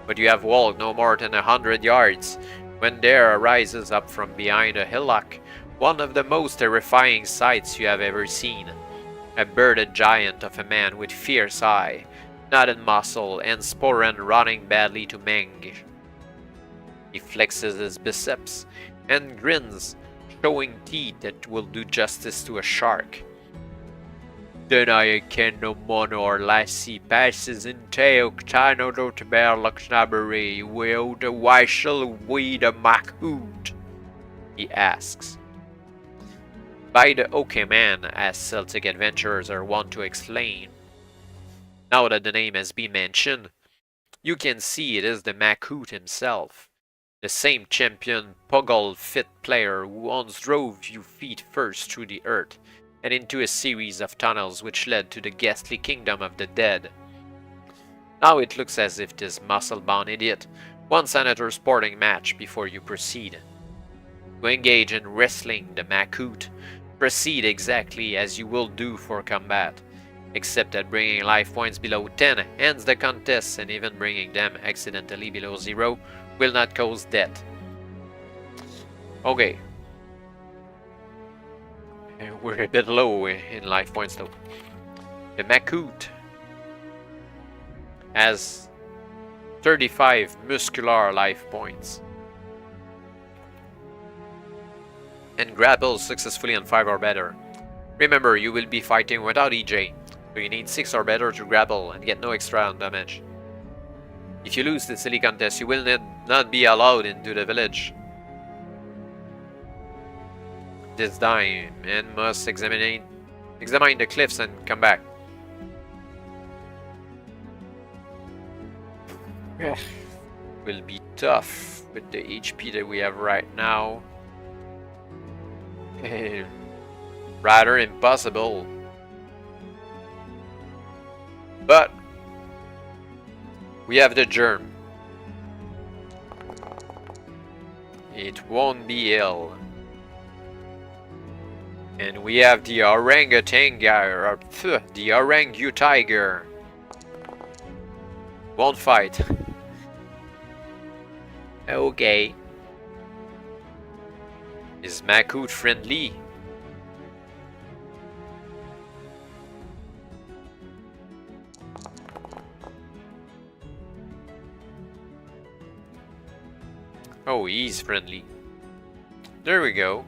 But you have walked no more than 100 yards when there arises up from behind a hillock one of the most terrifying sights you have ever seen. A bearded giant of a man with fierce eye, knotted muscle, and sporran running badly to mange. He flexes his biceps and grins, showing teeth that will do justice to a shark. Then I ken no mon or lassie passes in tail tano do to bear luxnabbery will the wyshel we the machoot? He asks. By the okay man, as Celtic adventurers are wont to explain. Now that the name has been mentioned, you can see it is the Machoot himself, the same champion Puggle-fit player who once drove you feet first through the earth and into a series of tunnels which led to the ghastly kingdom of the dead. Now it looks as if this muscle-bound idiot wants another sporting match before you proceed. To engage in wrestling the Machoot, proceed exactly as you will do for combat, except that bringing life points below 10 ends the contest, and even bringing them accidentally below 0 will not cause death. Okay. We're a bit low in life points though. The Machoot has 35 muscular life points and grapples successfully on 5 or better. Remember, you will be fighting without EJ, so you need 6 or better to grapple and get no extra damage. If you lose the silly contest, you will not be allowed into the village this time and must examine the cliffs and come back. Will be tough with the HP that we have right now. Rather impossible. But we have the germ. It won't be ill. And we have the orangutangar, or the orangutiger. Won't fight. Okay. Is Machoot friendly? Oh, he's friendly. There we go.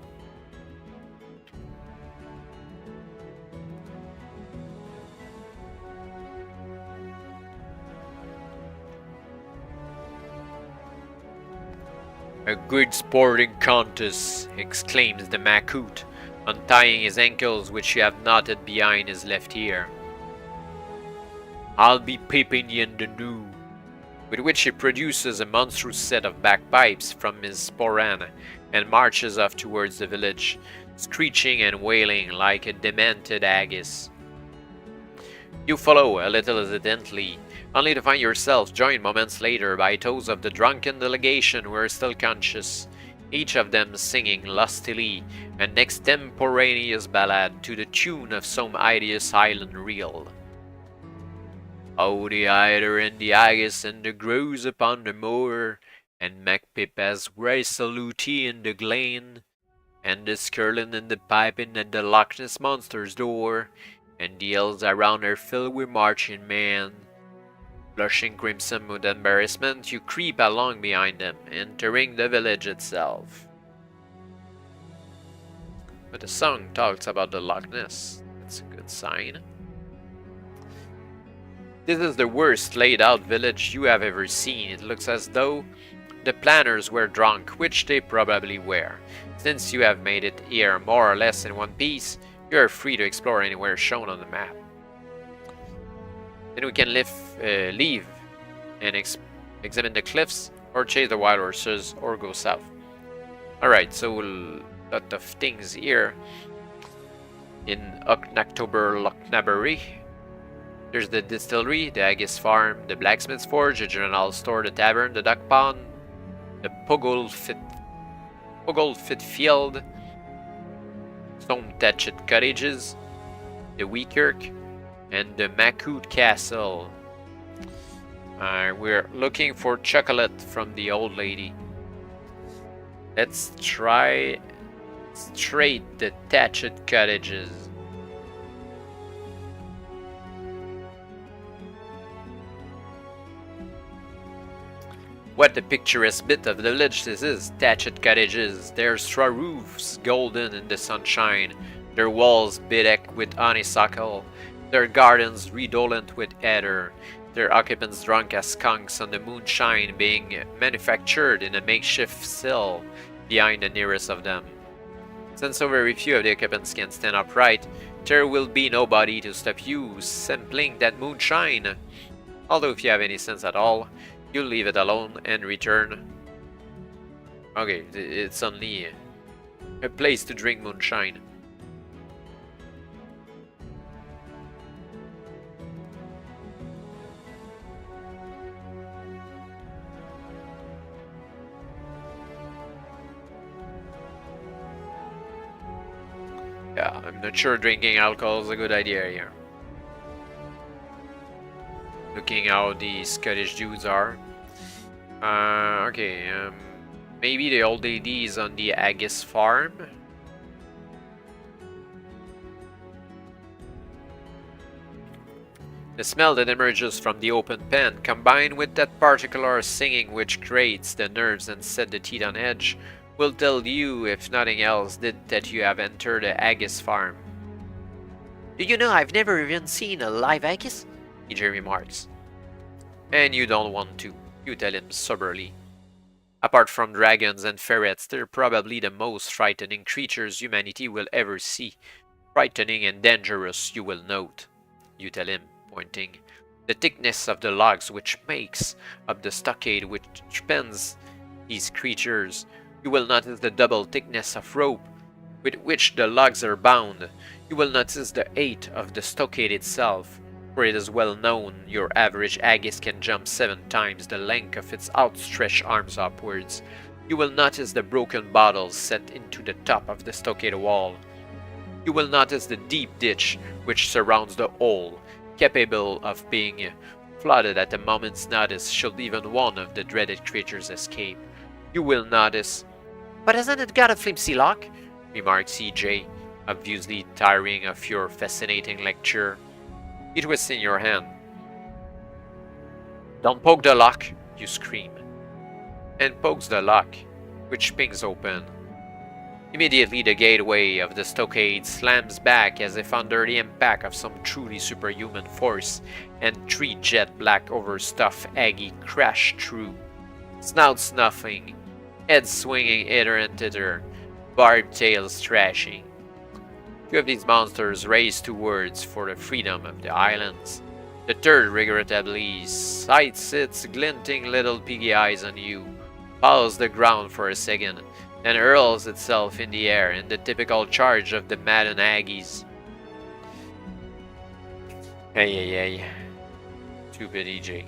A good sporting contest, exclaims the Machoot, untying his ankles which you have knotted behind his left ear. I'll be peeping ye in the new. With which he produces a monstrous set of bagpipes from his sporran and marches off towards the village, screeching and wailing like a demented haggis. You follow a little hesitantly, only to find yourselves joined moments later by those of the drunken delegation who are still conscious, each of them singing lustily an extemporaneous ballad to the tune of some hideous Highland reel. Oh, the eider and the haggis and the grouse upon the moor, and Macpip as resolutely in the glen, and the skirling and the piping at the Loch Ness Monster's door, and the hills around are filled with marching men. Blushing crimson with embarrassment, you creep along behind them, entering the village itself. But the song talks about the Loch Ness. That's a good sign. This is the worst laid out village you have ever seen. It looks as though the planners were drunk, which they probably were. Since you have made it here more or less in one piece, you are free to explore anywhere shown on the map. Then we can leave and examine the cliffs, or chase the wild horses, or go south. Alright, so a lot of things here in October Lochnaberry. There's the distillery, the Haggis farm, the blacksmith's forge, the general store, the tavern, the duck pond, the Pogolfit field, stone thatched cottages, the Weekirk, and the Macoot castle. We're looking for chocolate from the old lady. Let's try straight the thatched cottages. What a picturesque bit of the village this is. Thatched cottages, their straw roofs golden in the sunshine, their walls bedecked with honeysuckle, their gardens redolent with heather, their occupants drunk as skunks on the moonshine being manufactured in a makeshift cell behind the nearest of them. Since so very few of the occupants can stand upright, there will be nobody to stop you sampling that moonshine. Although if you have any sense at all, you'll leave it alone and return. Okay, it's only a place to drink moonshine. Yeah, I'm not sure drinking alcohol is a good idea here. Looking how the Scottish dudes are. Okay, maybe the old lady is on the Haggis farm. The smell that emerges from the open pen, combined with that particular singing which grates the nerves and set the teeth on edge, will tell you, if nothing else, that you have entered the Haggis farm. Do you know I've never even seen a live Haggis? EJ remarks. And you don't want to, you tell him soberly. Apart from dragons and ferrets, they're probably the most frightening creatures humanity will ever see. Frightening and dangerous, you will note, you tell him, pointing. The thickness of the logs which makes up the stockade which spans these creatures. You will notice the double thickness of rope with which the logs are bound. You will notice the height of the stockade itself, for it is well known your average Haggis can jump 7 times the length of its outstretched arms upwards. You will notice the broken bottles set into the top of the stockade wall. You will notice the deep ditch which surrounds the hole, capable of being flooded at a moment's notice should even one of the dreaded creatures escape. You will notice... But hasn't it got a flimsy lock? Remarks EJ, obviously tiring of your fascinating lecture. It was in your hand. Don't poke the lock, you scream. And pokes the lock, which pings open. Immediately the gateway of the stockade slams back as if under the impact of some truly superhuman force, and 3 jet-black overstuffed Aggie crash through. Snout snuffing, heads swinging hither and thither, barbed tails thrashing. 2 of these monsters race towards for the freedom of the islands. The third regrettably sights its glinting little piggy eyes on you, paws the ground for a second, and hurls itself in the air in the typical charge of the maddened Aggies. Hey. Stupid EJ.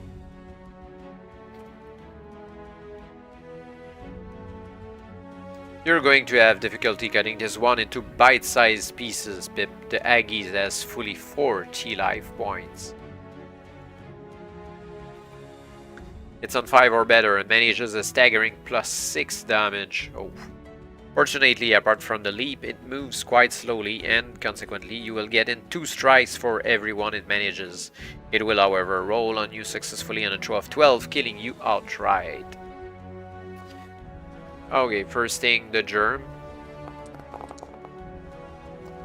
You're going to have difficulty cutting this one into bite-sized pieces, Pip. The Aggies has fully 4 T-life points. It's on 5 or better and manages a staggering +6 damage. Oh. Fortunately, apart from the leap, it moves quite slowly and consequently you will get in 2 strikes for every one it manages. It will however roll on you successfully on a throw of 12, killing you outright. Okay, first thing, the germ.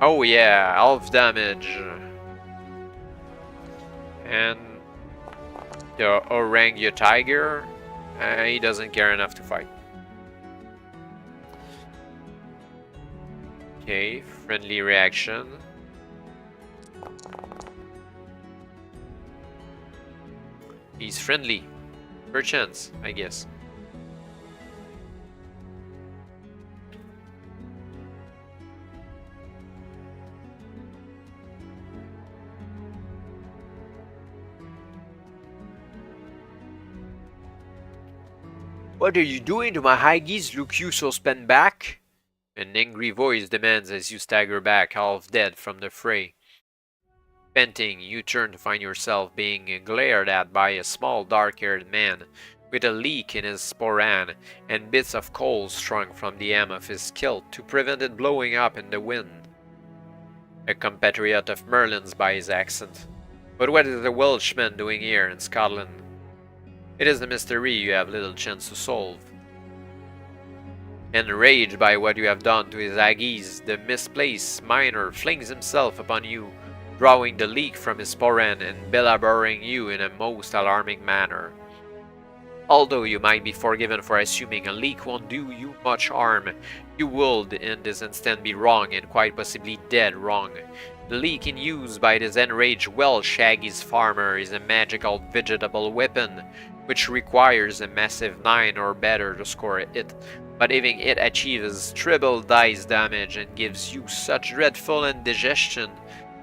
Oh yeah, half damage. And the Orangya Tiger, he doesn't care enough to fight. Okay, friendly reaction. He's friendly. Perchance, I guess. What are you doing to my high geese? Look you so spent back? An angry voice demands as you stagger back, half dead from the fray. Panting, you turn to find yourself being glared at by a small dark-haired man with a leak in his sporan and bits of coal strung from the hem of his kilt to prevent it blowing up in the wind. A compatriot of Merlin's by his accent. But what is the Welshman doing here in Scotland? It is a mystery you have little chance to solve. Enraged by what you have done to his Aggies, the misplaced miner flings himself upon you, drawing the leak from his sporan and belaboring you in a most alarming manner. Although you might be forgiven for assuming a leak won't do you much harm, you would in this instant be wrong and quite possibly dead wrong. The leak in use by this enraged Welsh Aggies farmer is a magical vegetable weapon, which requires a massive 9 or better to score it, but even it achieves triple dice damage and gives you such dreadful indigestion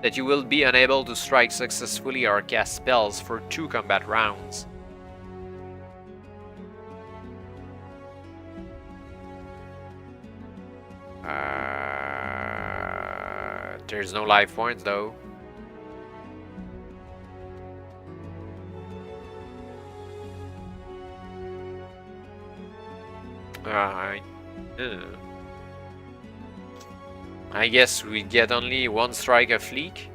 that you will be unable to strike successfully or cast spells for 2 combat rounds. There's no life points though. I guess we get only 1 strike of leak.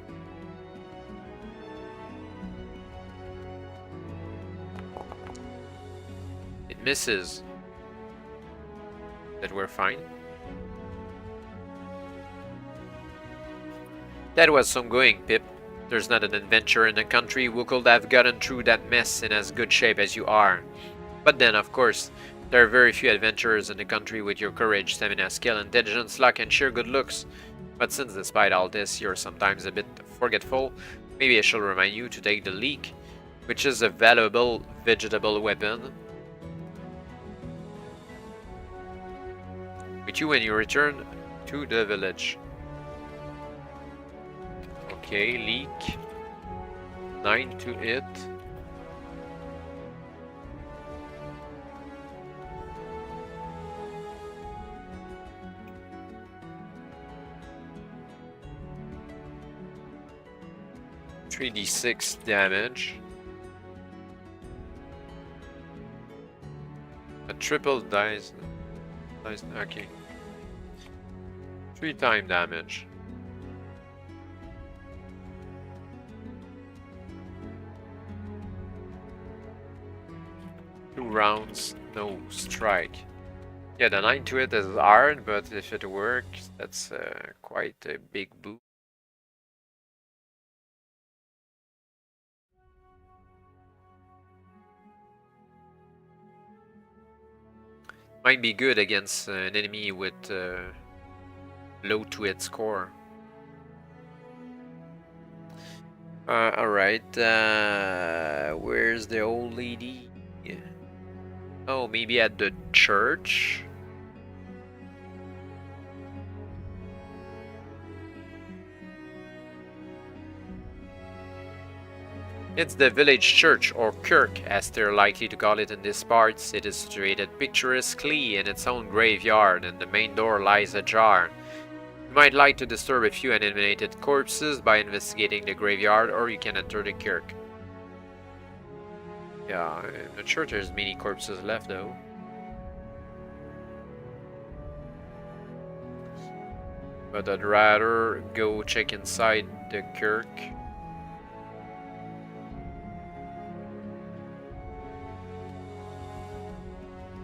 It misses. That we're fine. That was some going, Pip. There's not an adventurer in the country who could have gotten through that mess in as good shape as you are. But then, of course, there are very few adventurers in the country with your courage, stamina, skill, intelligence, luck, and sheer good looks. But since despite all this, you're sometimes a bit forgetful, maybe I shall remind you to take the leak, which is a valuable vegetable weapon, with you when you return to the village. Okay, leak. 9 to it. $3d6 damage. A triple dice. Okay. 3 times damage. 2 rounds, no strike. Yeah, the 9 to it is hard, but if it works, that's quite a big boost. Might be good against an enemy with low to hit score. Alright, where's the old lady? Oh, maybe at the church? It's the village church, or kirk, as they're likely to call it in these parts. It is situated picturesquely in its own graveyard, and the main door lies ajar. You might like to disturb a few eliminated corpses by investigating the graveyard, or you can enter the kirk. Yeah, I'm not sure there's many corpses left though. But I'd rather go check inside the kirk.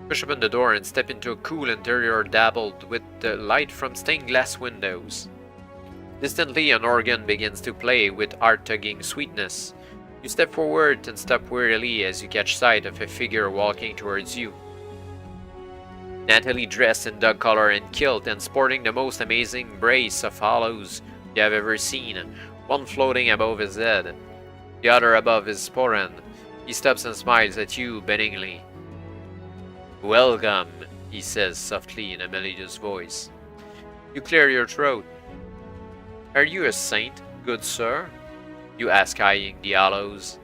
Push open the door and step into a cool interior dabbled with the light from stained glass windows. Distantly, an organ begins to play with heart-tugging sweetness. You step forward and stop wearily as you catch sight of a figure walking towards you. Nattily dressed in dog collar and kilt and sporting the most amazing brace of hollows you have ever seen, one floating above his head, the other above his sporan. He stops and smiles at you benignly. "Welcome," he says softly in a melodious voice. You clear your throat. "Are you a saint, good sir?" you ask, eyeing the hollows.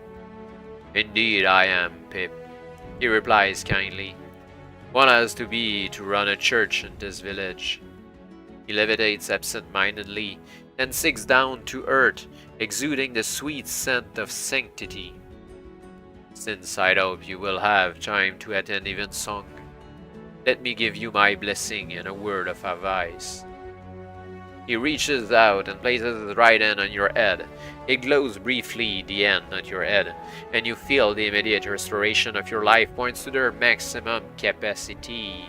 "Indeed I am, Pip," he replies kindly. One has to run a church in this village. He levitates absent-mindedly, then sinks down to earth, exuding the sweet scent of sanctity. Since I hope you will have time to attend evensong, let me give you my blessing and a word of advice. He reaches out and places his right hand on your head. It glows briefly, the hand on your head, and you feel the immediate restoration of your life points to their maximum capacity.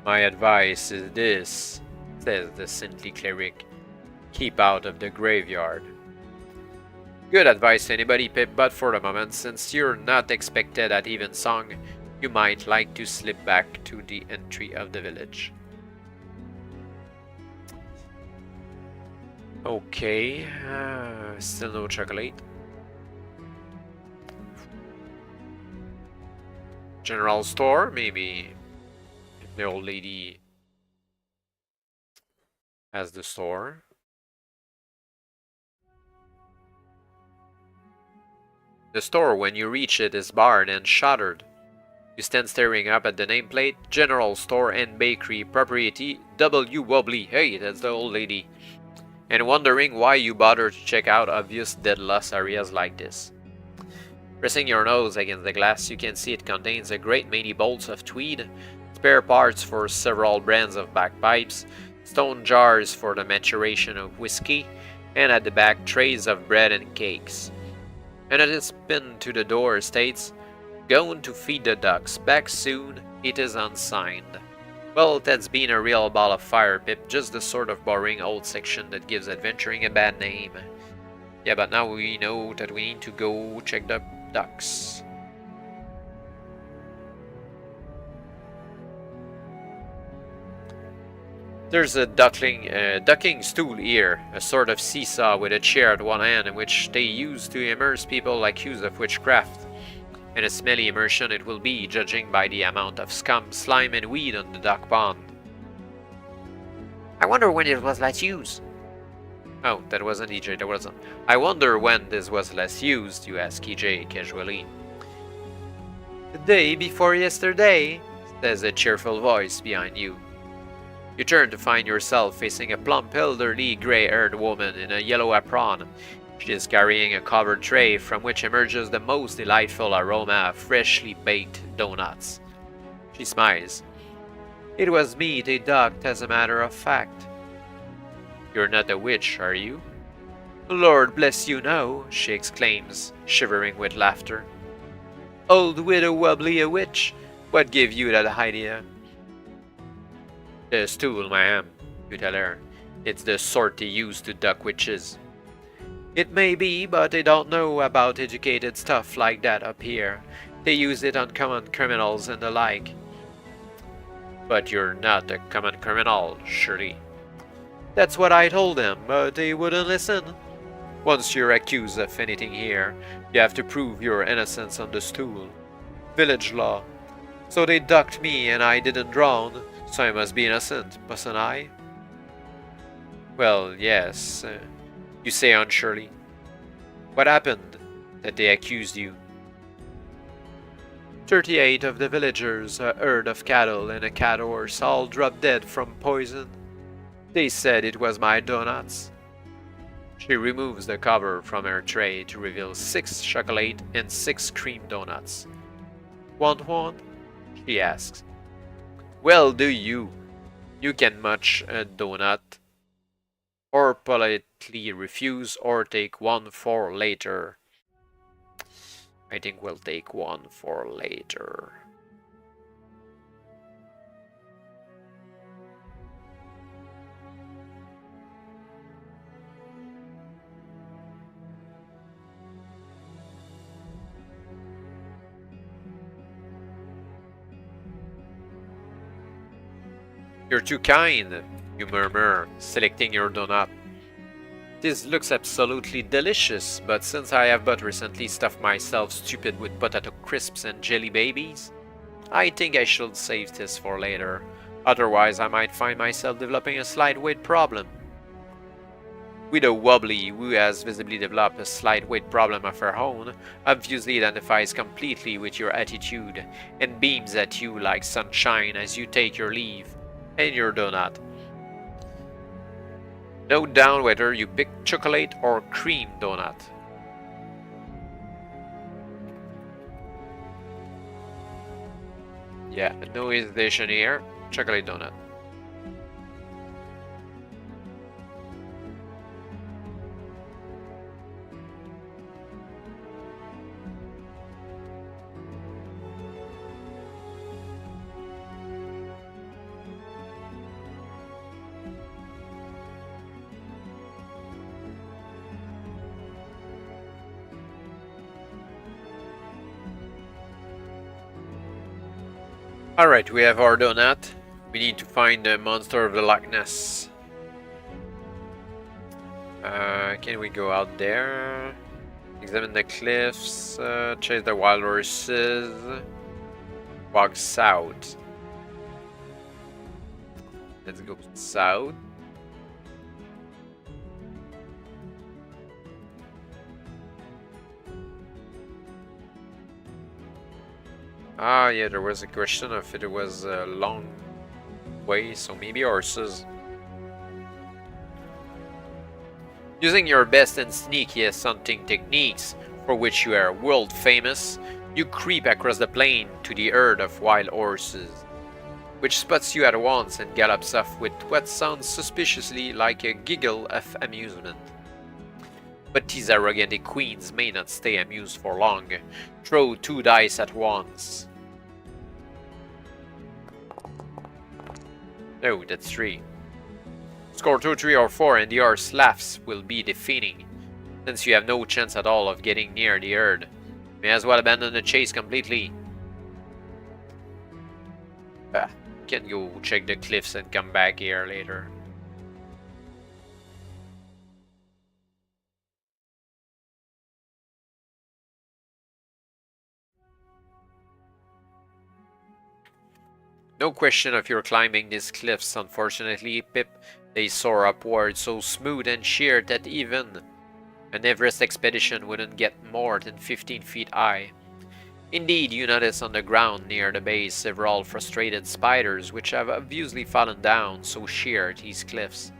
My advice is this, says the saintly cleric. Keep out of the graveyard. Good advice to anybody, Pip, but for the moment, since you're not expected at evensong, you might like to slip back to the entry of the village. Okay, still no chocolate. General store, maybe. If the old lady has the store. The store, when you reach it, is barred and shuttered. You stand staring up at the nameplate, General Store and Bakery, Propriety W. Wobbly, hey, that's the old lady, and wondering why you bother to check out obvious dead loss areas like this. Pressing your nose against the glass, you can see it contains a great many bolts of tweed, spare parts for several brands of bagpipes, stone jars for the maturation of whiskey, and at the back trays of bread and cakes. And it is pinned to the door states, "Going to feed the ducks, back soon, it is unsigned." Well, that's been a real ball of fire, Pip, just the sort of boring old section that gives adventuring a bad name. Yeah, but now we know that we need to go check the ducks. There's a ducking stool here, a sort of seesaw with a chair at one end in which they use to immerse people accused of witchcraft. And a smelly immersion it will be, judging by the amount of scum, slime, and weed on the duck pond. I wonder when it was last used. Oh, that wasn't EJ, that wasn't. I wonder when this was last used, you ask EJ casually. The day before yesterday, says a cheerful voice behind you. You turn to find yourself facing a plump, elderly, gray-haired woman in a yellow apron. She is carrying a covered tray from which emerges the most delightful aroma of freshly baked donuts. She smiles. It was me they ducked, as a matter of fact. You're not a witch, are you? Lord bless you, no, she exclaims, shivering with laughter. Old widow Wobbly a witch? What gave you that idea? The stool, ma'am, you tell her. It's the sort they use to duck witches. It may be, but they don't know about educated stuff like that up here. They use it on common criminals and the like. But you're not a common criminal, surely. That's what I told them, but they wouldn't listen. Once you're accused of anything here, you have to prove your innocence on the stool. Village law. So they ducked me and I didn't drown, so I must be innocent, mustn't I? Well, yes. You say unsurely. What happened that they accused you? 38 of the villagers, a herd of cattle and a cat horse, all dropped dead from poison. They said it was my donuts. She removes the cover from her tray to reveal 6 chocolate and 6 cream donuts. Want one? She asks. Well, do you? You can munch a donut, or politely refuse, or take one for later. I think we'll take one for later. You're too kind, you murmur, selecting your donut. This looks absolutely delicious, but since I have but recently stuffed myself stupid with potato crisps and jelly babies, I think I should save this for later. Otherwise, I might find myself developing a slight weight problem. Widow Wobbly, who has visibly developed a slight weight problem of her own, obviously identifies completely with your attitude and beams at you like sunshine as you take your leave. And your donut. Note down whether you pick chocolate or cream donut. Yeah, no hesitation here. Chocolate donut. Alright, we have our donut. We need to find the monster of the Loch Ness. Can we go out there? Examine the cliffs, chase the wild horses, walk south. Let's go south. Ah, yeah, there was a question of it was a long way, so maybe horses. Using your best and sneakiest hunting techniques, for which you are world famous, you creep across the plain to the herd of wild horses, which spots you at once and gallops off with what sounds suspiciously like a giggle of amusement. But these arrogant queens may not stay amused for long. Throw 2 dice at once. No, that's 3. Score 2, 3, or 4 and the horse laughs will be defeating, since you have no chance at all of getting near the herd. May as well abandon the chase completely. Can go check the cliffs and come back here later. No question of your climbing these cliffs, unfortunately, Pip. They soar upward so smooth and sheer that even an Everest expedition wouldn't get more than 15 feet high. Indeed, you notice on the ground near the base several frustrated spiders which have obviously fallen down so sheer these cliffs.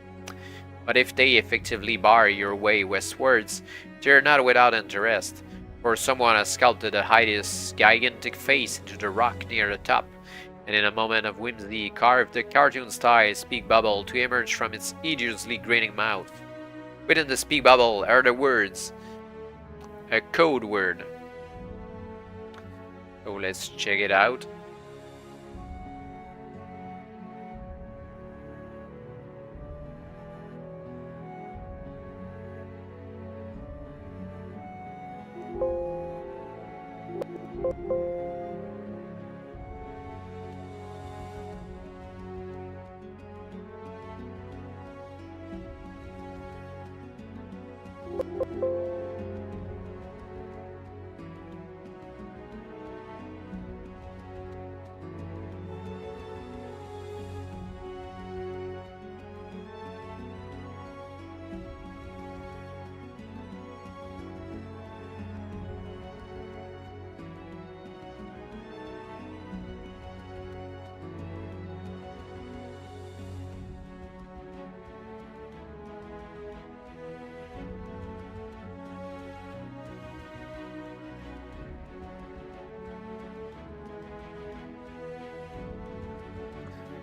But if they effectively bar your way westwards, they're not without interest, for someone has sculpted a hideous, gigantic face into the rock near the top, and in a moment of whimsy carved the cartoon-style speak bubble to emerge from its hideously grinning mouth. Within the speak bubble are the words, a code word. So let's check it out.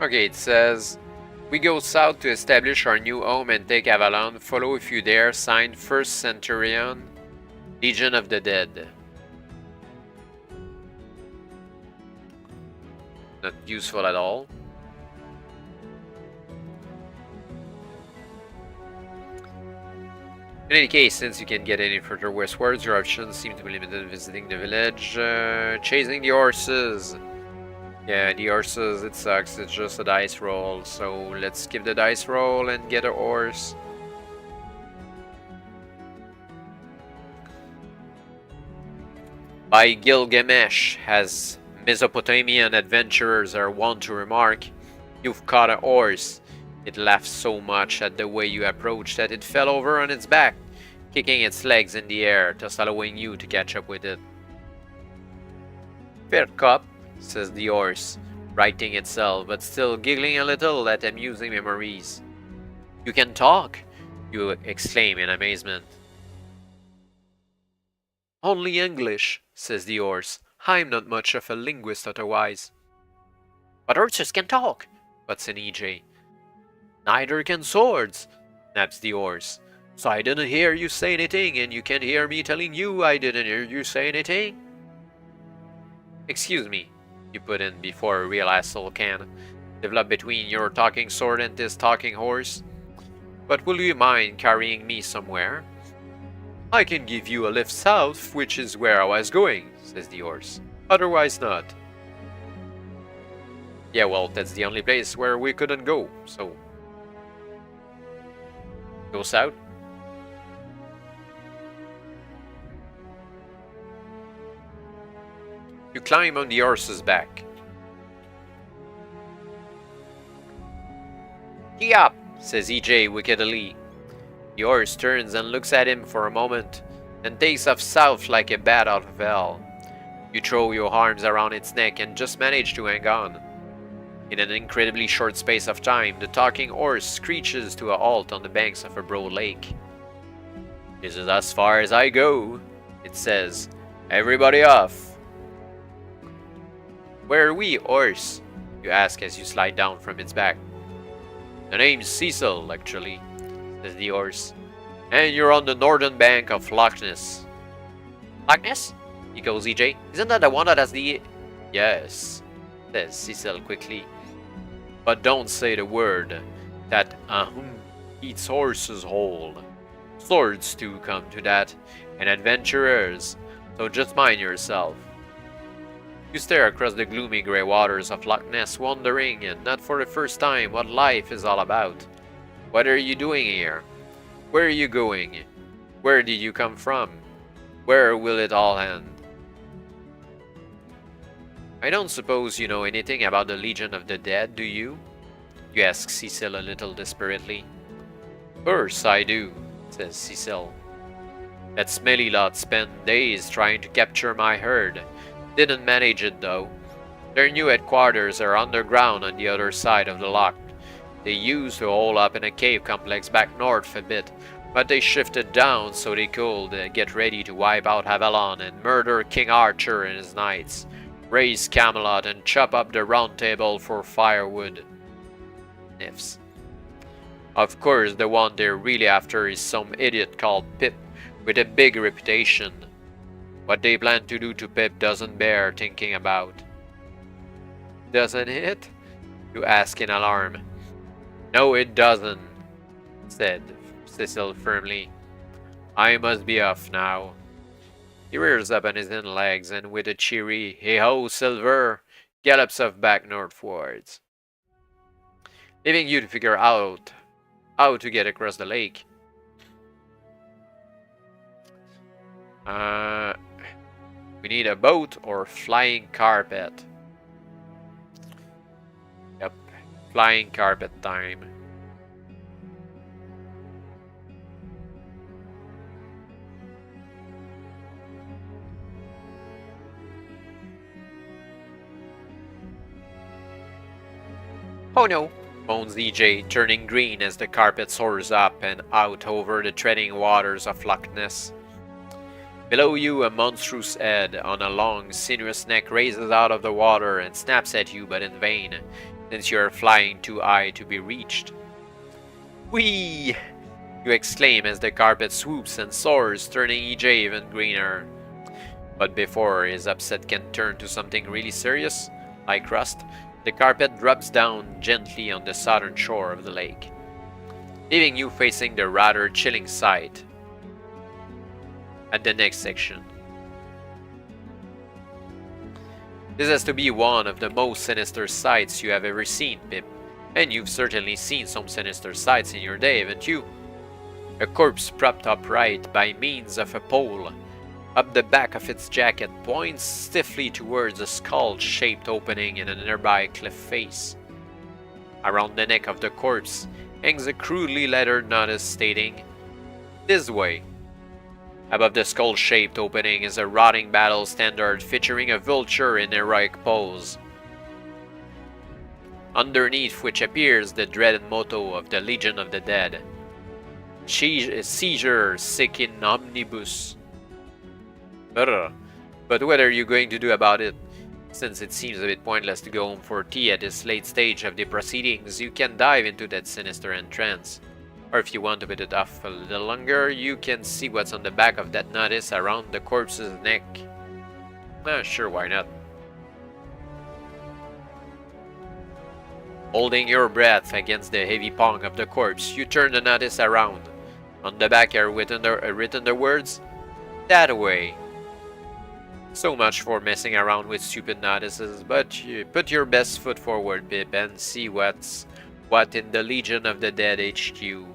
Okay, it says, we go south to establish our new home and take Avalon. Follow if you dare. Signed, 1st Centurion, Legion of the Dead. Not useful at all. In any case, since you can't get any further westwards, your options seem to be limited to visiting the village. Chasing the horses. Yeah, the horses, it sucks. It's just a dice roll. So let's skip the dice roll and get a horse. By Gilgamesh, as Mesopotamian adventurers are wont to remark, you've caught a horse. It laughed so much at the way you approached that it fell over on its back, kicking its legs in the air, thus allowing you to catch up with it. Fair cop, says the horse, righting itself, but still giggling a little at amusing memories. You can talk, you exclaim in amazement. Only English, says the horse. I'm not much of a linguist otherwise. But horses can talk, butts in EJ. Neither can swords, snaps the horse. So I didn't hear you say anything, and you can't hear me telling you I didn't hear you say anything? Excuse me, you put in before a real asshole can develop between your talking sword and this talking horse. But will you mind carrying me somewhere? I can give you a lift south, which is where I was going, says the horse. Otherwise not. Yeah, well, that's the only place where we couldn't go, so... Go south? You climb on the horse's back. Gee up, says EJ wickedly. The horse turns and looks at him for a moment, and takes off south like a bat out of hell. You throw your arms around its neck and just manage to hang on. In an incredibly short space of time, the talking horse screeches to a halt on the banks of a broad lake. This is as far as I go, it says. Everybody off. Where are we, horse? You ask as you slide down from its back. The name's Cecil, actually, says the horse. And you're on the northern bank of Loch Ness. Loch Ness? Echoes EJ. Isn't that the one that has the... Yes, says Cecil quickly. But don't say the word. That eats horses whole. Swords too come to that, and adventurers, so just mind yourself. You stare across the gloomy grey waters of Loch Ness, wondering, and not for the first time, what life is all about. What are you doing here? Where are you going? Where did you come from? Where will it all end? I don't suppose you know anything about the Legion of the Dead, do you? You ask Cecil a little desperately. Course I do, says Cecil. That smelly lot spent days trying to capture my herd. Didn't manage it though. Their new headquarters are underground on the other side of the loch. They used to hole up in a cave complex back north a bit, but they shifted down so they could get ready to wipe out Avalon and murder King Arthur and his knights. Raise Camelot and chop up the round table for firewood. Sniffs. Of course, the one they're really after is some idiot called Pip, with a big reputation. What they plan to do to Pip doesn't bear thinking about. Doesn't it? You ask in alarm. No, it doesn't, said Cecil firmly. I must be off now. He rears up on his hind legs and with a cheery "Hey-ho, Silver!" gallops off back northwards, leaving you to figure out how to get across the lake. We need a boat or flying carpet. Yep, flying carpet time. Oh no, moans EJ, turning green as the carpet soars up and out over the treading waters of Loch Ness. Below you, a monstrous head on a long, sinuous neck raises out of the water and snaps at you, but in vain, since you are flying too high to be reached. Whee! You exclaim as the carpet swoops and soars, turning EJ even greener. But before his upset can turn to something really serious, like rust, the carpet drops down gently on the southern shore of the lake, leaving you facing the rather chilling sight at the next section. This has to be one of the most sinister sights you have ever seen, Pip, and you've certainly seen some sinister sights in your day, haven't you? A corpse propped upright by means of a pole up the back of its jacket points stiffly towards a skull-shaped opening in a nearby cliff face. Around the neck of the corpse hangs a crudely lettered notice stating, "This way." Above the skull-shaped opening is a rotting battle standard featuring a vulture in heroic pose, underneath which appears the dreaded motto of the Legion of the Dead, "Seizure sic in omnibus." But what are you going to do about it? Since it seems a bit pointless to go home for tea at this late stage of the proceedings, you can dive into that sinister entrance. Or if you want to put it off a little longer, you can see what's on the back of that notice around the corpse's neck. Sure, why not? Holding your breath against the heavy palm of the corpse, you turn the notice around. On the back are written the words, "That way." So much for messing around with stupid notices, but you put your best foot forward, Pip, and see what's what in the Legion of the Dead HQ.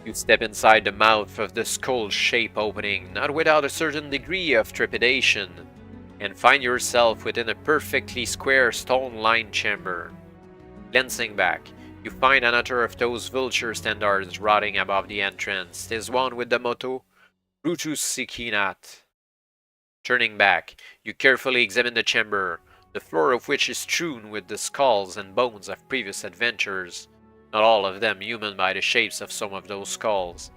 You step inside the mouth of the skull-shaped opening, not without a certain degree of trepidation, and find yourself within a perfectly square stone-lined chamber. Glancing back, you find another of those vulture standards rotting above the entrance. 'Tis one with the motto, "Brutus Sicinat." Turning back, you carefully examine the chamber, the floor of which is strewn with the skulls and bones of previous adventurers, not all of them human by the shapes of some of those skulls.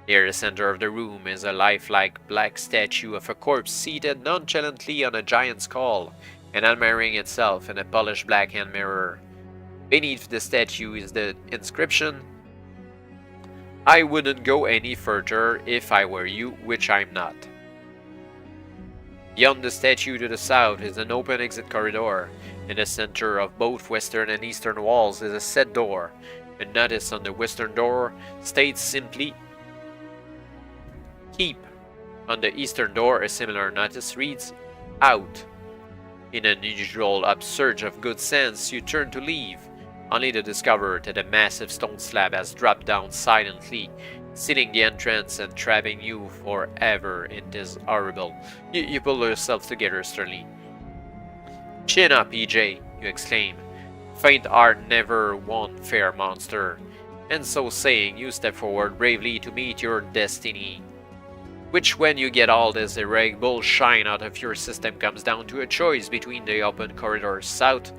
Near the center of the room is a lifelike black statue of a corpse seated nonchalantly on a giant skull and admiring itself in a polished black hand mirror. Beneath the statue is the inscription, "I wouldn't go any further if I were you, which I'm not." Beyond the statue to the south is an open exit corridor. In the center of both western and eastern walls is a set door. A notice on the western door states simply, "Keep." On the eastern door, a similar notice reads, "Out." In an unusual upsurge of good sense, you turn to leave, only to discover that a massive stone slab has dropped down silently, sealing the entrance and trapping you forever in this horrible. You pull yourself together sternly. "Chin up, EJ," you exclaim. "Faint heart never won fair, monster." And so saying, you step forward bravely to meet your destiny. Which, when you get all this heroic bullshine out of your system, comes down to a choice between the open corridor south,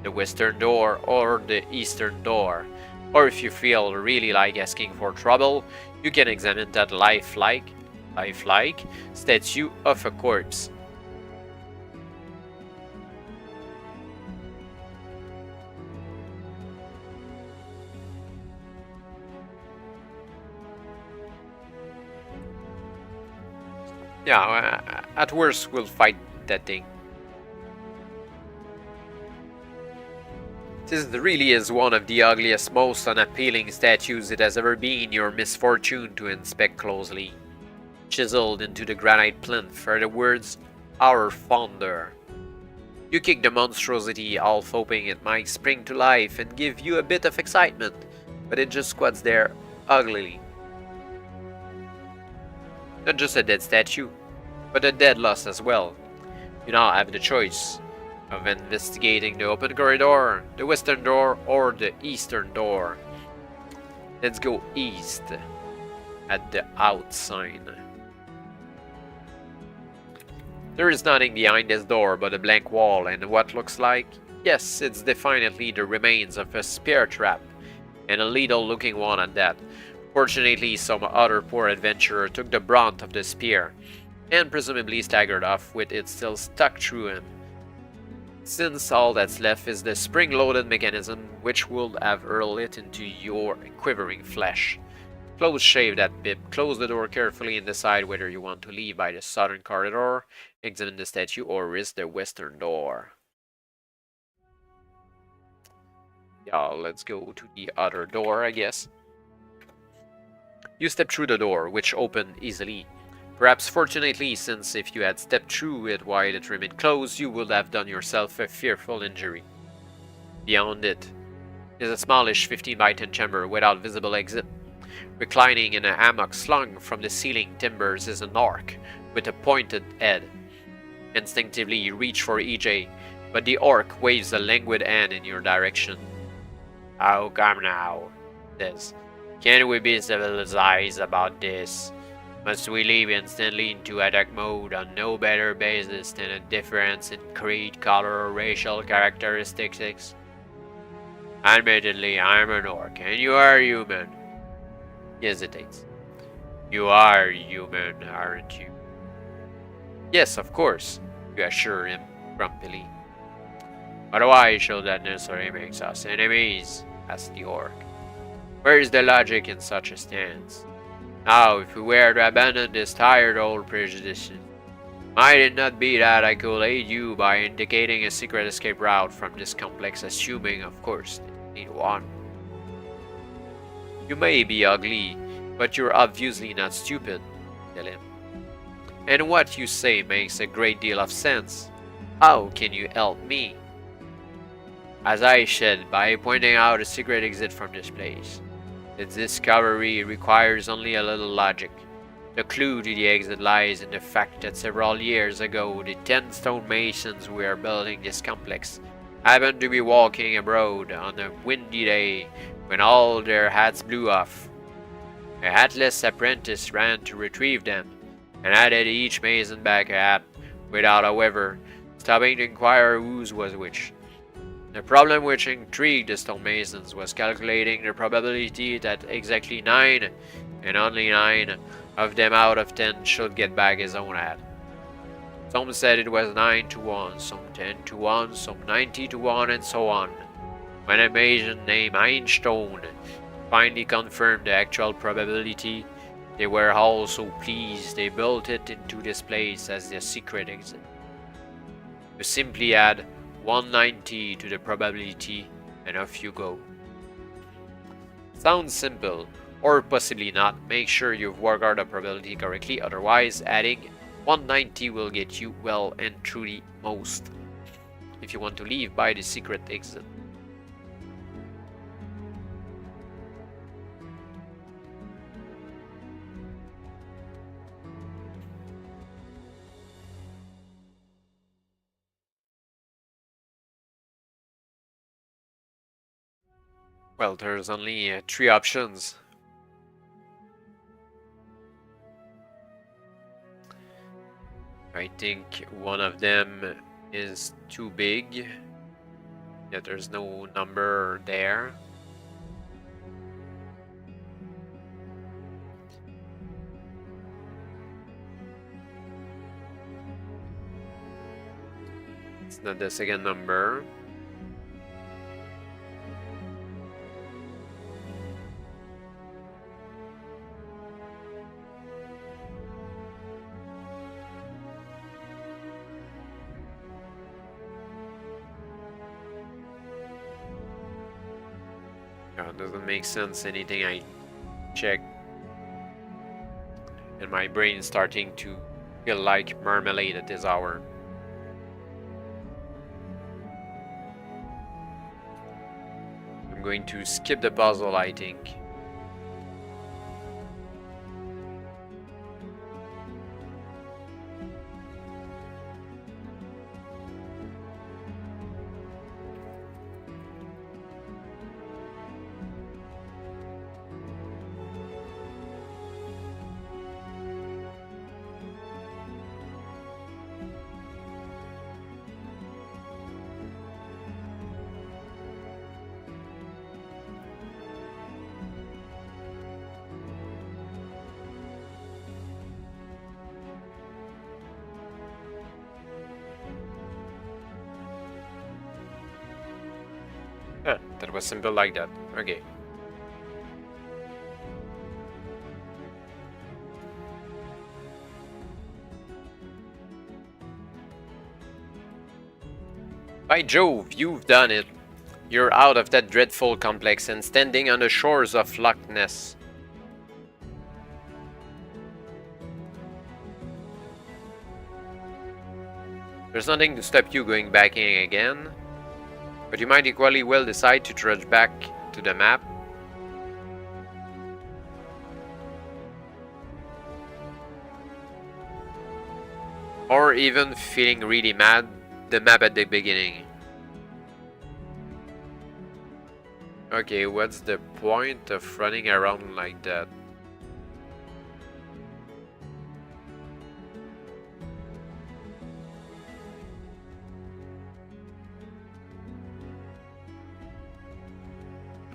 the western door, or the eastern door. Or if you feel really like asking for trouble, you can examine that lifelike statue of a corpse. Yeah, at worst we'll fight that thing. This really is one of the ugliest, most unappealing statues it has ever been your misfortune to inspect closely. Chiseled into the granite plinth are the words, "Our Founder." You kick the monstrosity, half hoping it might spring to life and give you a bit of excitement, but it just squats there uglily. Not just a dead statue, but a dead loss as well. You now have the choice of investigating the open corridor, the western door, or the eastern door. Let's go east, at the outside. There is nothing behind this door but a blank wall and what looks like, yes, it's definitely the remains of a spear trap, and a lethal looking one at that. Fortunately, some other poor adventurer took the brunt of the spear, and presumably staggered off with it still stuck through him. Since all that's left is the spring-loaded mechanism which would have hurled it into your quivering flesh. Close shave that Pip, close the door carefully and decide whether you want to leave by the southern corridor, examine the statue, or risk the western door. Yeah, let's go to the other door, I guess. You step through the door, which opened easily. Perhaps fortunately, since if you had stepped through it while it remained closed, you would have done yourself a fearful injury. Beyond it is a smallish 15 by 10 chamber without visible exit. Reclining in a hammock slung from the ceiling timbers is an orc with a pointed head. Instinctively, you reach for EJ, but the orc waves a languid hand in your direction. "Oh, come now," he says. "Can't we be civilized about this? Must we leap instantly into attack mode on no better basis than a difference in creed, color, or racial characteristics? Admittedly, I'm an orc, and you are human." He hesitates. "You are human, aren't you?" "Yes, of course," you assure him grumpily. "But why should that necessarily make us enemies?" asks the orc. "Where is the logic in such a stance? Now, if we were to abandon this tired old prejudice, might it not be that I could aid you by indicating a secret escape route from this complex, assuming, of course, that you need one? You may be ugly, but you're obviously not stupid," tell him. "And what you say makes a great deal of sense. How can you help me?" "As I said, by pointing out a secret exit from this place. The discovery requires only a little logic. The clue to the exit lies in the fact that several years ago, the 10 stonemasons who were building this complex happened to be walking abroad on a windy day when all their hats blew off. A hatless apprentice ran to retrieve them, and handed each mason back a hat, without, however, stopping to inquire whose was which. The problem which intrigued the stonemasons was calculating the probability that exactly 9, and only 9, of them out of 10 should get back his own hat. Some said it was 9 to 1, some 10 to 1, some 90 to 1, and so on. When a mason named Einstein finally confirmed the actual probability, they were all so pleased they built it into this place as their secret exit. You simply add 190 to the probability, and off you go. Sounds simple, or possibly not. Make sure you've worked out the probability correctly, otherwise adding 190 will get you well and truly most, if you want to leave by the secret exit. Well, there's only 3 options. I think one of them is too big. Yeah, there's no number there. It's not the second number. It doesn't make sense, anything I check. And my brain is starting to feel like marmalade at this hour. I'm going to skip the puzzle, I think. That was simple like that. Okay. By Jove, you've done it. You're out of that dreadful complex and standing on the shores of Loch Ness. There's nothing to stop you going back in again. But you might equally well decide to trudge back to the map. Or even feeling really mad, the map at the beginning. Okay, what's the point of running around like that?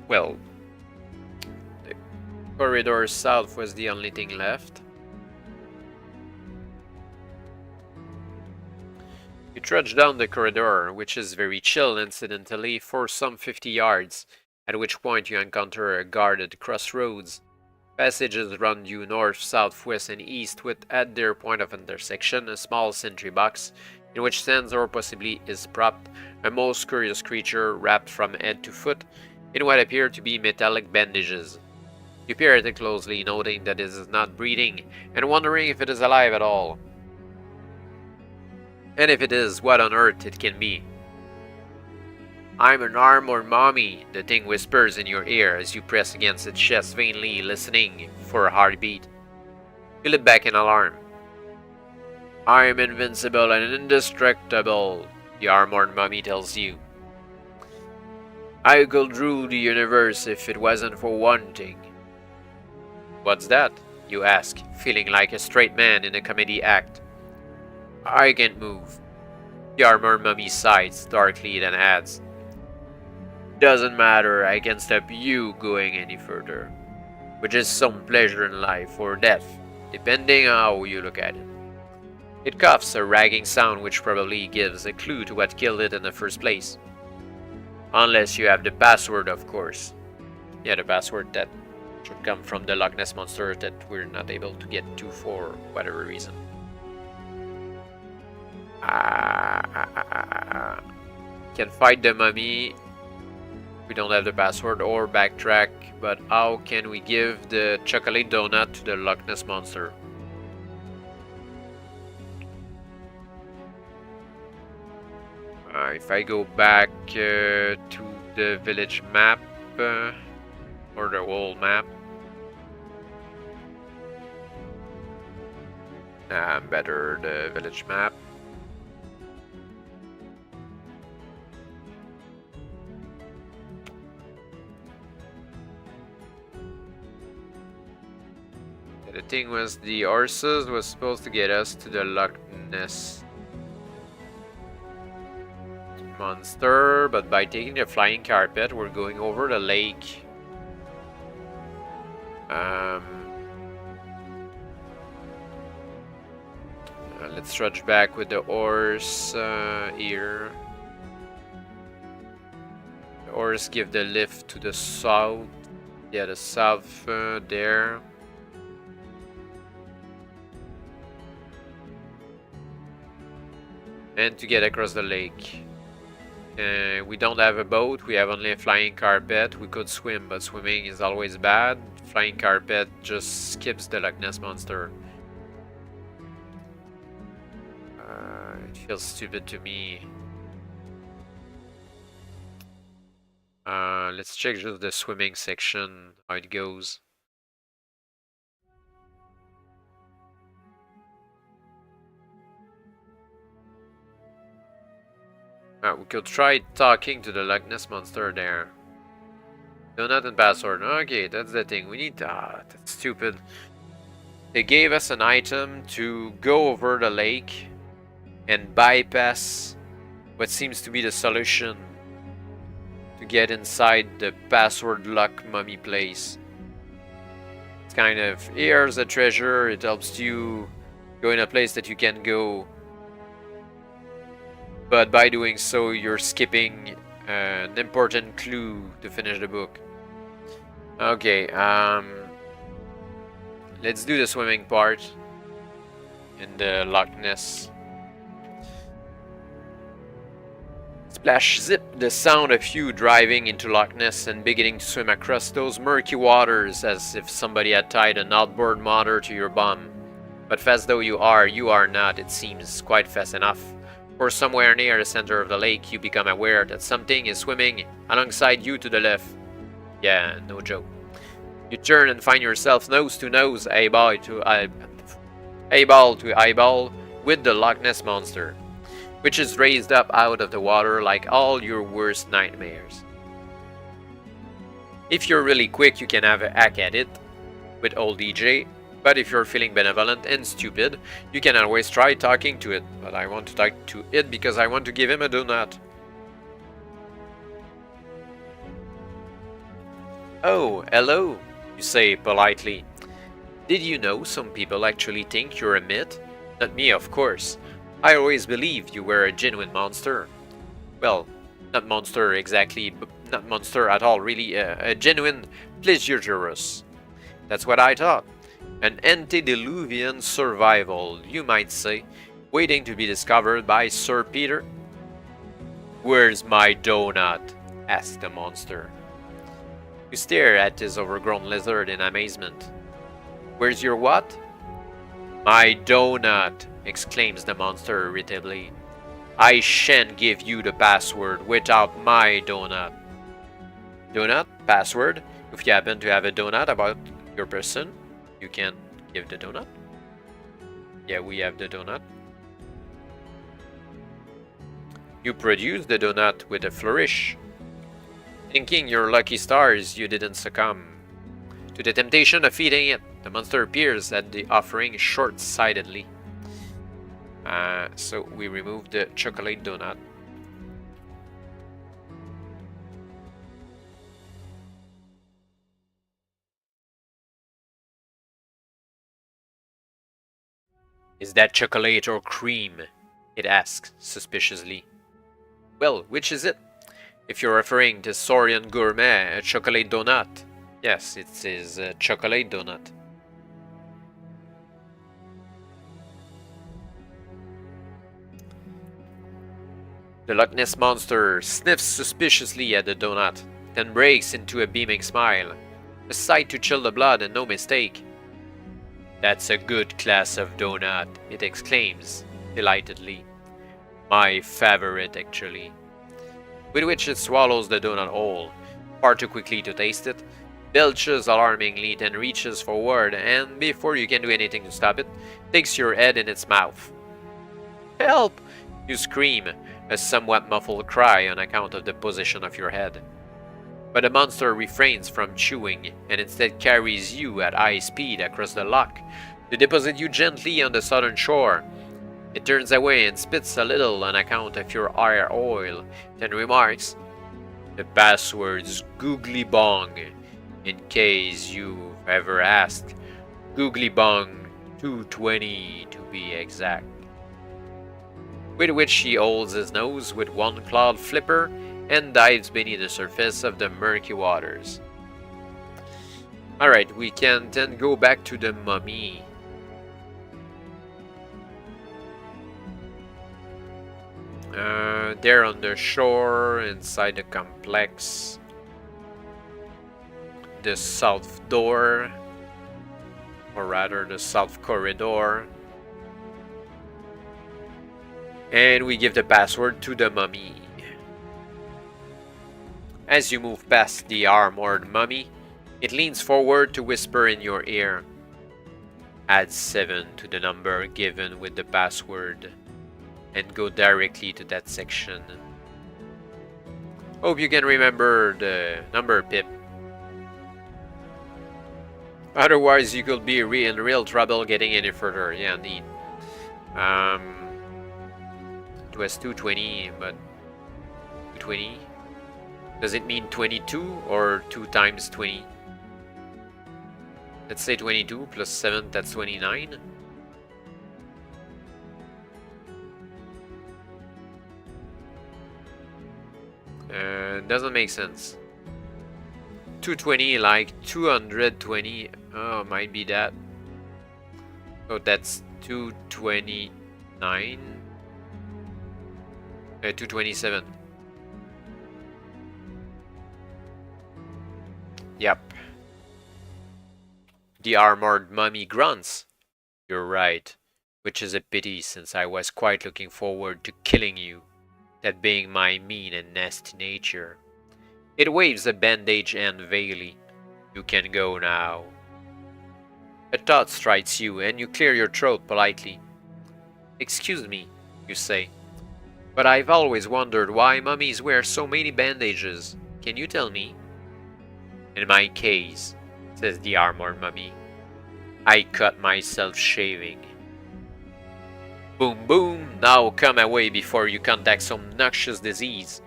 Well, the corridor south was the only thing left. You trudge down the corridor, which is very chill incidentally, for some 50 yards, at which point you encounter a guarded crossroads. Passages run due north, south, west, and east with, at their point of intersection, a small sentry box, in which stands or possibly is propped a most curious creature wrapped from head to foot in what appear to be metallic bandages. You peer at it closely, noting that it is not breathing, and wondering if it is alive at all. And if it is, what on earth it can be. "I'm an armored mommy," the thing whispers in your ear as you press against its chest, vainly listening for a heartbeat. You look back in alarm. "I am invincible and indestructible," the armored mummy tells you. "I could rule the universe if it wasn't for one thing." "What's that?" you ask, feeling like a straight man in a comedy act. "I can't move." The armored mummy sighs darkly, then adds, "Doesn't matter, I can stop you going any further. Which is some pleasure in life or death, depending on how you look at it." It coughs, a ragging sound which probably gives a clue to what killed it in the first place. "Unless you have the password, of course." Yeah, the password that should come from the Loch Ness Monster that we're not able to get to for whatever reason. Can fight the mummy. We don't have the password or backtrack, but how can we give the chocolate donut to the Loch Ness Monster? If I go back to the village map, or the whole map. Better the village map. The thing was, the horses was supposed to get us to the Loch Ness Monster, but by taking the flying carpet, we're going over the lake. Let's trudge back with the horse here. The horse give the lift to the south. Yeah, the south there. And to get across the lake. We don't have a boat, we have only a flying carpet. We could swim, but swimming is always bad. Flying carpet just skips the Loch Ness Monster. It feels stupid to me. Let's check just the swimming section, how it goes. We could try talking to the Loch Ness Monster there. Donut and password. Okay, that's the thing. We need... that's stupid. They gave us an item to go over the lake and bypass what seems to be the solution to get inside the password lock mummy place. It's kind of, here's a treasure, it helps you go in a place that you can go. But by doing so, you're skipping an important clue to finish the book. Okay, let's do the swimming part in the Loch Ness. Splash zip, the sound of you driving into Loch Ness and beginning to swim across those murky waters as if somebody had tied an outboard motor to your bum. But fast though you are not, it seems, quite fast enough. For somewhere near the center of the lake, you become aware that something is swimming alongside you to the left. Yeah, no joke. You turn and find yourself nose to nose, eyeball to eyeball, with the Loch Ness Monster, which is raised up out of the water like all your worst nightmares. If you're really quick, you can have a hack at it with old DJ, but if you're feeling benevolent and stupid, you can always try talking to it. But I want to talk to it because I want to give him a donut. Oh, hello, you say politely. Did you know some people actually think you're a myth? Not me, of course. I always believed you were a genuine monster. Well, not monster exactly, but not monster at all, really, a genuine Plesiosaurus. That's what I thought. An antediluvian survival, you might say, waiting to be discovered by Sir Peter. Where's my donut? Asked the monster. You stare at this overgrown lizard in amazement. Where's your what? My donut, exclaims the monster irritably. I shan't give you the password without my donut. Donut? Password? If you happen to have a donut about your person, you can give the donut. Yeah, we have the donut. You produce the donut with a flourish. Thinking your lucky stars you didn't succumb to the temptation of eating it. The monster appears at the offering short-sightedly. So we remove the chocolate donut. Is that chocolate or cream? It asks suspiciously. Well, which is it? If you're referring to Saurian Gourmet, a chocolate donut. Yes, it is a chocolate donut. The Loch Ness Monster sniffs suspiciously at the donut, then breaks into a beaming smile. A sight to chill the blood and no mistake. That's a good class of donut, it exclaims, delightedly. My favorite, actually. With which it swallows the donut whole, far too quickly to taste it, belches alarmingly, then reaches forward, and before you can do anything to stop it, takes your head in its mouth. Help! You scream, a somewhat muffled cry on account of the position of your head. But the monster refrains from chewing, and instead carries you at high speed across the loch, to deposit you gently on the southern shore. It turns away and spits a little on account of your hair oil, then remarks, the password's Googly Bong, in case you've ever asked. Googly Bong 220 to be exact. With which he holds his nose with one clawed flipper and dives beneath the surface of the murky waters. Alright, we can then go back to the mummy. There on the shore, inside the complex. The south door, or rather the south corridor. And we give the password to the mummy. As you move past the armored mummy, it leans forward to whisper in your ear. Add 7 to the number given with the password, and go directly to that section. Hope you can remember the number, Pip. Otherwise, you could be in real trouble getting any further. Yeah, indeed. It was 220, but 220? Does it mean 22 or 2 times 20? Let's say 22 plus 7, that's 29. Doesn't make sense. 220 like 220. Oh, might be that. Oh, that's 229. 227. Yep. The armored mummy grunts. You're right. Which is a pity, since I was quite looking forward to killing you. That being my mean and nasty nature. It waves a bandage and vaguely. You can go now. A thought strikes you, and you clear your throat politely. Excuse me, you say. But I've always wondered why mummies wear so many bandages. Can you tell me? In my case, says the armored mummy, I cut myself shaving. Boom boom, now come away before you contact some noxious disease.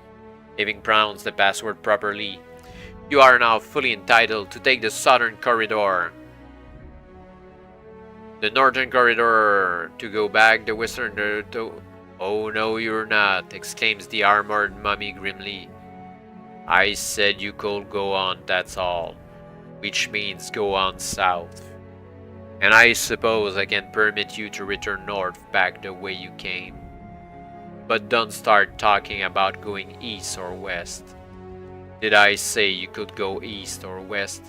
Having pronounced the password properly, you are now fully entitled to take the southern corridor. The northern corridor to go back, the western to... Oh no, you're not, exclaims the armored mummy grimly. I said you could go on, that's all. Which means go on south. And I suppose I can permit you to return north back the way you came. But don't start talking about going east or west. Did I say you could go east or west?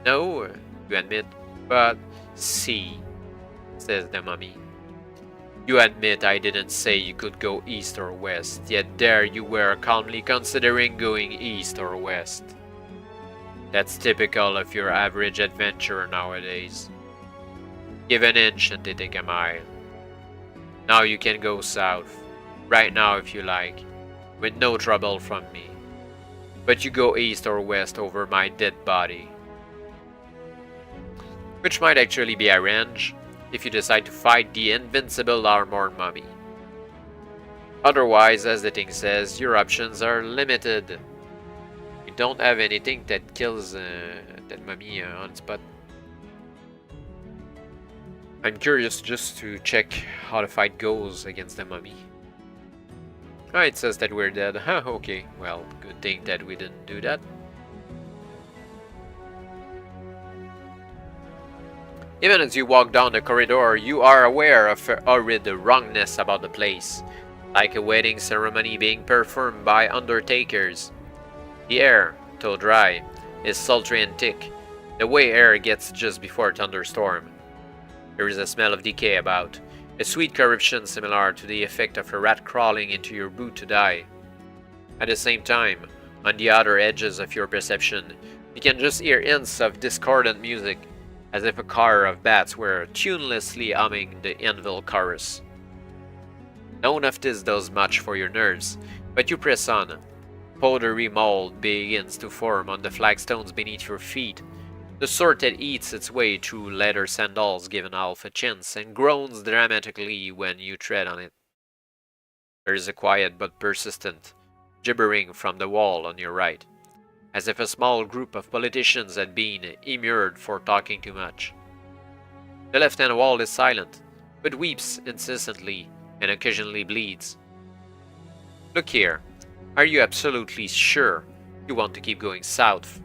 No, you admit, but see, says the mummy. You admit I didn't say you could go east or west, yet there you were calmly considering going east or west. That's typical of your average adventurer nowadays. Give an inch and they take a mile. Now you can go south, right now if you like, with no trouble from me. But you go east or west over my dead body. Which might actually be arranged if you decide to fight the invincible armored mummy. Otherwise, as the thing says, your options are limited. You don't have anything that kills that mummy on spot. I'm curious just to check how the fight goes against the mummy. Oh, it says that we're dead. Huh, okay, well, good thing that we didn't do that. Even as you walk down the corridor, you are aware of a horrid wrongness about the place, like a wedding ceremony being performed by undertakers. The air, though dry, is sultry and thick, the way air gets just before a thunderstorm. There is a smell of decay about, a sweet corruption similar to the effect of a rat crawling into your boot to die. At the same time, on the outer edges of your perception, you can just hear hints of discordant music, as if a choir of bats were tunelessly humming the anvil chorus. None of this does much for your nerves, but you press on. Powdery mold begins to form on the flagstones beneath your feet, the sort that eats its way through leather sandals given half a chance and groans dramatically when you tread on it. There is a quiet but persistent gibbering from the wall on your right, as if a small group of politicians had been immured for talking too much. The left-hand wall is silent, but weeps incessantly and occasionally bleeds. Look here, are you absolutely sure you want to keep going south?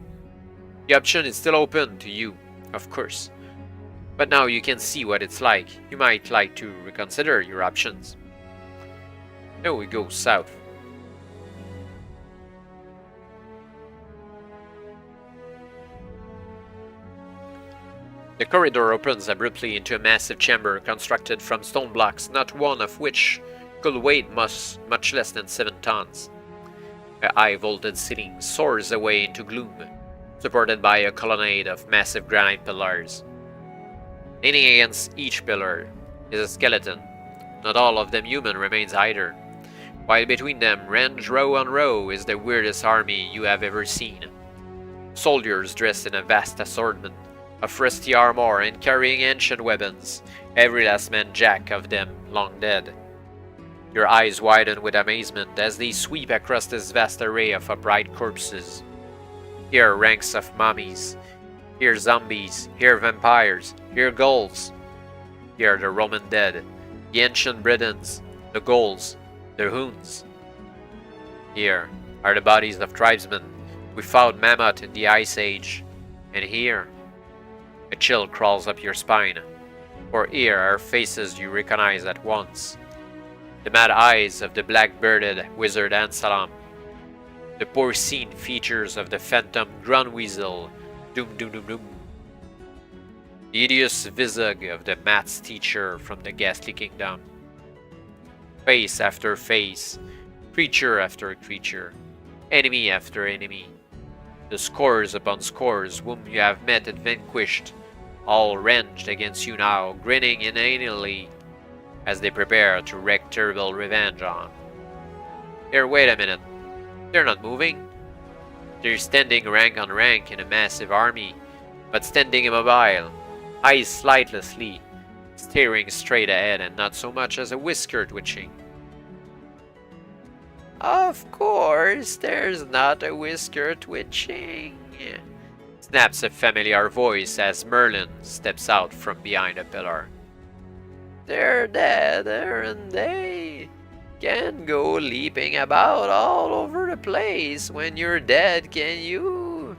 The option is still open to you, of course, but now you can see what it's like. You might like to reconsider your options. Now we go south. The corridor opens abruptly into a massive chamber constructed from stone blocks, not one of which could weigh much less than 7 tons. A high-vaulted ceiling soars away into gloom, supported by a colonnade of massive granite pillars. Leaning against each pillar is a skeleton. Not all of them human remains either, while between them, ranged row on row, is the weirdest army you have ever seen. Soldiers dressed in a vast assortment of rusty armor and carrying ancient weapons, every last man jack of them long dead. Your eyes widen with amazement as they sweep across this vast array of upright corpses. Here ranks of mummies, here zombies, here vampires, here ghouls. Here the Roman dead, the ancient Britons, the Gauls, the Huns. Here are the bodies of tribesmen who fought mammoth in the Ice Age, and here a chill crawls up your spine, for here are faces you recognize at once. The mad eyes of the black-bearded wizard Ansalam, the porcine features of the phantom Grunweasel, Doom Doom Doom Doom, the hideous visage of the maths teacher from the Ghastly Kingdom. Face after face, creature after creature, enemy after enemy, the scores upon scores whom you have met and vanquished, all ranged against you now, grinning inanely. as they prepare to wreak terrible revenge on. Here, wait a minute. They're not moving. They're standing rank on rank in a massive army, but standing immobile, eyes sightlessly, staring straight ahead and not so much as a whisker twitching. Of course, there's not a whisker twitching, snaps a familiar voice as Merlin steps out from behind a pillar. They're dead, aren't they? Can't go leaping about all over the place when you're dead, can you?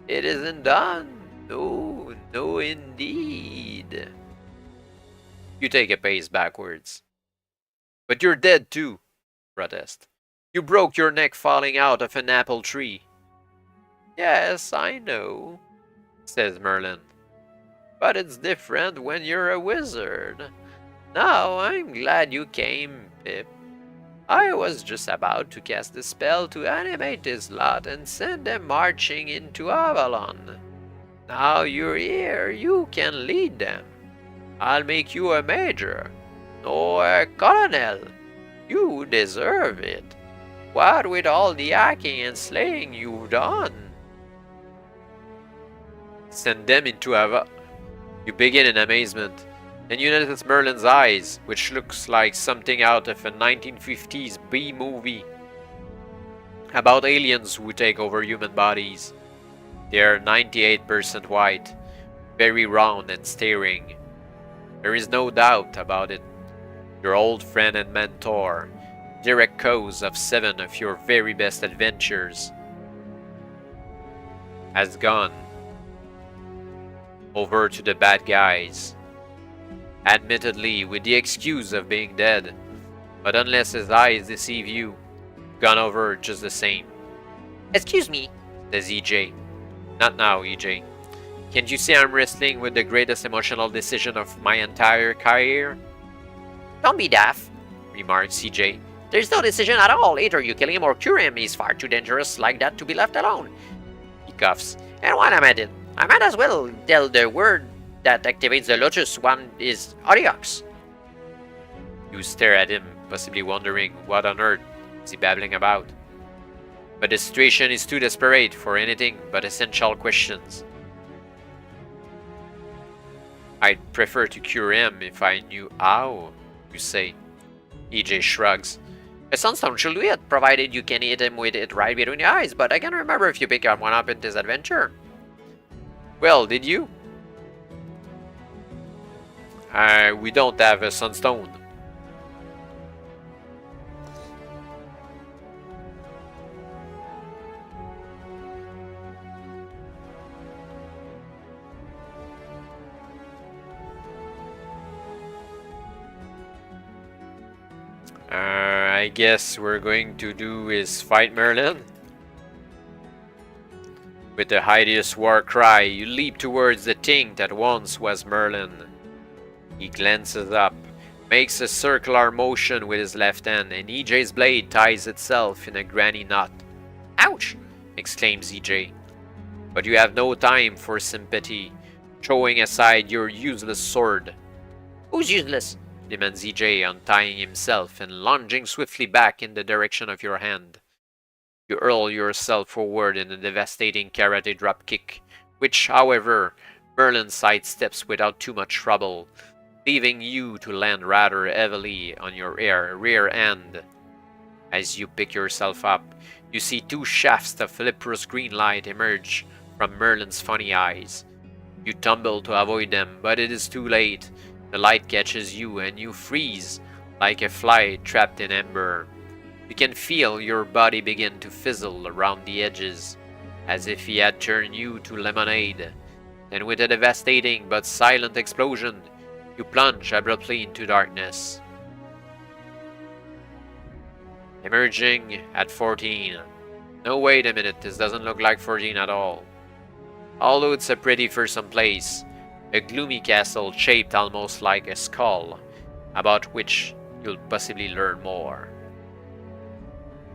It isn't done. No, no indeed. You take a pace backwards. But you're dead too, protest. You broke your neck falling out of an apple tree. Yes, I know, says Merlin. But it's different when you're a wizard. Now I'm glad you came, Pip. I was just about to cast a spell to animate this lot and send them marching into Avalon. Now you're here, you can lead them. I'll make you a major. No, a colonel. You deserve it. What with all the hacking and slaying you've done? Send them into Avalon. You begin in amazement. Then you notice Merlin's eyes, which looks like something out of a 1950s B-movie about aliens who take over human bodies. They are 98% white, very round and staring. There is no doubt about it. Your old friend and mentor, direct cause of 7 of your very best adventures, has gone over to the bad guys. Admittedly, with the excuse of being dead, but unless his eyes deceive you, gone over just the same. Excuse me, Says EJ. Not now, EJ. Can't you see I'm wrestling with the greatest emotional decision of my entire career? don't be daft. Remarks EJ. There's no decision at all. Either you kill him or cure him. He's far too dangerous like that to be left alone. He coughs. And while I'm at it, I might as well tell the word that activates the Lotus one is Ariox. You stare at him, possibly wondering what on earth is he babbling about. But the situation is too desperate for anything but essential questions. I'd prefer to cure him if I knew how, you say. EJ shrugs. A sunstone should do it, provided you can hit him with it right between the eyes, but I can't remember if you picked one up in this adventure. Well, did you? We don't have a sunstone. I guess we're going to do is fight Merlin. With a hideous war cry, you leap towards the thing that once was Merlin. He glances up, makes a circular motion with his left hand, and EJ's blade ties itself in a granny knot. Ouch! Exclaims EJ. But you have no time for sympathy, throwing aside your useless sword. Who's useless? Demands EJ, untying himself and lunging swiftly back in the direction of your hand. You hurl yourself forward in a devastating karate drop kick, which, however, Merlin sidesteps without too much trouble, leaving you to land rather heavily on your rear end. As you pick yourself up, you see 2 shafts of leprous green light emerge from Merlin's funny eyes. You tumble to avoid them, but it is too late. The light catches you and you freeze like a fly trapped in ember. You can feel your body begin to fizzle around the edges, as if he had turned you to lemonade. Then with a devastating but silent explosion, you plunge abruptly into darkness. Emerging at 14. No, wait a minute, this doesn't look like 14 at all. Although it's a pretty fearsome place, a gloomy castle shaped almost like a skull, about which you'll possibly learn more.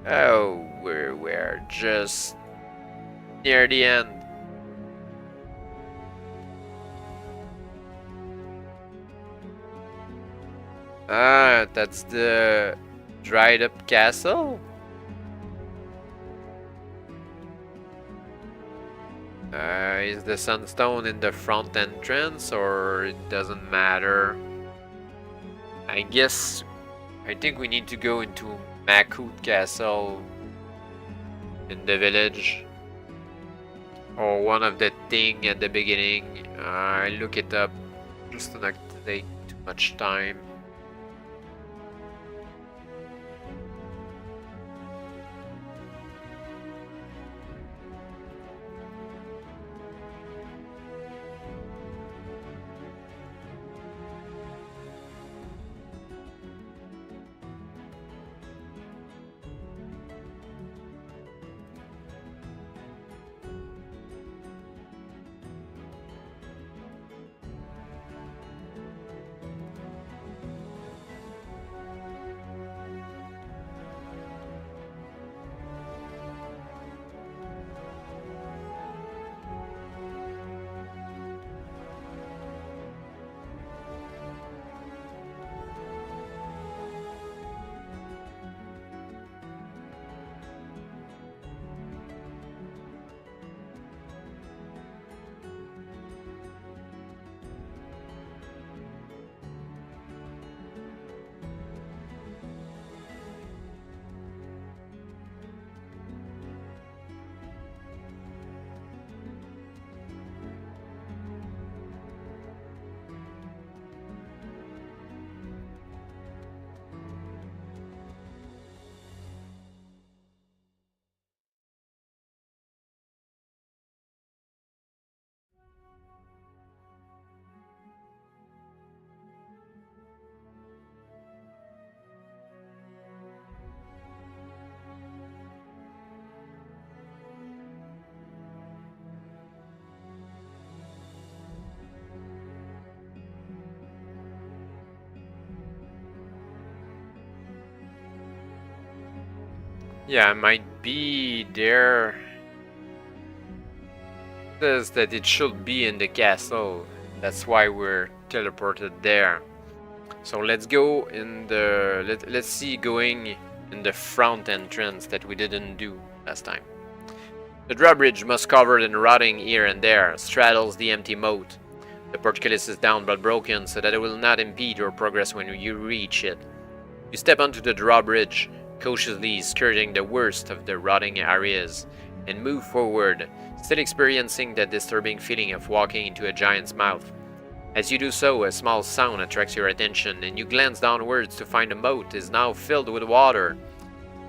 Oh, we're just near the end. Ah, that's the dried up castle? Is the sunstone in the front entrance, or it doesn't matter? I think we need to go into Makut Castle in the village, or one of the thing at the beginning. I look it up just to not take too much time. Yeah, I might be there. It says that it should be in the castle. That's why we're teleported there. So let's go in the... Let's see going in the front entrance that we didn't do last time. The drawbridge, moss covered and rotting here and there, straddles the empty moat. The portcullis is down but broken so that it will not impede your progress when you reach it. You step onto the drawbridge, cautiously skirting the worst of the rotting areas, and move forward, still experiencing that disturbing feeling of walking into a giant's mouth. As you do so, a small sound attracts your attention, and you glance downwards to find the moat is now filled with water.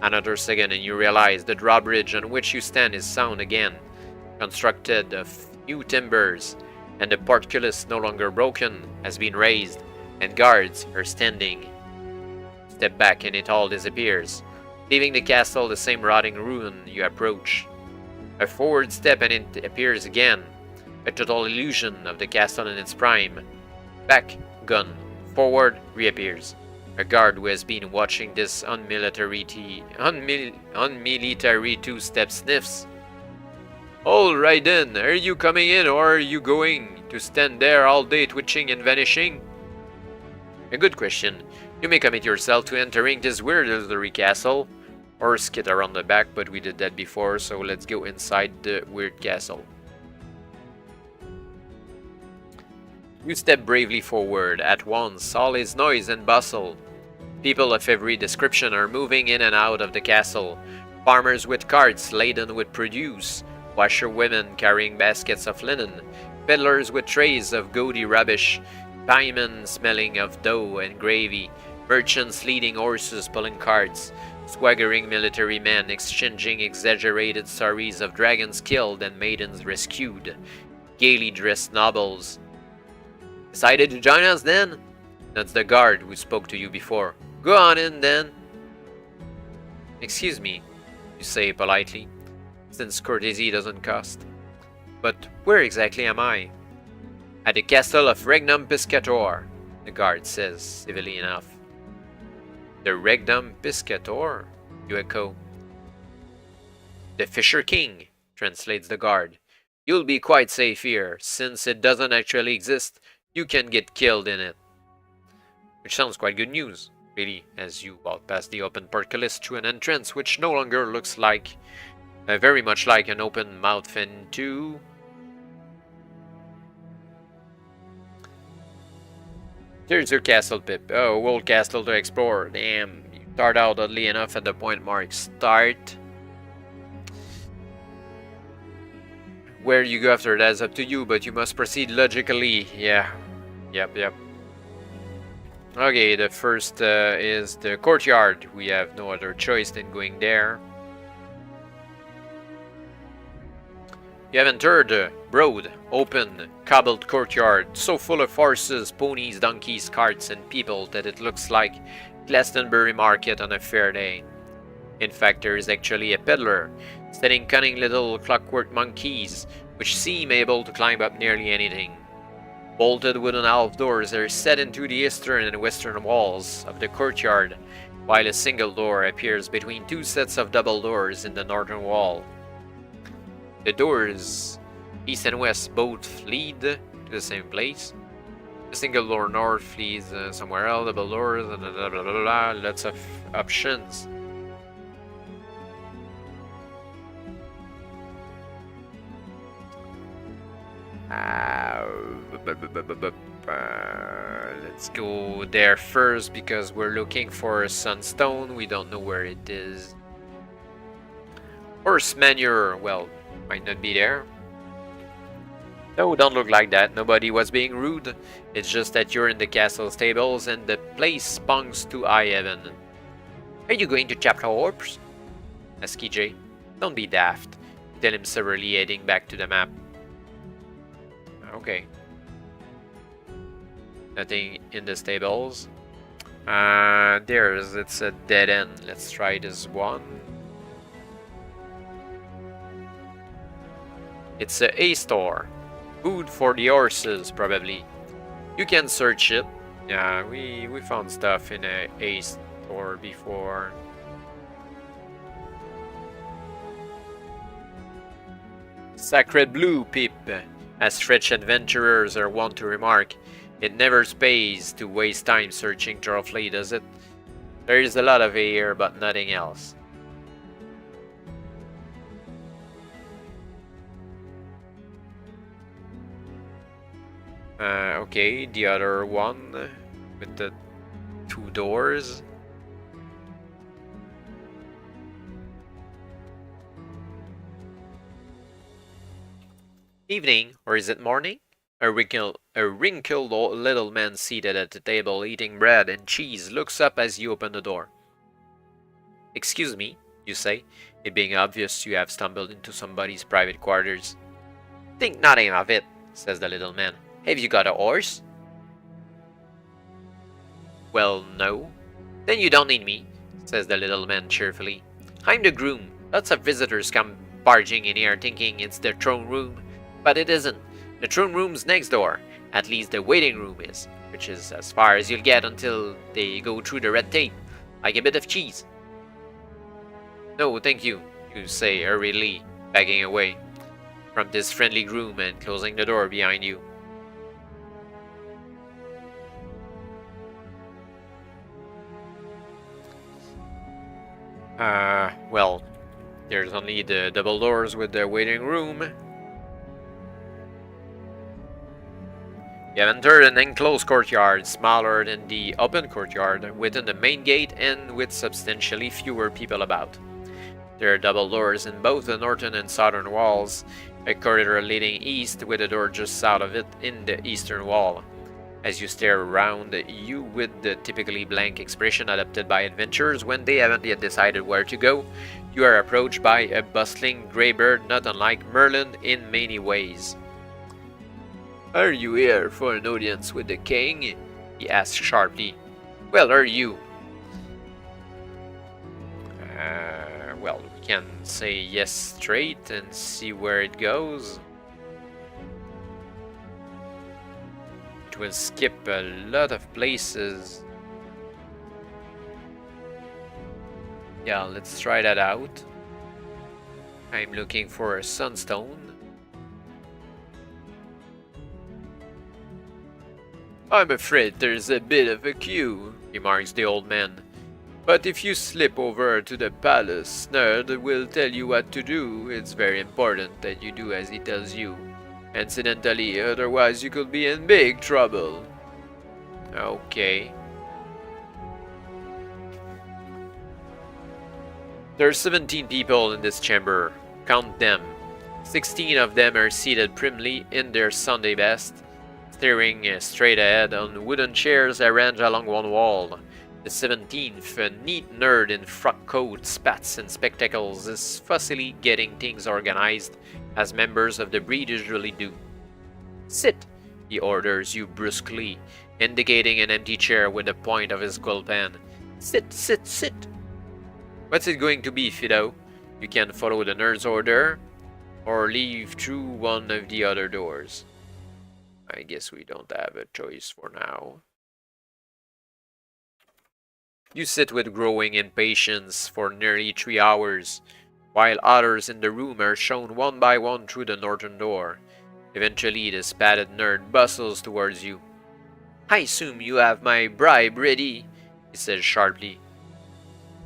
Another second and you realize the drawbridge on which you stand is sound again, constructed of new timbers, and the portcullis, no longer broken, has been raised, and guards are standing. Step back and it all disappears, leaving the castle the same rotting ruin you approach. A forward step and it appears again, a total illusion of the castle in its prime. Back, gun, forward, reappears. A guard who has been watching this unmilitary two-step sniffs. All right then, are you coming in or are you going to stand there all day twitching and vanishing? A good question. You may commit yourself to entering this weird illusory castle, or skid around the back, but we did that before, so let's go inside the weird castle. You step bravely forward. At once, all is noise and bustle. People of every description are moving in and out of the castle. Farmers with carts laden with produce, washerwomen carrying baskets of linen, peddlers with trays of gaudy rubbish, piemen smelling of dough and gravy, merchants leading horses pulling carts, swaggering military men exchanging exaggerated stories of dragons killed and maidens rescued, gaily dressed nobles. Decided to join us then? That's the guard who spoke to you before. Go on in then. Excuse me, you say politely, since courtesy doesn't cost. But where exactly am I? At the castle of Regnum Piscator, the guard says civilly enough. The Regnum Piscator, you echo. The Fisher King, translates the guard. You'll be quite safe here, since it doesn't actually exist. You can get killed in it. which sounds quite good news, really, as you walk past the open portcullis to an entrance which no longer looks like, very much like an open mouth into... There's your castle, Pip. Oh, old castle to explore. Damn, you start out oddly enough at the point marked start. Where you go after that is up to you, but you must proceed logically. Yeah. Yep. Okay, the first is the courtyard. We have no other choice than going there. You have entered the broad, open, cobbled courtyard, so full of horses, ponies, donkeys, carts, and people that it looks like Glastonbury Market on a fair day. In fact, there is actually a peddler, selling cunning little clockwork monkeys, which seem able to climb up nearly anything. Bolted wooden half doors are set into the eastern and western walls of the courtyard, while a single door appears between two sets of double doors in the northern wall. The doors, east and west, both lead to the same place. A single door north leads somewhere else, double doors, and blah, blah, blah, blah, lots of options. Let's go there first because we're looking for a sunstone. We don't know where it is. Horse manure, well, might not be there. No, don't look like that. Nobody was being rude. It's just that you're in the castle stables and the place spunks to high heaven. Are you going to chapter horse? Asked KJ. Don't be daft. Tell him severely, heading back to the map. Okay. Nothing in the stables. It's a dead end. Let's try this one. It's a store. Food for the horses, probably. You can search it. Yeah, we found stuff in a store before. Sacred blue, Pip. As French adventurers are wont to remark, it never pays to waste time searching thoroughly, does it? There is a lot of air, but nothing else. Okay, the other one with the two doors. Evening, or is it morning? A wrinkled little man seated at the table eating bread and cheese looks up as you open the door. Excuse me, you say, it being obvious you have stumbled into somebody's private quarters. Think nothing of it, says the little man. Have you got a horse? Well, no. Then you don't need me, says the little man cheerfully. I'm the groom. Lots of visitors come barging in here thinking it's the throne room, but it isn't. The throne room's next door. At least the waiting room is, which is as far as you'll get until they go through the red tape, like a bit of cheese. No, thank you, you say hurriedly, backing away from this friendly groom and closing the door behind you. Well, there's only the double doors with the waiting room. You have entered an enclosed courtyard, smaller than the open courtyard, within the main gate and with substantially fewer people about. There are double doors in both the northern and southern walls, a corridor leading east with a door just south of it in the eastern wall. As you stare around you with the typically blank expression adopted by adventurers when they haven't yet decided where to go, you are approached by a bustling greybird not unlike Merlin in many ways. Are you here for an audience with the king? He asks sharply. Well, are you? Well, we can say yes straight and see where it goes. It will skip a lot of places. Yeah, let's try that out. I'm looking for a sunstone. I'm afraid there's a bit of a queue, remarks the old man. But if you slip over to the palace, Nerd will tell you what to do. It's very important that you do as he tells you. Incidentally, otherwise you could be in big trouble. Okay. There's 17 people in this chamber. Count them. 16 of them are seated primly in their Sunday best, staring straight ahead on wooden chairs arranged along one wall. The 17th, a neat nerd in frock coat, spats, and spectacles, is fussily getting things organized, as members of the breed usually do. Sit, he orders you brusquely, indicating an empty chair with the point of his quill pen. Sit, sit, sit. What's it going to be, Fido? You can follow the nerd's order, or leave through one of the other doors. I guess we don't have a choice for now. You sit with growing impatience for nearly 3 hours, while others in the room are shown one by one through the northern door. Eventually, the spatted nerd bustles towards you. I assume you have my bribe ready, he says sharply.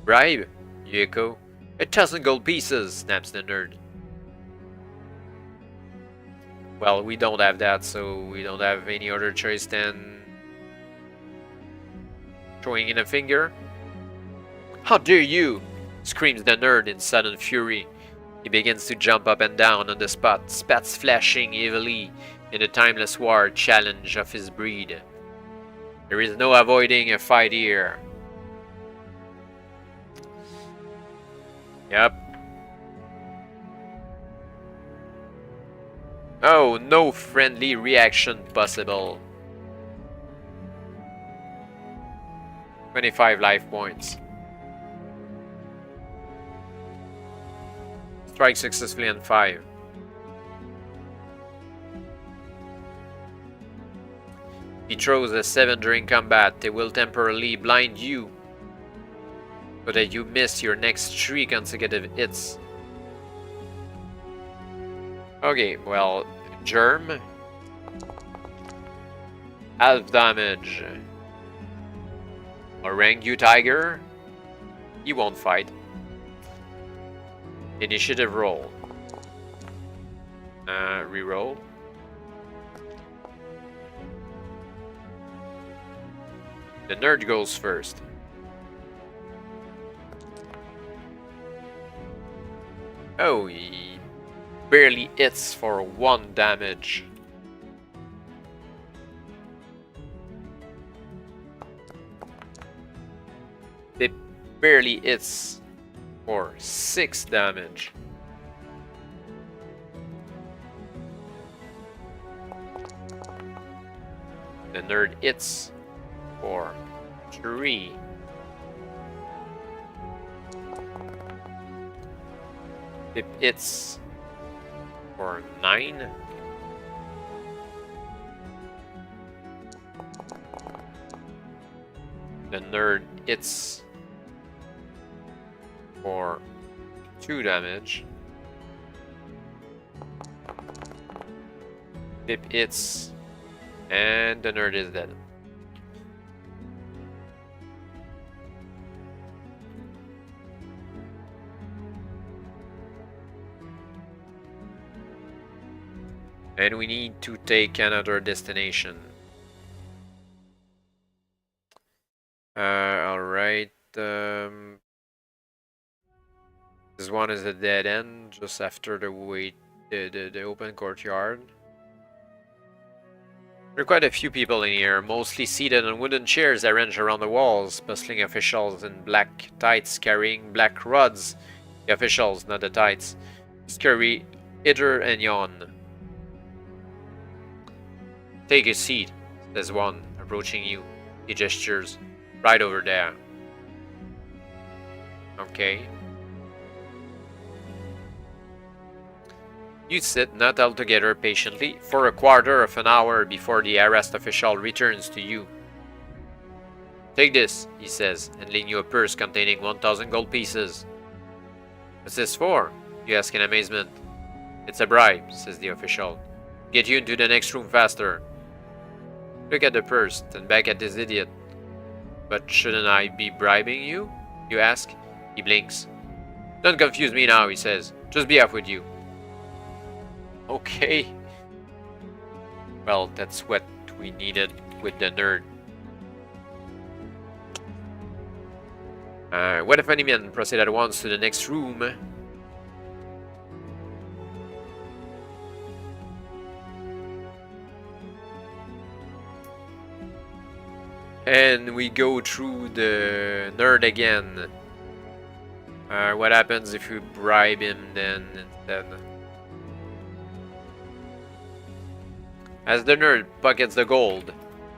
Bribe? You echo. 1,000 gold pieces, snaps the nerd. Well, we don't have that, so we don't have any other choice than throwing in a finger. How dare you! Screams the nerd in sudden fury. He begins to jump up and down on the spot, spats flashing evilly in the timeless war challenge of his breed. There is no avoiding a fight here. Yep. Oh, no friendly reaction possible. 25 life points. Strike successfully on 5. If he throws a 7 during combat, they will temporarily blind you, so that you miss your next 3 consecutive hits. Okay, well, Germ. Half damage. Orangu Tiger. He won't fight. Initiative roll. Reroll. The nerd goes first. Oh, he barely hits for 1 damage. It barely hits for 6 damage. The nerd hits for 3. It hits for 9. The nerd hits for 2 damage. Pip hits, and the nerd is dead. And we need to take another destination. Alright. This one is a dead end, just after the open courtyard. There are quite a few people in here, mostly seated on wooden chairs arranged around the walls, bustling officials in black tights carrying black rods. The officials, not the tights, scurry hither and yon. Take a seat, says one, approaching you. He gestures. Right over there. Okay. You sit, not altogether patiently, for a quarter of an hour before the harassed official returns to you. Take this, he says, handing you a purse containing 1,000 gold pieces. What's this for? You ask in amazement. It's a bribe, says the official. Get you into the next room faster. Look at the purse, then back at this idiot. But shouldn't I be bribing you? You ask. He blinks. Don't confuse me now, he says. Just be off with you. Okay. Well, that's what we needed with the nerd. What if any men proceed at once to the next room? And we go through the nerd again. What happens if we bribe him then instead? As the nerd pockets the gold,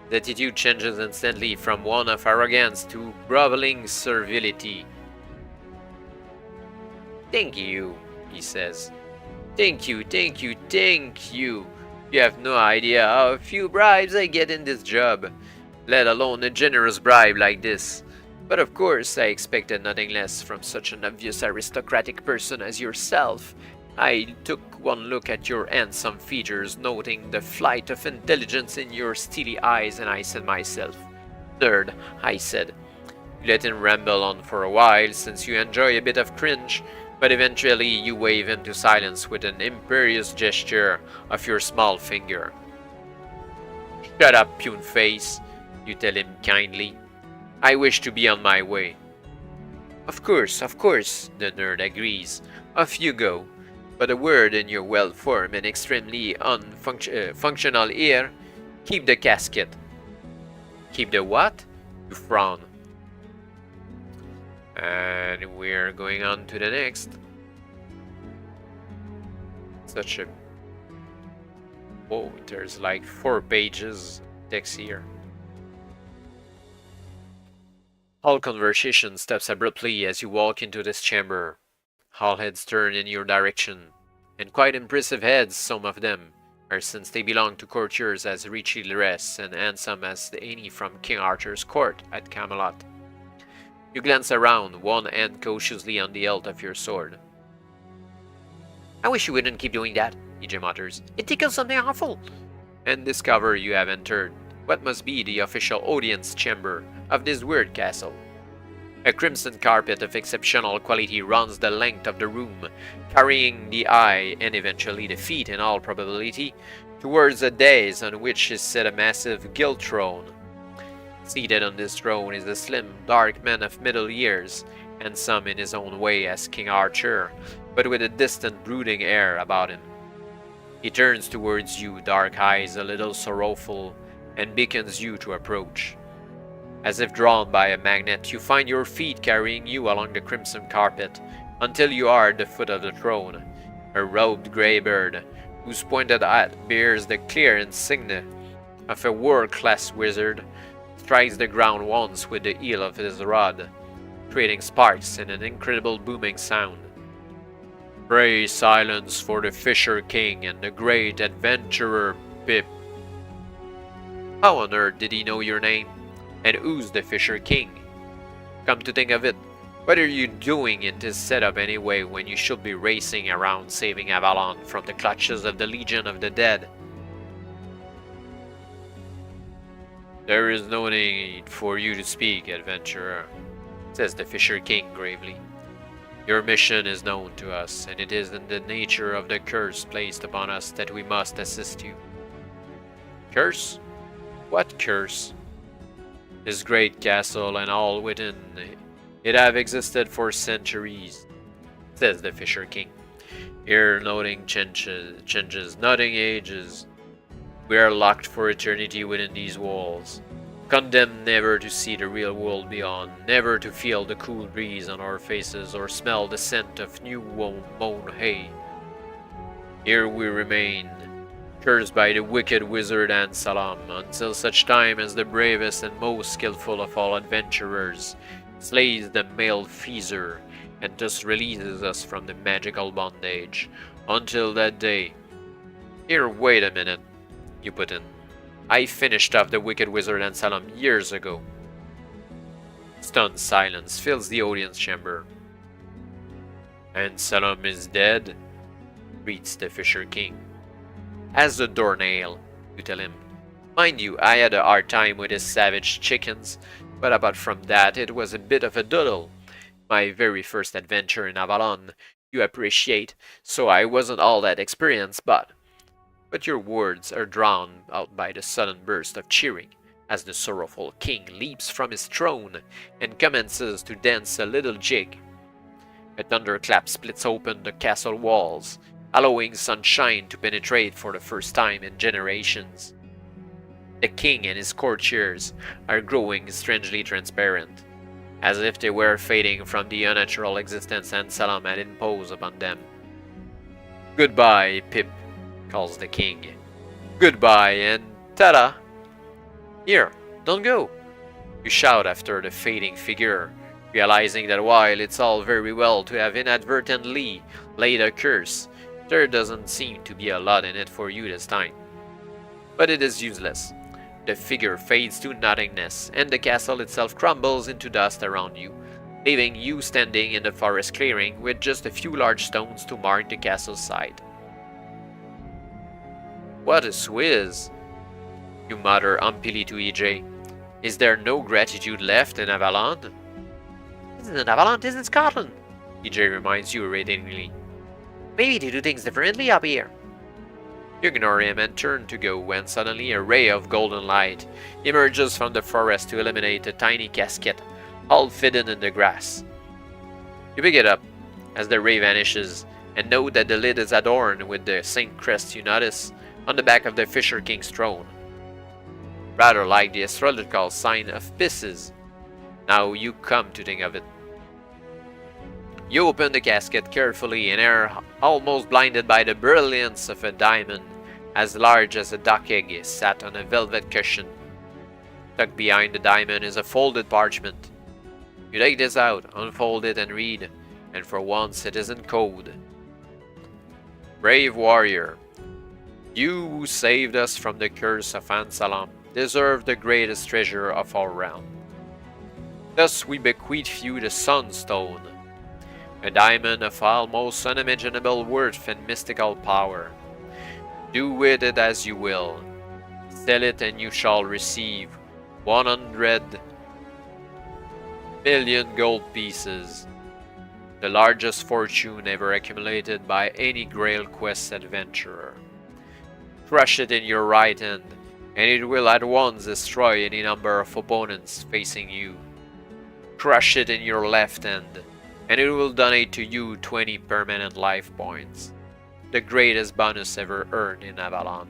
the attitude changes instantly from one of arrogance to groveling servility. Thank you, he says. Thank you, thank you, thank you. You have no idea how few bribes I get in this job, let alone a generous bribe like this. But of course, I expected nothing less from such an obvious aristocratic person as yourself. I took one look at your handsome features, noting the flight of intelligence in your steely eyes, and I said myself, "Nerd," I said. You let him ramble on for a while, since you enjoy a bit of cringe, but eventually you wave him to silence with an imperious gesture of your small finger. "Shut up, puny face," you tell him kindly. "I wish to be on my way." Of course, the nerd agrees. Off you go. But a word in your well-formed and extremely functional ear, keep the casket. Keep the what? You frown. And we're going on to the next. Such a... Whoa, there's like 4 pages text here. All conversation stops abruptly as you walk into this chamber. All heads turn in your direction, and quite impressive heads, some of them, or since they belong to courtiers as richly dressed and handsome as any from King Arthur's court at Camelot. You glance around, one hand cautiously on the hilt of your sword. I wish you wouldn't keep doing that, EJ mutters. It tickles something awful. And discover you have entered what must be the official audience chamber of this weird castle. A crimson carpet of exceptional quality runs the length of the room, carrying the eye, and eventually the feet in all probability, towards a dais on which is set a massive gilt throne. Seated on this throne is a slim, dark man of middle years, handsome in his own way as King Arthur, but with a distant, brooding air about him. He turns towards you, dark eyes a little sorrowful, and beckons you to approach. As if drawn by a magnet, you find your feet carrying you along the crimson carpet, until you are at the foot of the throne. A robed grey bird, whose pointed hat bears the clear insignia of a world-class wizard, strikes the ground once with the heel of his rod, creating sparks and an incredible booming sound. Pray silence for the Fisher King and the great adventurer Pip. How on earth did he know your name? And who's the Fisher King? Come to think of it, what are you doing in this setup anyway when you should be racing around saving Avalon from the clutches of the Legion of the Dead? There is no need for you to speak, adventurer, says the Fisher King gravely. Your mission is known to us, and it is in the nature of the curse placed upon us that we must assist you. Curse? What curse? This great castle and all within it have existed for centuries, says the Fisher King. Here nothing changes, nothing ages. We are locked for eternity within these walls, condemned never to see the real world beyond, never to feel the cool breeze on our faces or smell the scent of new mown hay. Here we remain, cursed by the wicked wizard Ansalam, until such time as the bravest and most skillful of all adventurers slays the male Feezer and thus releases us from the magical bondage. Until that day... Here, wait a minute, you put in. I finished off the wicked wizard Ansalam years ago. Stunned silence fills the audience chamber. Ansalam is dead, greets the Fisher King. As a doornail, you tell him. Mind you, I had a hard time with his savage chickens, but apart from that, it was a bit of a doodle. My very first adventure in Avalon, you appreciate, so I wasn't all that experienced, but your words are drowned out by the sudden burst of cheering as the sorrowful king leaps from his throne and commences to dance a little jig. A thunderclap splits open the castle walls, allowing sunshine to penetrate for the first time in generations. The king and his courtiers are growing strangely transparent, as if they were fading from the unnatural existence Ansalam had imposed upon them. "Goodbye, Pip," calls the king. "Goodbye, and ta-da! Here, don't go," you shout after the fading figure, realizing that while it's all very well to have inadvertently laid a curse, there doesn't seem to be a lot in it for you this time. But it is useless. The figure fades to nothingness, and the castle itself crumbles into dust around you, leaving you standing in the forest clearing with just a few large stones to mark the castle's side. "What a swizz," you mutter umpily to EJ. "Is there no gratitude left in Avalon?" This isn't Avalon, this is Scotland. EJ reminds you irritatingly. Maybe they do things differently up here. You ignore him and turn to go when suddenly a ray of golden light emerges from the forest to illuminate a tiny casket, all hidden in the grass. You pick it up as the ray vanishes and note that the lid is adorned with the same crest you notice on the back of the Fisher King's throne, rather like the astrological sign of Pssst. Now you come to think of it. You open the casket carefully and are almost blinded by the brilliance of a diamond as large as a duck egg sat on a velvet cushion. Tucked behind the diamond is a folded parchment. You take this out, unfold it and read, and for once it is in code. "Brave warrior, you who saved us from the curse of Ansalam deserve the greatest treasure of our realm. Thus we bequeath you the Sunstone, a diamond of almost unimaginable worth and mystical power. Do with it as you will. Sell it and you shall receive 100 million gold pieces, the largest fortune ever accumulated by any GrailQuest adventurer. Crush it in your right hand, and it will at once destroy any number of opponents facing you. Crush it in your left hand, and it will donate to you 20 permanent life points, the greatest bonus ever earned in Avalon.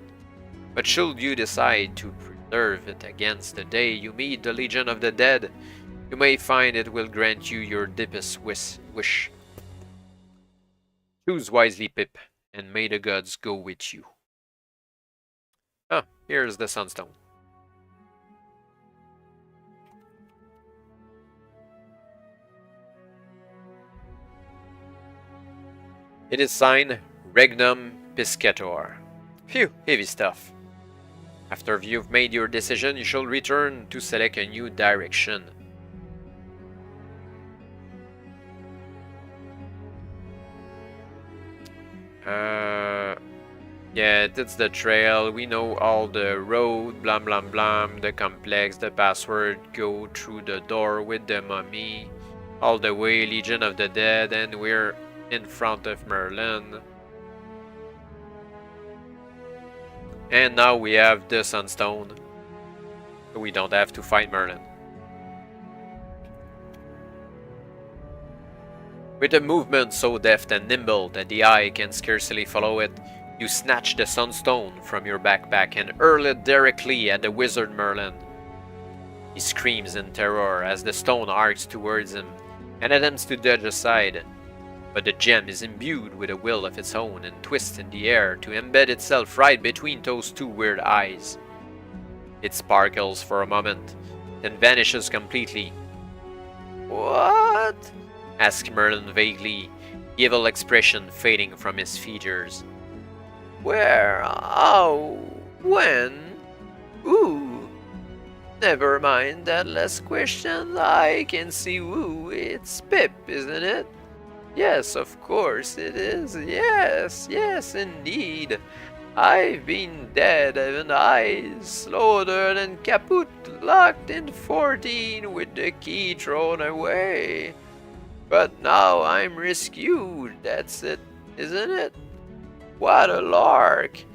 But should you decide to preserve it against the day you meet the Legion of the Dead, you may find it will grant you your deepest wish. Choose wisely, Pip, and may the gods go with you." Ah, here's the Sunstone. It is signed Regnum Piscator. Phew, heavy stuff. After you've made your decision, you shall return to select a new direction. Yeah, that's the trail. We know all the road, blah blah blah, the complex, the password, go through the door with the mummy, all the way Legion of the Dead, and we're in front of Merlin. And now we have the Sunstone, so we don't have to fight Merlin. With a movement so deft and nimble that the eye can scarcely follow it, you snatch the Sunstone from your backpack and hurl it directly at the wizard Merlin. He screams in terror as the stone arcs towards him and attempts to dodge aside, but the gem is imbued with a will of its own and twists in the air to embed itself right between those two weird eyes. It sparkles for a moment, then vanishes completely. "What?" asks Merlin vaguely, evil expression fading from his features. "Where? How? When? Who? Never mind that last question. I can see who. It's Pip, isn't it? Yes, of course it is. Yes, indeed. I've been dead and eyes slaughtered and kaput locked in 14 with the key thrown away. But now I'm rescued, that's it, isn't it? What a lark!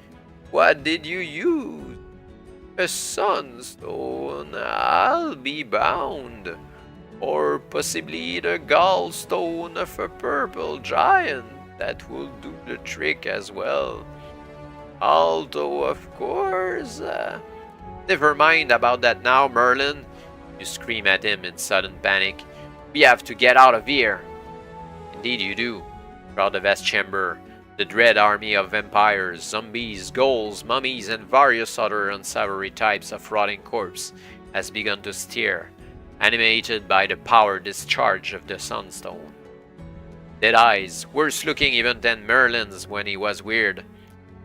What did you use? A sunstone, I'll be bound. Or possibly the gallstone of a purple giant, that will do the trick as well. Although, of course... Never mind about that now, Merlin. You scream at him in sudden panic. We have to get out of here. Indeed you do. Throughout the vast chamber, the dread army of vampires, zombies, ghouls, mummies, and various other unsavory types of rotting corpse has begun to stir, animated by the power discharge of the Sunstone. Dead eyes, worse looking even than Merlin's when he was weird,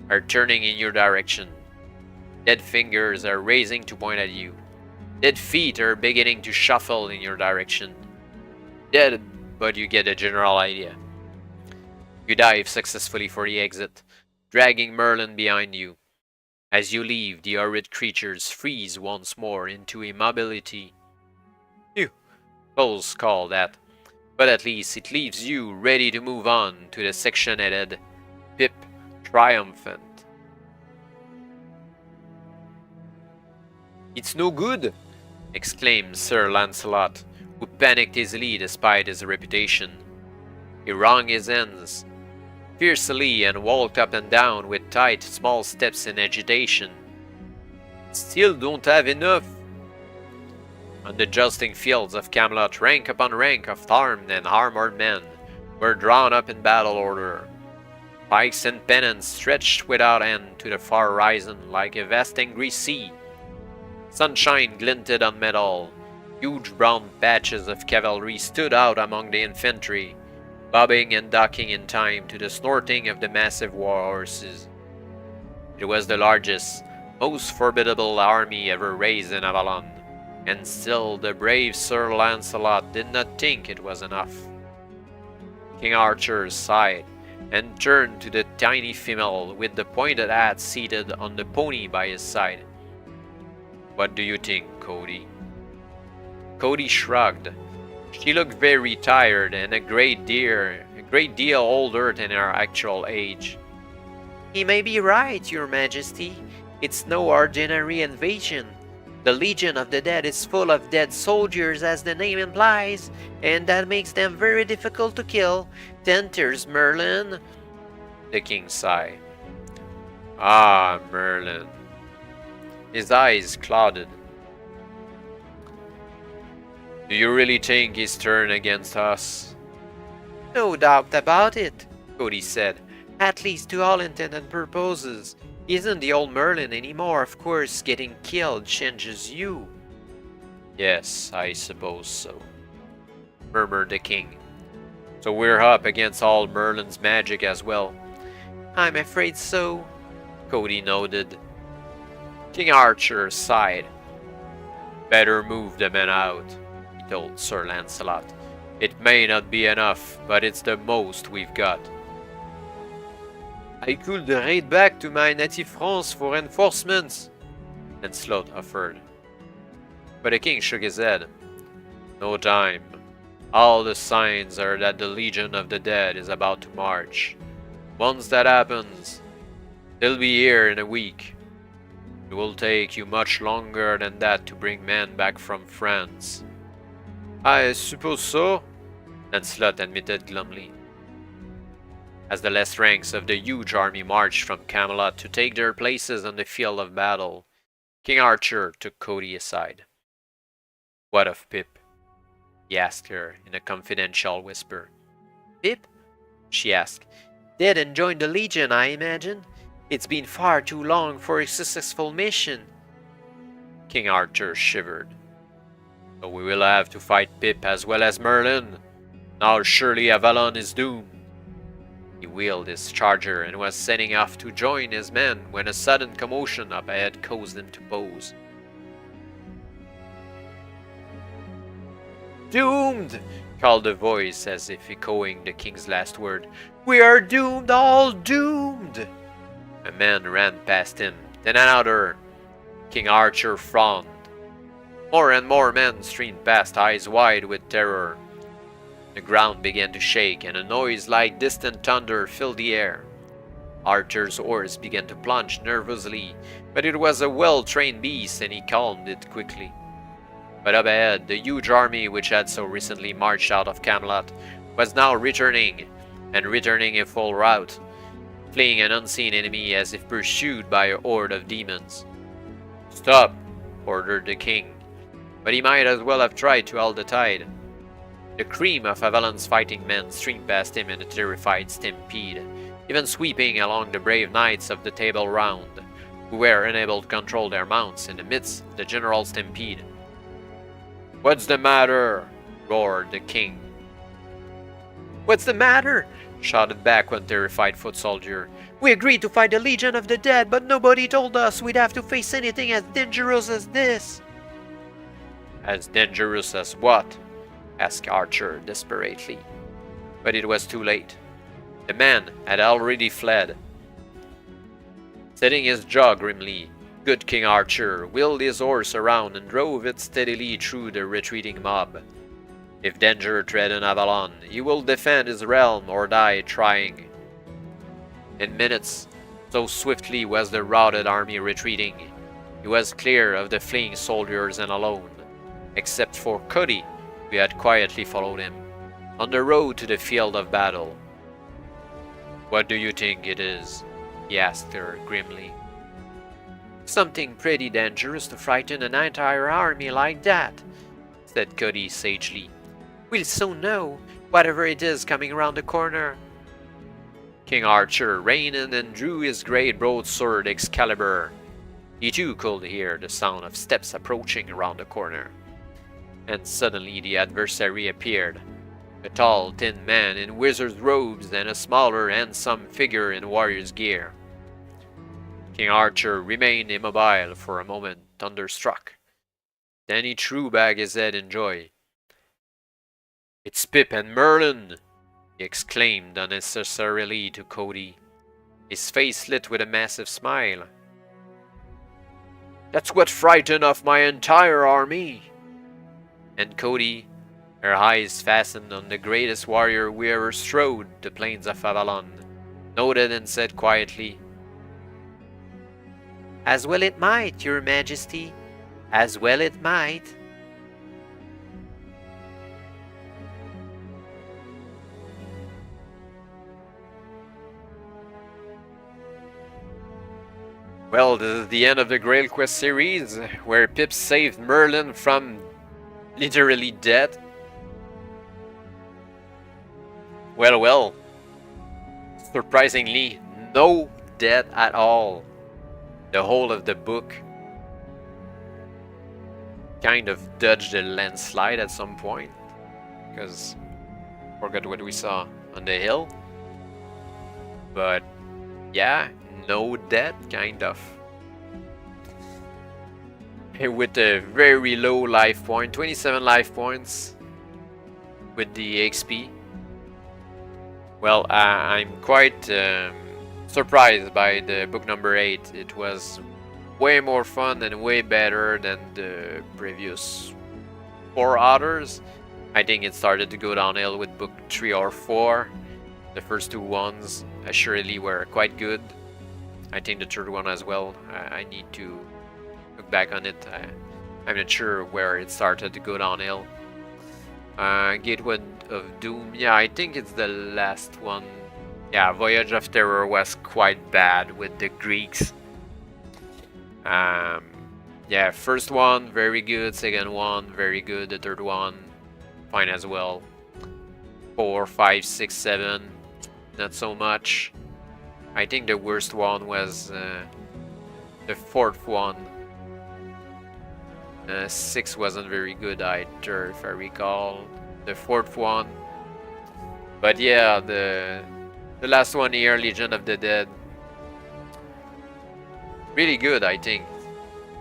are turning in your direction. Dead fingers are raising to point at you. Dead feet are beginning to shuffle in your direction. Dead, but you get a general idea. You dive successfully for the exit, dragging Merlin behind you. As you leave, the horrid creatures freeze once more into immobility. Phew, close call that, but at least it leaves you ready to move on to the section headed Pip Triumphant. It's no good, exclaimed Sir Lancelot, who panicked easily despite his reputation. He wrung his hands fiercely and walked up and down with tight, small steps in agitation. Still don't have enough. On the jousting fields of Camelot, rank upon rank of armed and armored men were drawn up in battle order. Pikes and pennons stretched without end to the far horizon like a vast angry sea. Sunshine glinted on metal. Huge brown patches of cavalry stood out among the infantry, bobbing and ducking in time to the snorting of the massive war horses. It was the largest, most formidable army ever raised in Avalon, and still the brave Sir Lancelot did not think it was enough. King Arthur sighed and turned to the tiny female with the pointed hat seated on the pony by his side. What do you think, Cody? Cody shrugged. She looked very tired and a great deal older than her actual age. He may be right, Your Majesty. It's no ordinary invasion. The Legion of the Dead is full of dead soldiers, as the name implies, and that makes them very difficult to kill. Enters Merlin. The king sighed. Ah, Merlin. His eyes clouded. Do you really think he's turned against us? No doubt about it, Cody said. At least to all intent and purposes. He isn't the old Merlin anymore, of course. Getting killed changes you. Yes, I suppose so, murmured the king. So we're up against all Merlin's magic as well. I'm afraid so, Cody nodded. King Arthur sighed. Better move the men out, he told Sir Lancelot. It may not be enough, but it's the most we've got. I could raid back to my native France for reinforcements, Lancelot offered. But the king shook his head. No time. All the signs are that the Legion of the Dead is about to march. Once that happens, they'll be here in a week. It will take you much longer than that to bring men back from France. I suppose so, Lancelot admitted glumly. As the last ranks of the huge army marched from Camelot to take their places on the field of battle, King Arthur took Cody aside. What of Pip? He asked her in a confidential whisper. Pip? She asked. Dead and joined the Legion, I imagine. It's been far too long for a successful mission. King Arthur shivered. So we will have to fight Pip as well as Merlin. Now surely Avalon is doomed. He wheeled his charger and was setting off to join his men when a sudden commotion up ahead caused him to pause. Doomed! Called a voice as if echoing the king's last word. We are doomed, all doomed! A man ran past him, then another. King Archer frowned. More and more men streamed past, eyes wide with terror. The ground began to shake, and a noise like distant thunder filled the air. Archer's horse began to plunge nervously, but it was a well-trained beast, and he calmed it quickly. But up ahead, the huge army which had so recently marched out of Camelot was now returning, and returning in full rout, fleeing an unseen enemy as if pursued by a horde of demons. "Stop!" ordered the king, but he might as well have tried to hold the tide. The cream of Avalon's fighting men streamed past him in a terrified stampede, even sweeping along the brave knights of the Table Round, who were unable to control their mounts in the midst of the general stampede. "What's the matter?" roared the king. What's the matter? Shouted back one terrified foot soldier. We agreed to fight the Legion of the Dead, but nobody told us we'd have to face anything as dangerous as this. As dangerous as what? Asked Archer desperately. But it was too late. The man had already fled. Setting his jaw grimly, good King Archer wheeled his horse around and drove it steadily through the retreating mob. If danger threatened Avalon, he will defend his realm or die trying. In minutes, so swiftly was the routed army retreating, he was clear of the fleeing soldiers and alone, except for Cody, who had quietly followed him, on the road to the field of battle. "What do you think it is?" he asked her grimly. Something pretty dangerous to frighten an entire army like that, said Cody sagely. We'll soon know, whatever it is coming around the corner. King Archer reined in and drew his great broadsword Excalibur. He too could hear the sound of steps approaching around the corner. And suddenly the adversary appeared. A tall, thin man in wizard's robes and a smaller, handsome figure in warrior's gear. King Archer remained immobile for a moment, thunderstruck. Then he threw back his head in joy. "It's Pip and Merlin!" he exclaimed unnecessarily to Cody, his face lit with a massive smile. "That's what frightened off my entire army!" And Cody, her eyes fastened on the greatest warrior who ever strode the plains of Avalon, nodded and said quietly, As well it might, your majesty, as well it might. Well, this is the end of the GrailQuest series, where Pip saved Merlin from literally death. Well, surprisingly, no death at all. The whole of the book kind of dodged a landslide at some point, because I forgot what we saw on the hill. But yeah, no death, kind of. With a very low life point, 27 life points with the XP. Well, I'm quite surprised by the book number 8. It was way more fun and way better than the previous 4 others. I think it started to go downhill with book 3 or 4. The first 2 ones assuredly were quite good. I think the third one as well. I need to look back on it. I'm not sure where it started to go downhill. Gateway of Doom. Yeah, I think it's the last one. Yeah, Voyage of Terror was quite bad with the Greeks. Yeah, first one very good, second one very good, the third one fine as well. 4, 5, 6, 7 not so much. I think the worst one was the fourth one. 6 wasn't very good either, if I recall. The fourth one. But yeah, the last one here, Legion of the Dead. Really good, I think.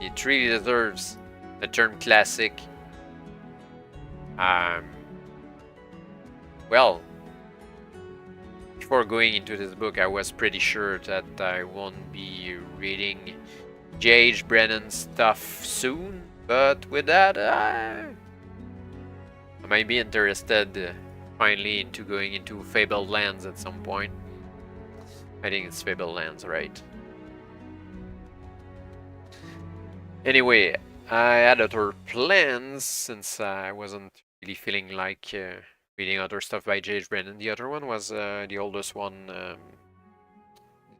It really deserves the term classic. Well, before going into this book, I was pretty sure that I won't be reading J.H. Brennan stuff soon, but with that, I might be interested finally into going into Fabled Lands at some point. I think it's Fabled Lands, right? Anyway, I had other plans since I wasn't really feeling like reading other stuff by J.H. Brennan. The other one was the oldest one,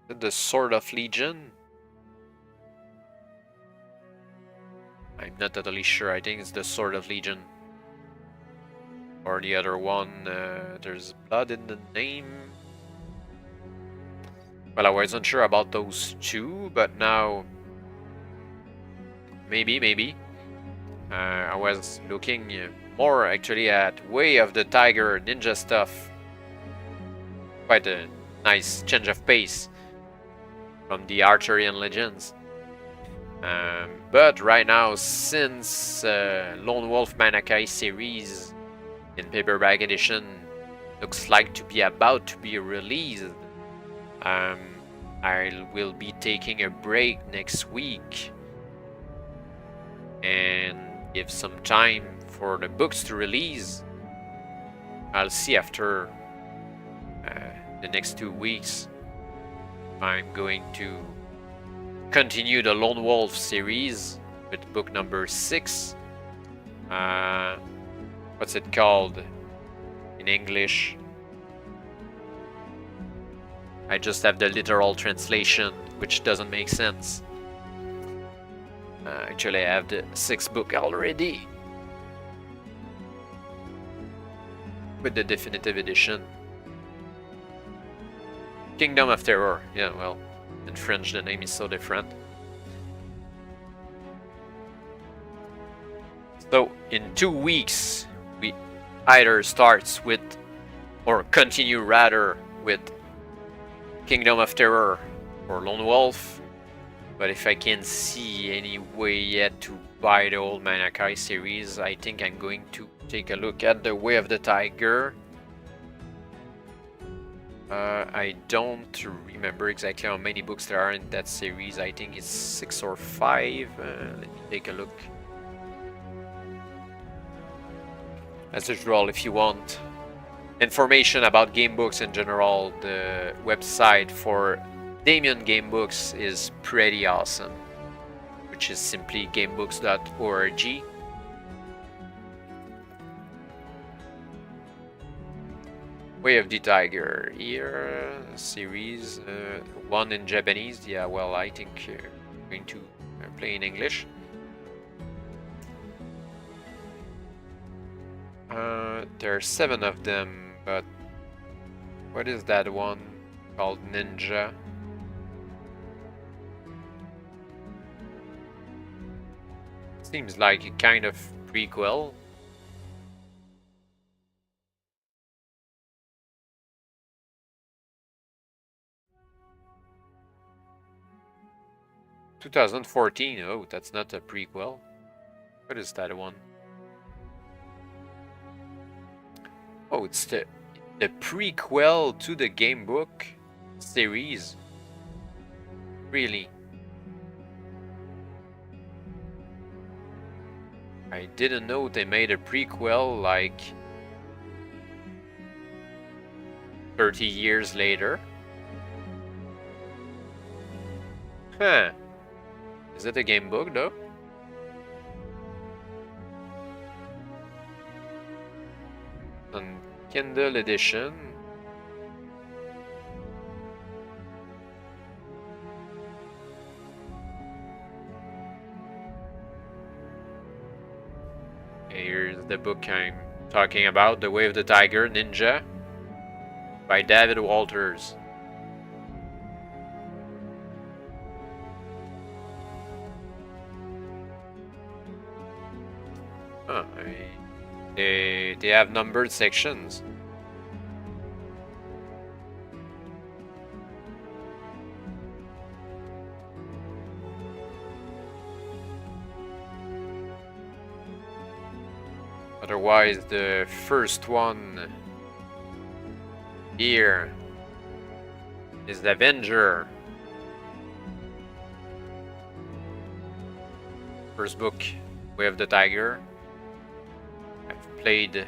The Sword of Legion. I'm not totally sure. I think it's The Sword of Legion. Or the other one, there's blood in the name. Well, I wasn't sure about those two, but now maybe. I was looking more actually at Way of the Tiger ninja stuff. Quite a nice change of pace from the Arthurian Legends. But right now, since Lone Wolf Manakai series in paperback edition looks like to be about to be released, I will be taking a break next week and give some time for the books to release. I'll see after the next 2 weeks if I'm going to continue the Lone Wolf series with book number 6. What's it called in English? I just have the literal translation, which doesn't make sense. Actually, I have the 6th book already with the definitive edition. Kingdom of Terror. Yeah, well, in French the name is so different. So in 2 weeks, we either starts with, or continue rather, with Kingdom of Terror or Lone Wolf. But if I can't see any way yet to buy the old Manakai series, I think I'm going to take a look at the Way of the Tiger. I don't remember exactly how many books there are in that series. I think it's 6 or 5. Let me take a look. As usual, if you want information about game books in general, the website for Damien Game Books is pretty awesome, which is simply gamebooks.org. Way of the Tiger here, series 1 in Japanese. Yeah, well, I think I'm going to play in English. There are 7 of them, but what is that one called Ninja? Seems like a kind of prequel. "2014, oh, that's not a prequel. What is that one? Oh, it's the prequel to the game book series. Really? I didn't know they made a prequel like 30 years later. Huh. Is it a game book though? On Kindle edition. Here's the book I'm talking about, The Way of the Tiger Ninja by David Walters. Huh, they have numbered sections. Otherwise, the first one here is the Avenger. First book, Way of the Tiger. I've played,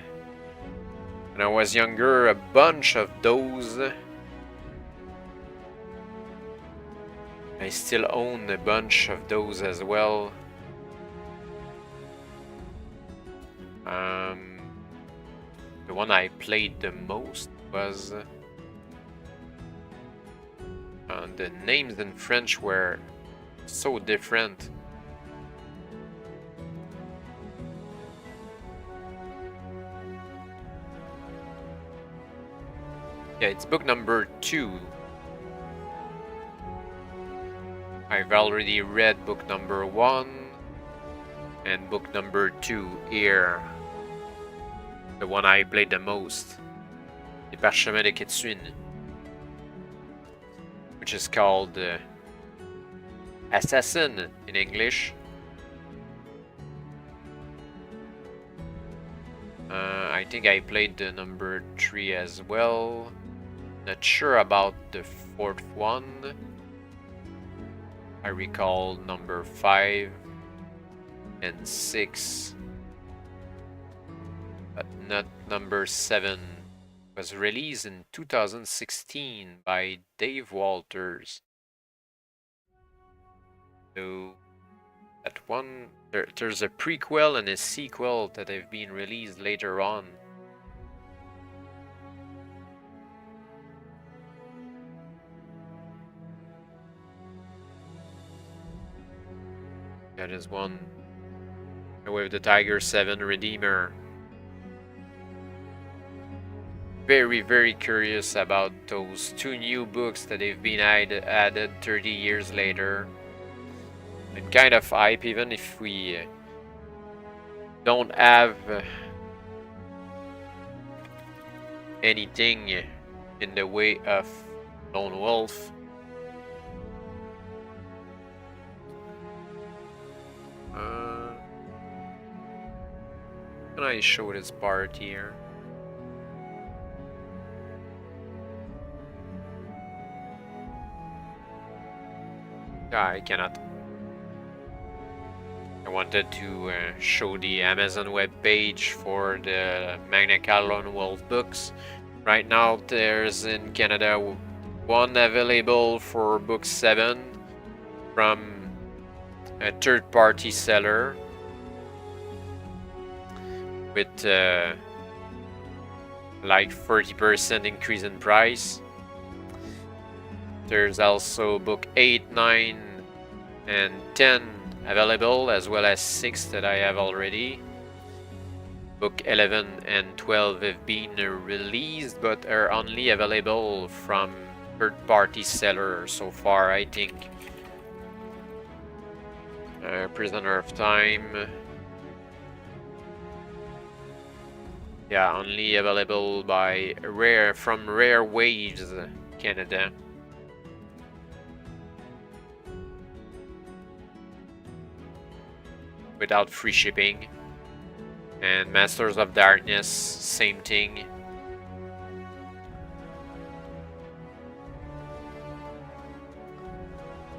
when I was younger, a bunch of those. I still own a bunch of those as well. The one I played the most was... the names in French were so different. Yeah, it's book number 2. I've already read book number 1 and book number 2 here. The one I played the most. The Parchemin de Kitsune, which is called Assassin in English. I think I played the number 3 as well. Not sure about the 4th one. I recall number 5 and 6, but not number 7. Was released in 2016 by Dave Walters. So that one, there's a prequel and a sequel that have been released later on. That is one. Way of the Tiger 7 Redeemer. Very, very curious about those 2 new books that they've been added 30 years later. And kind of hype, even if we don't have anything in the way of Lone Wolf. Can I show this part here? I cannot. I wanted to show the Amazon web page for the Magna Carta Lone Wolf books. Right now there's in Canada one available for book 7 from a third-party seller with like 30% increase in price. There's also book 8, 9, and 10 available, as well as 6 that I have already. Book 11 and 12 have been released, but are only available from third-party sellers so far, I think. Prisoner of Time. Yeah, only available by from Rare Waves, Canada. Without free shipping. And Masters of Darkness, same thing.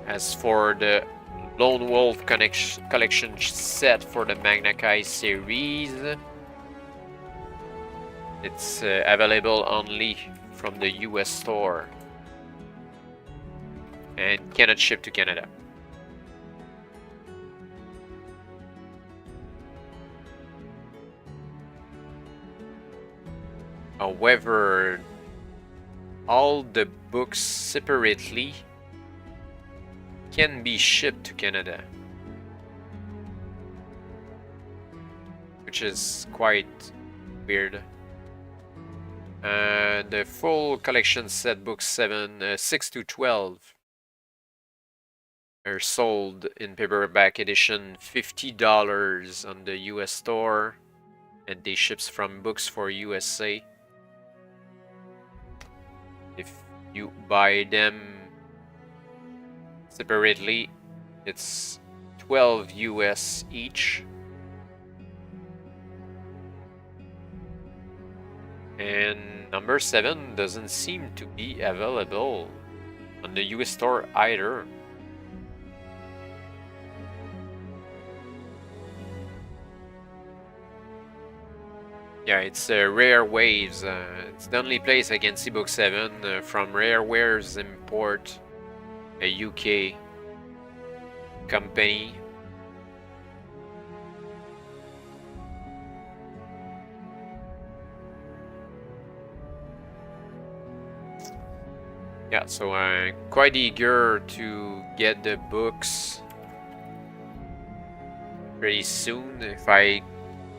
As for the Lone Wolf collection set for the Magna Carta series, it's available only from the US store and cannot ship to Canada. However, all the books separately can be shipped to Canada, which is quite weird. The full collection set, books 6 to 12, are sold in paperback edition $50 on the US store, and they ships from Books for USA. If you buy them separately, it's 12 US each. And number 7 doesn't seem to be available on the US store either. Yeah, it's Rare Waves. It's the only place I can see Book 7 from Rare Wares Import, a UK company. Yeah, so I'm quite eager to get the books pretty soon. If I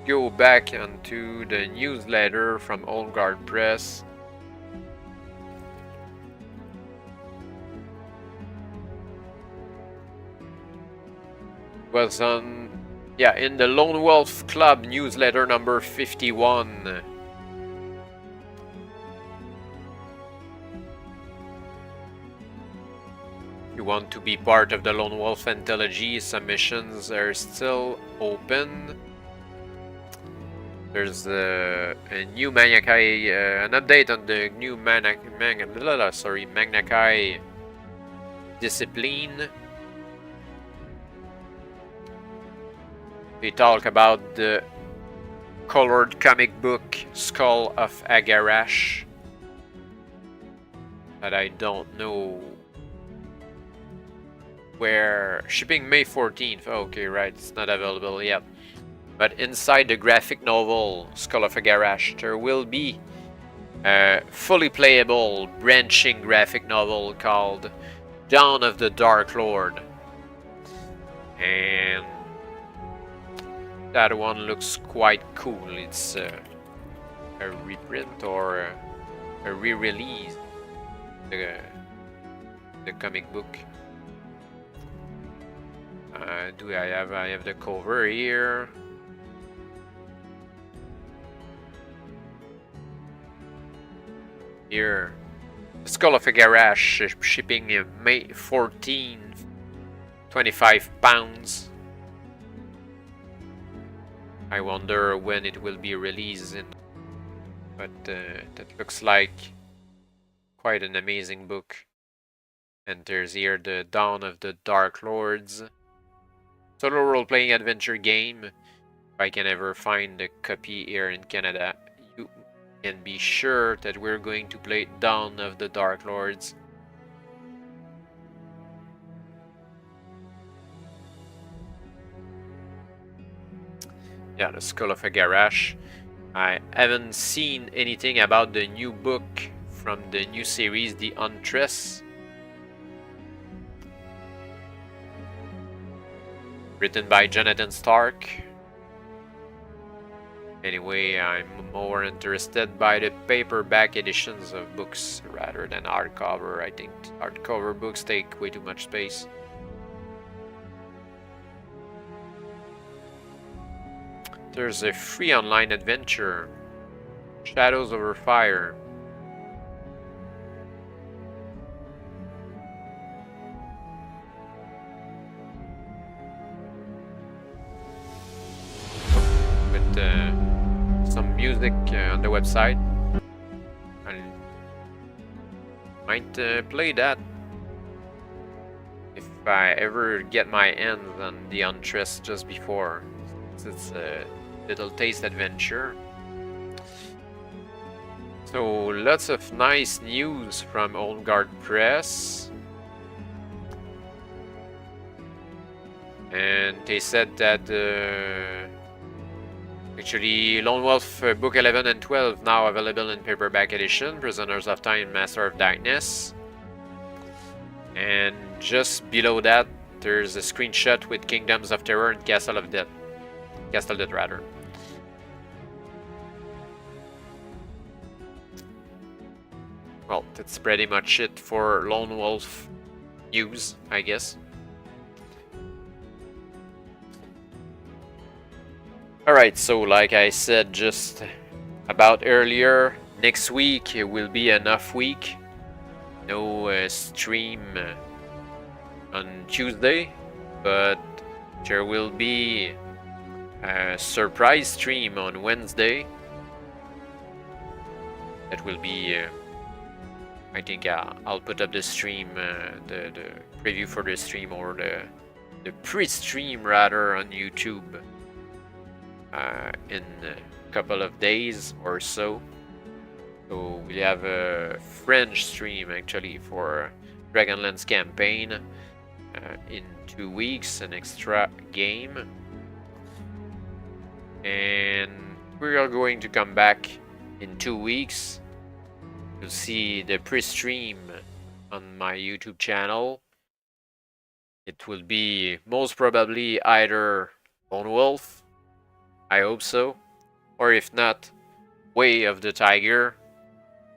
go back onto the newsletter from Old Guard Press, was on, yeah, in the Lone Wolf Club newsletter number 51. You want to be part of the Lone Wolf Anthology, submissions are still open. There's a new Magnakai, an update on the new Magnakai discipline. They talk about the colored comic book Skull of Agarash, but I don't know where. Shipping May 14th. Okay, right, it's not available yet. But inside the graphic novel Skull of Agarash, there will be a fully playable branching graphic novel called Dawn of the Dark Lord. And that one looks quite cool. It's a reprint or a re-release, the comic book. Do I have the cover here. Here, Skull of Agarash, shipping May 14th, £25. I wonder when it will be released, but that looks like quite an amazing book. And there's here the Dawn of the Dark Lords. Solo role-playing adventure game. If I can ever find a copy here in Canada, you can be sure that we're going to play Dawn of the Dark Lords. Yeah, the Skull of Agarash. I haven't seen anything about the new book from the new series, The Huntress. Written by Jonathan Stark. Anyway, I'm more interested by the paperback editions of books rather than hardcover. I think hardcover books take way too much space. There's a free online adventure, Shadows Over Fire. Some music on the website. I might play that if I ever get my hands on the Huntress just before. It's a little taste adventure. So lots of nice news from Old Guard Press. And they said that actually, Lone Wolf Book 11 and 12 now available in paperback edition, Prisoners of Time, Master of Darkness. And just below that, there's a screenshot with Kingdoms of Terror and Castle of Death. Castle Death, rather. Well, that's pretty much it for Lone Wolf news, I guess. Alright, so like I said just about earlier, next week will be an off week. No stream on Tuesday, but there will be a surprise stream on Wednesday. That will be I think I'll put up the stream, the preview for the stream, or the pre-stream rather, on YouTube in a couple of days or so. So we'll have a French stream actually for Dragonlance campaign in 2 weeks, an extra game, and we are going to come back in 2 weeks to see the pre-stream on my YouTube channel. It will be most probably either Lone Wolf, I hope so, or if not, Way of the Tiger.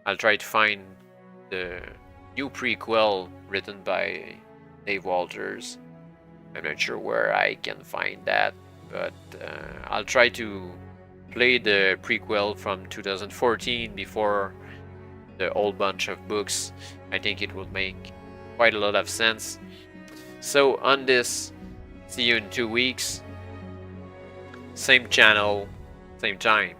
I'll try to find the new prequel written by Dave Walters. I'm not sure where I can find that, but I'll try to play the prequel from 2014 before the whole bunch of books. I think it will make quite a lot of sense. So on this, see you in 2 weeks. Same channel, same time.